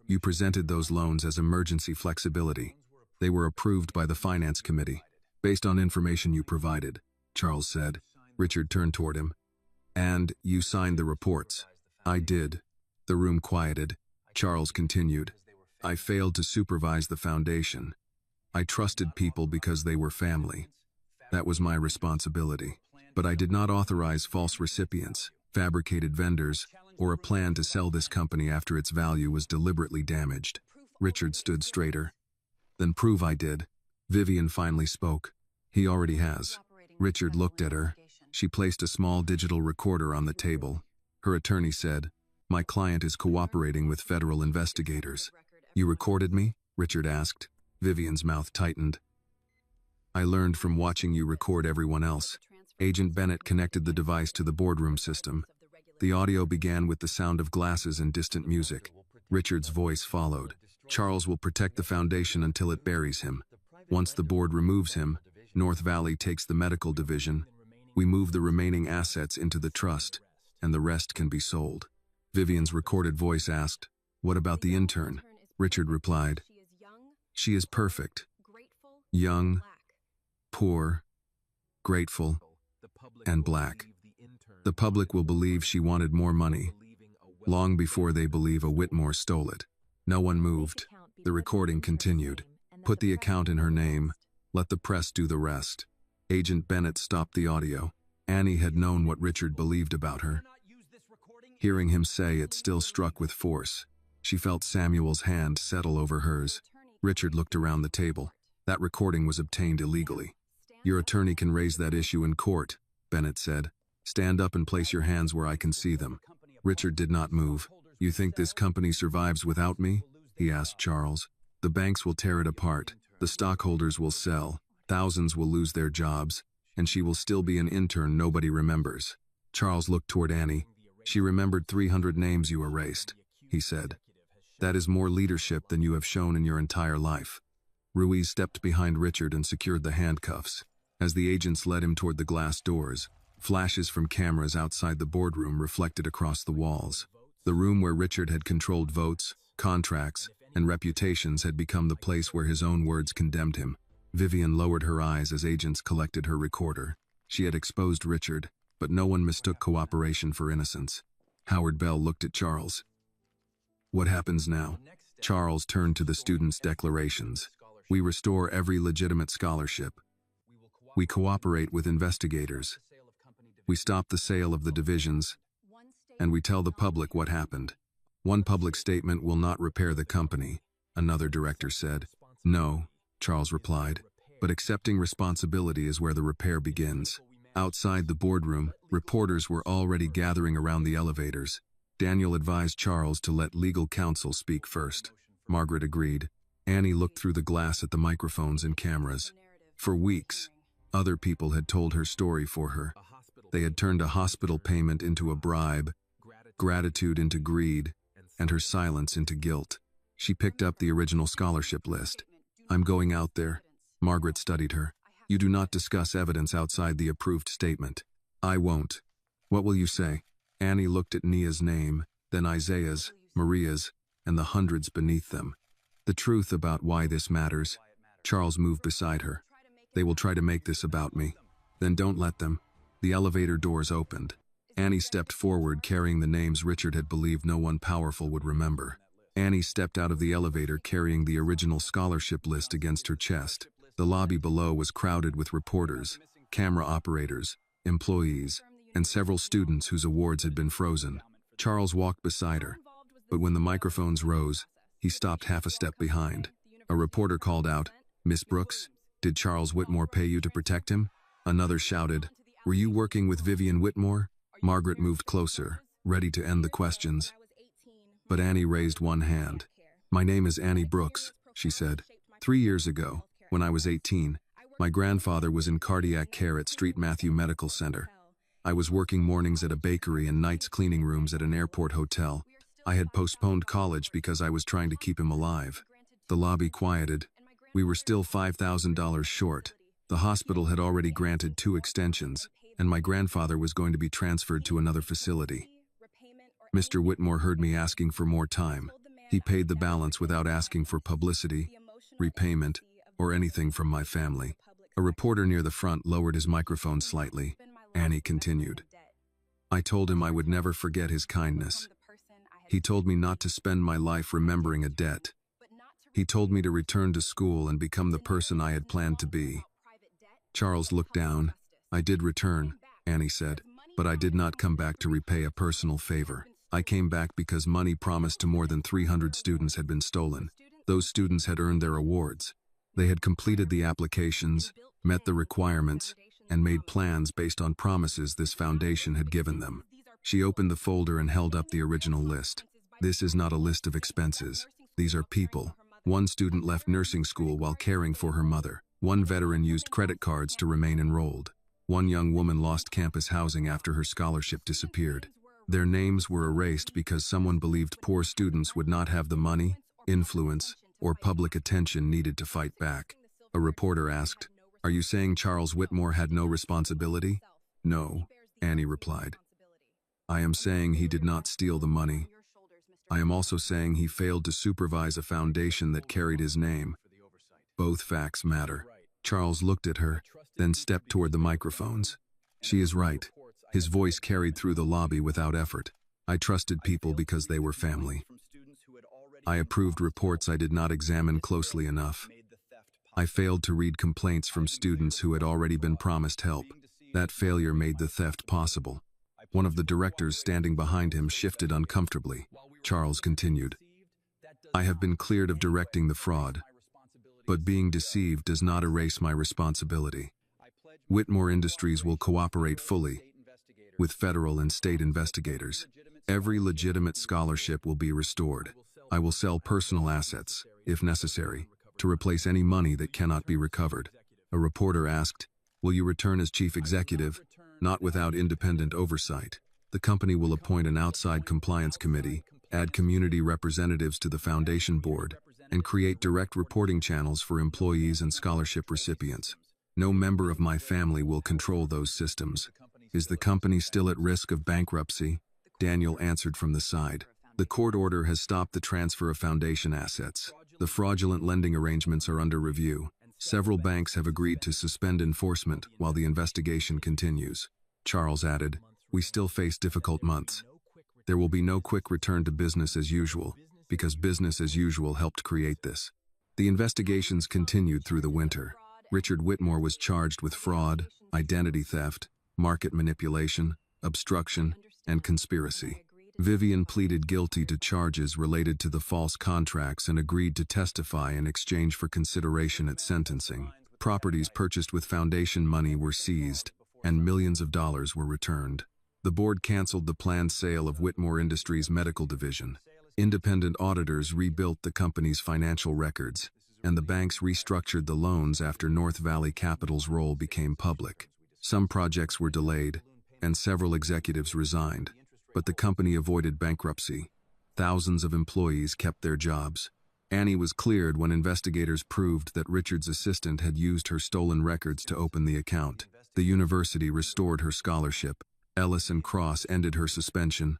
You presented those loans as emergency flexibility. They were approved by the Finance Committee, based on information you provided, Charles said. Richard turned toward him. And you signed the reports. I did. The room quieted. Charles continued. I failed to supervise the foundation. I trusted people because they were family. That was my responsibility. But I did not authorize false recipients, fabricated vendors, or a plan to sell this company after its value was deliberately damaged. Richard stood straighter. Then prove I did. Vivian finally spoke. He already has. Richard looked at her. She placed a small digital recorder on the table. Her attorney said, My client is cooperating with federal investigators. You recorded me? Richard asked. Vivian's mouth tightened. I learned from watching you record everyone else. Agent Bennett connected the device to the boardroom system. The audio began with the sound of glasses and distant music. Richard's voice followed. Charles will protect the foundation until it buries him. Once the board removes him, North Valley takes the medical division. We move the remaining assets into the trust, and the rest can be sold. Vivian's recorded voice asked, What about the intern? Richard replied, She is perfect. Young, poor, grateful, and black. The public will believe she wanted more money, long before they believe a Whitmore stole it. No one moved. The recording continued. Put the account in her name. Let the press do the rest. Agent Bennett stopped the audio. Annie had known what Richard believed about her. Hearing him say it still struck with force. She felt Samuel's hand settle over hers. Richard looked around the table. That recording was obtained illegally. Your attorney can raise that issue in court, Bennett said. Stand up and place your hands where I can see them. Richard did not move. You think this company survives without me? He asked Charles. The banks will tear it apart. The stockholders will sell. Thousands will lose their jobs, and she will still be an intern nobody remembers. Charles looked toward Annie. She remembered 300 names you erased, he said. That is more leadership than you have shown in your entire life. Ruiz stepped behind Richard and secured the handcuffs. As the agents led him toward the glass doors, flashes from cameras outside the boardroom reflected across the walls. The room where Richard had controlled votes, contracts, and reputations had become the place where his own words condemned him. Vivian lowered her eyes as agents collected her recorder. She had exposed Richard, but no one mistook cooperation for innocence. Howard Bell looked at Charles. What happens now? Charles turned to the students' declarations. We restore every legitimate scholarship. We cooperate with investigators. We stop the sale of the divisions, and we tell the public what happened. One public statement will not repair the company, another director said. No, Charles replied, but accepting responsibility is where the repair begins. Outside the boardroom, reporters were already gathering around the elevators. Daniel advised Charles to let legal counsel speak first. Margaret agreed. Annie looked through the glass at the microphones and cameras. For weeks, other people had told her story for her. They had turned a hospital payment into a bribe, gratitude into greed, and her silence into guilt. She picked up the original scholarship list. I'm going out there. Margaret studied her. You do not discuss evidence outside the approved statement. I won't. What will you say? Annie looked at Nia's name, then Isaiah's, Maria's, and the hundreds beneath them. The truth about why this matters. Charles moved beside her. They will try to make this about me. Then don't let them. The elevator doors opened. Annie stepped forward carrying the names Richard had believed no one powerful would remember. Annie stepped out of the elevator carrying the original scholarship list against her chest. The lobby below was crowded with reporters, camera operators, employees, and several students whose awards had been frozen. Charles walked beside her, but when the microphones rose, he stopped half a step behind. A reporter called out, Miss Brooks, did Charles Whitmore pay you to protect him? Another shouted, were you working with Vivian Whitmore? Margaret moved closer, ready to end the questions. But Annie raised one hand. My name is Annie Brooks, she said. 3 years ago, when I was 18, my grandfather was in cardiac care at Street Matthew Medical Center. I was working mornings at a bakery and nights cleaning rooms at an airport hotel. I had postponed college because I was trying to keep him alive. The lobby quieted. We were still $5,000 short. The hospital had already granted 2 extensions, and my grandfather was going to be transferred to another facility. Mr. Whitmore heard me asking for more time. He paid the balance without asking for publicity, repayment, or anything from my family. A reporter near the front lowered his microphone slightly. Annie continued. I told him I would never forget his kindness. He told me not to spend my life remembering a debt. He told me to return to school and become the person I had planned to be. Charles looked down. I did return, Annie said, but I did not come back to repay a personal favor. I came back because money promised to more than 300 students had been stolen. Those students had earned their awards. They had completed the applications, met the requirements, and made plans based on promises this foundation had given them. She opened the folder and held up the original list. This is not a list of expenses. These are people. One student left nursing school while caring for her mother. One veteran used credit cards to remain enrolled. One young woman lost campus housing after her scholarship disappeared. Their names were erased because someone believed poor students would not have the money, influence, or public attention needed to fight back. A reporter asked, Are you saying Charles Whitmore had no responsibility? No, Annie replied. I am saying he did not steal the money. I am also saying he failed to supervise a foundation that carried his name. Both facts matter. Charles looked at her, then stepped toward the microphones. She is right. His voice carried through the lobby without effort. I trusted people because they were family. I approved reports I did not examine closely enough. I failed to read complaints from students who had already been promised help. That failure made the theft possible. One of the directors standing behind him shifted uncomfortably. Charles continued, I have been cleared of directing the fraud, but being deceived does not erase my responsibility. Whitmore Industries will cooperate fully with federal and state investigators. Every legitimate scholarship will be restored. I will sell personal assets, if necessary, to replace any money that cannot be recovered. A reporter asked, Will you return as chief executive? not without independent oversight. The company will appoint an outside compliance committee, add community representatives to the foundation board, and create direct reporting channels for employees and scholarship recipients. No member of my family will control those systems. Is the company still at risk of bankruptcy? Daniel answered from the side. The court order has stopped the transfer of foundation assets. The fraudulent lending arrangements are under review. Several banks have agreed to suspend enforcement while the investigation continues. Charles added, "We still face difficult months. There will be no quick return to business as usual, because business as usual helped create this." The investigations continued through the winter. Richard Whitmore was charged with fraud, identity theft, market manipulation, obstruction, and conspiracy. Vivian pleaded guilty to charges related to the false contracts and agreed to testify in exchange for consideration at sentencing. Properties purchased with foundation money were seized, and millions of dollars were returned. The board canceled the planned sale of Whitmore Industries' medical division. Independent auditors rebuilt the company's financial records, and the banks restructured the loans after North Valley Capital's role became public. Some projects were delayed, and several executives resigned, but the company avoided bankruptcy. Thousands of employees kept their jobs. Annie was cleared when investigators proved that Richard's assistant had used her stolen records to open the account. The university restored her scholarship. Ellis and Cross ended her suspension,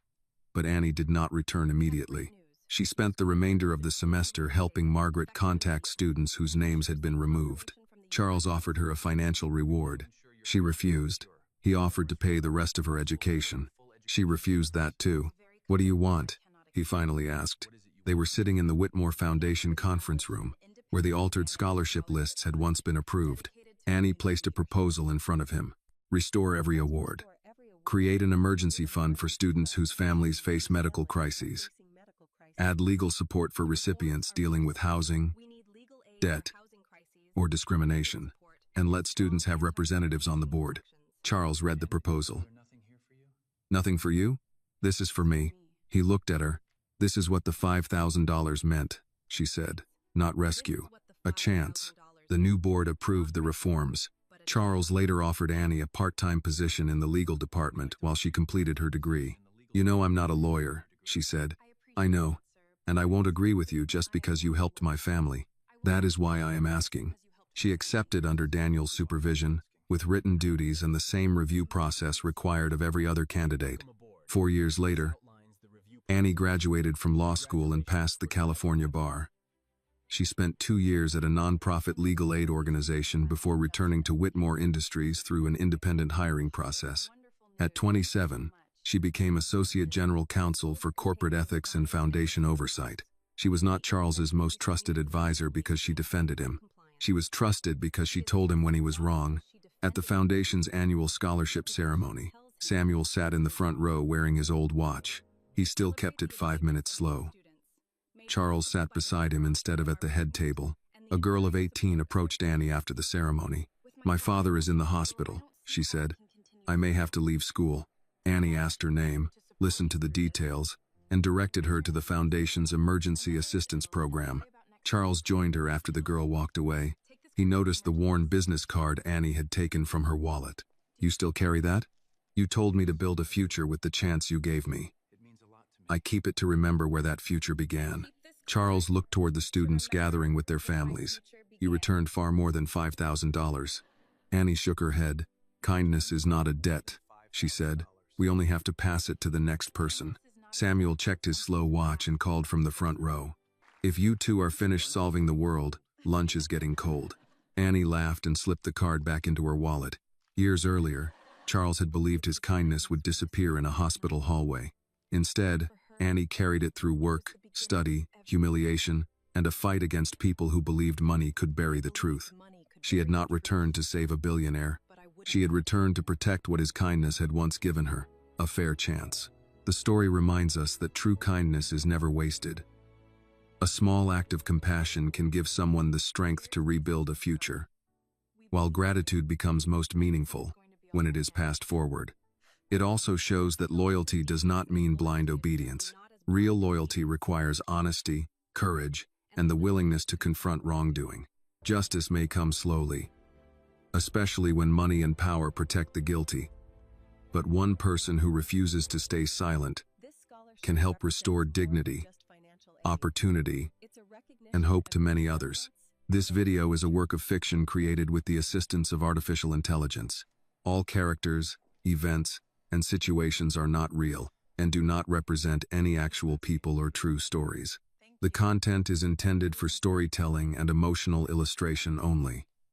but Annie did not return immediately. She spent the remainder of the semester helping Margaret contact students whose names had been removed. Charles offered her a financial reward. She refused. He offered to pay the rest of her education. She refused that too. "What do you want?" he finally asked. They were sitting in the Whitmore Foundation conference room, where the altered scholarship lists had once been approved. Annie placed a proposal in front of him. Restore every award. Create an emergency fund for students whose families face medical crises. Add legal support for recipients dealing with housing, debt, or discrimination. And let students have representatives on the board. Charles read the proposal. "Nothing for you? This is for me." He looked at her. "This is what the $5,000 meant," she said. "Not rescue. A chance." The new board approved the reforms. Charles later offered Annie a part-time position in the legal department while she completed her degree. "You know I'm not a lawyer," she said. "I know, and I won't agree with you just because you helped my family. That is why I am asking." She accepted under Daniel's supervision, with written duties and the same review process required of every other candidate. 4 years later, Annie graduated from law school and passed the California bar. She spent 2 years at a nonprofit legal aid organization before returning to Whitmore Industries through an independent hiring process. At 27, she became Associate General Counsel for Corporate Ethics and Foundation Oversight. She was not Charles's most trusted advisor because she defended him. She was trusted because she told him when he was wrong. At the Foundation's annual scholarship ceremony, Samuel sat in the front row wearing his old watch. He still kept it 5 minutes slow. Charles sat beside him instead of at the head table. A girl of 18 approached Annie after the ceremony. "My father is in the hospital," she said. "I may have to leave school." Annie asked her name, listened to the details, and directed her to the Foundation's emergency assistance program. Charles joined her after the girl walked away. He noticed the worn business card Annie had taken from her wallet. "You still carry that? You told me to build a future with the chance you gave me. I keep it to remember where that future began." Charles looked toward the students gathering with their families. He returned far more than $5,000. Annie shook her head. "Kindness is not a debt," she said. "We only have to pass it to the next person." Samuel checked his slow watch and called from the front row. "If you two are finished solving the world, lunch is getting cold." Annie laughed and slipped the card back into her wallet. Years earlier, Charles had believed his kindness would disappear in a hospital hallway. Instead, Annie carried it through work, study, humiliation, and a fight against people who believed money could bury the truth. She had not returned to save a billionaire. She had returned to protect what his kindness had once given her, a fair chance. The story reminds us that true kindness is never wasted. A small act of compassion can give someone the strength to rebuild a future, while gratitude becomes most meaningful when it is passed forward. It also shows that loyalty does not mean blind obedience. Real loyalty requires honesty, courage, and the willingness to confront wrongdoing. Justice may come slowly, especially when money and power protect the guilty, but one person who refuses to stay silent can help restore dignity, opportunity, and hope to many others. This video is a work of fiction created with the assistance of artificial intelligence. All characters, events, and situations are not real and do not represent any actual people or true stories. The content is intended for storytelling and emotional illustration only.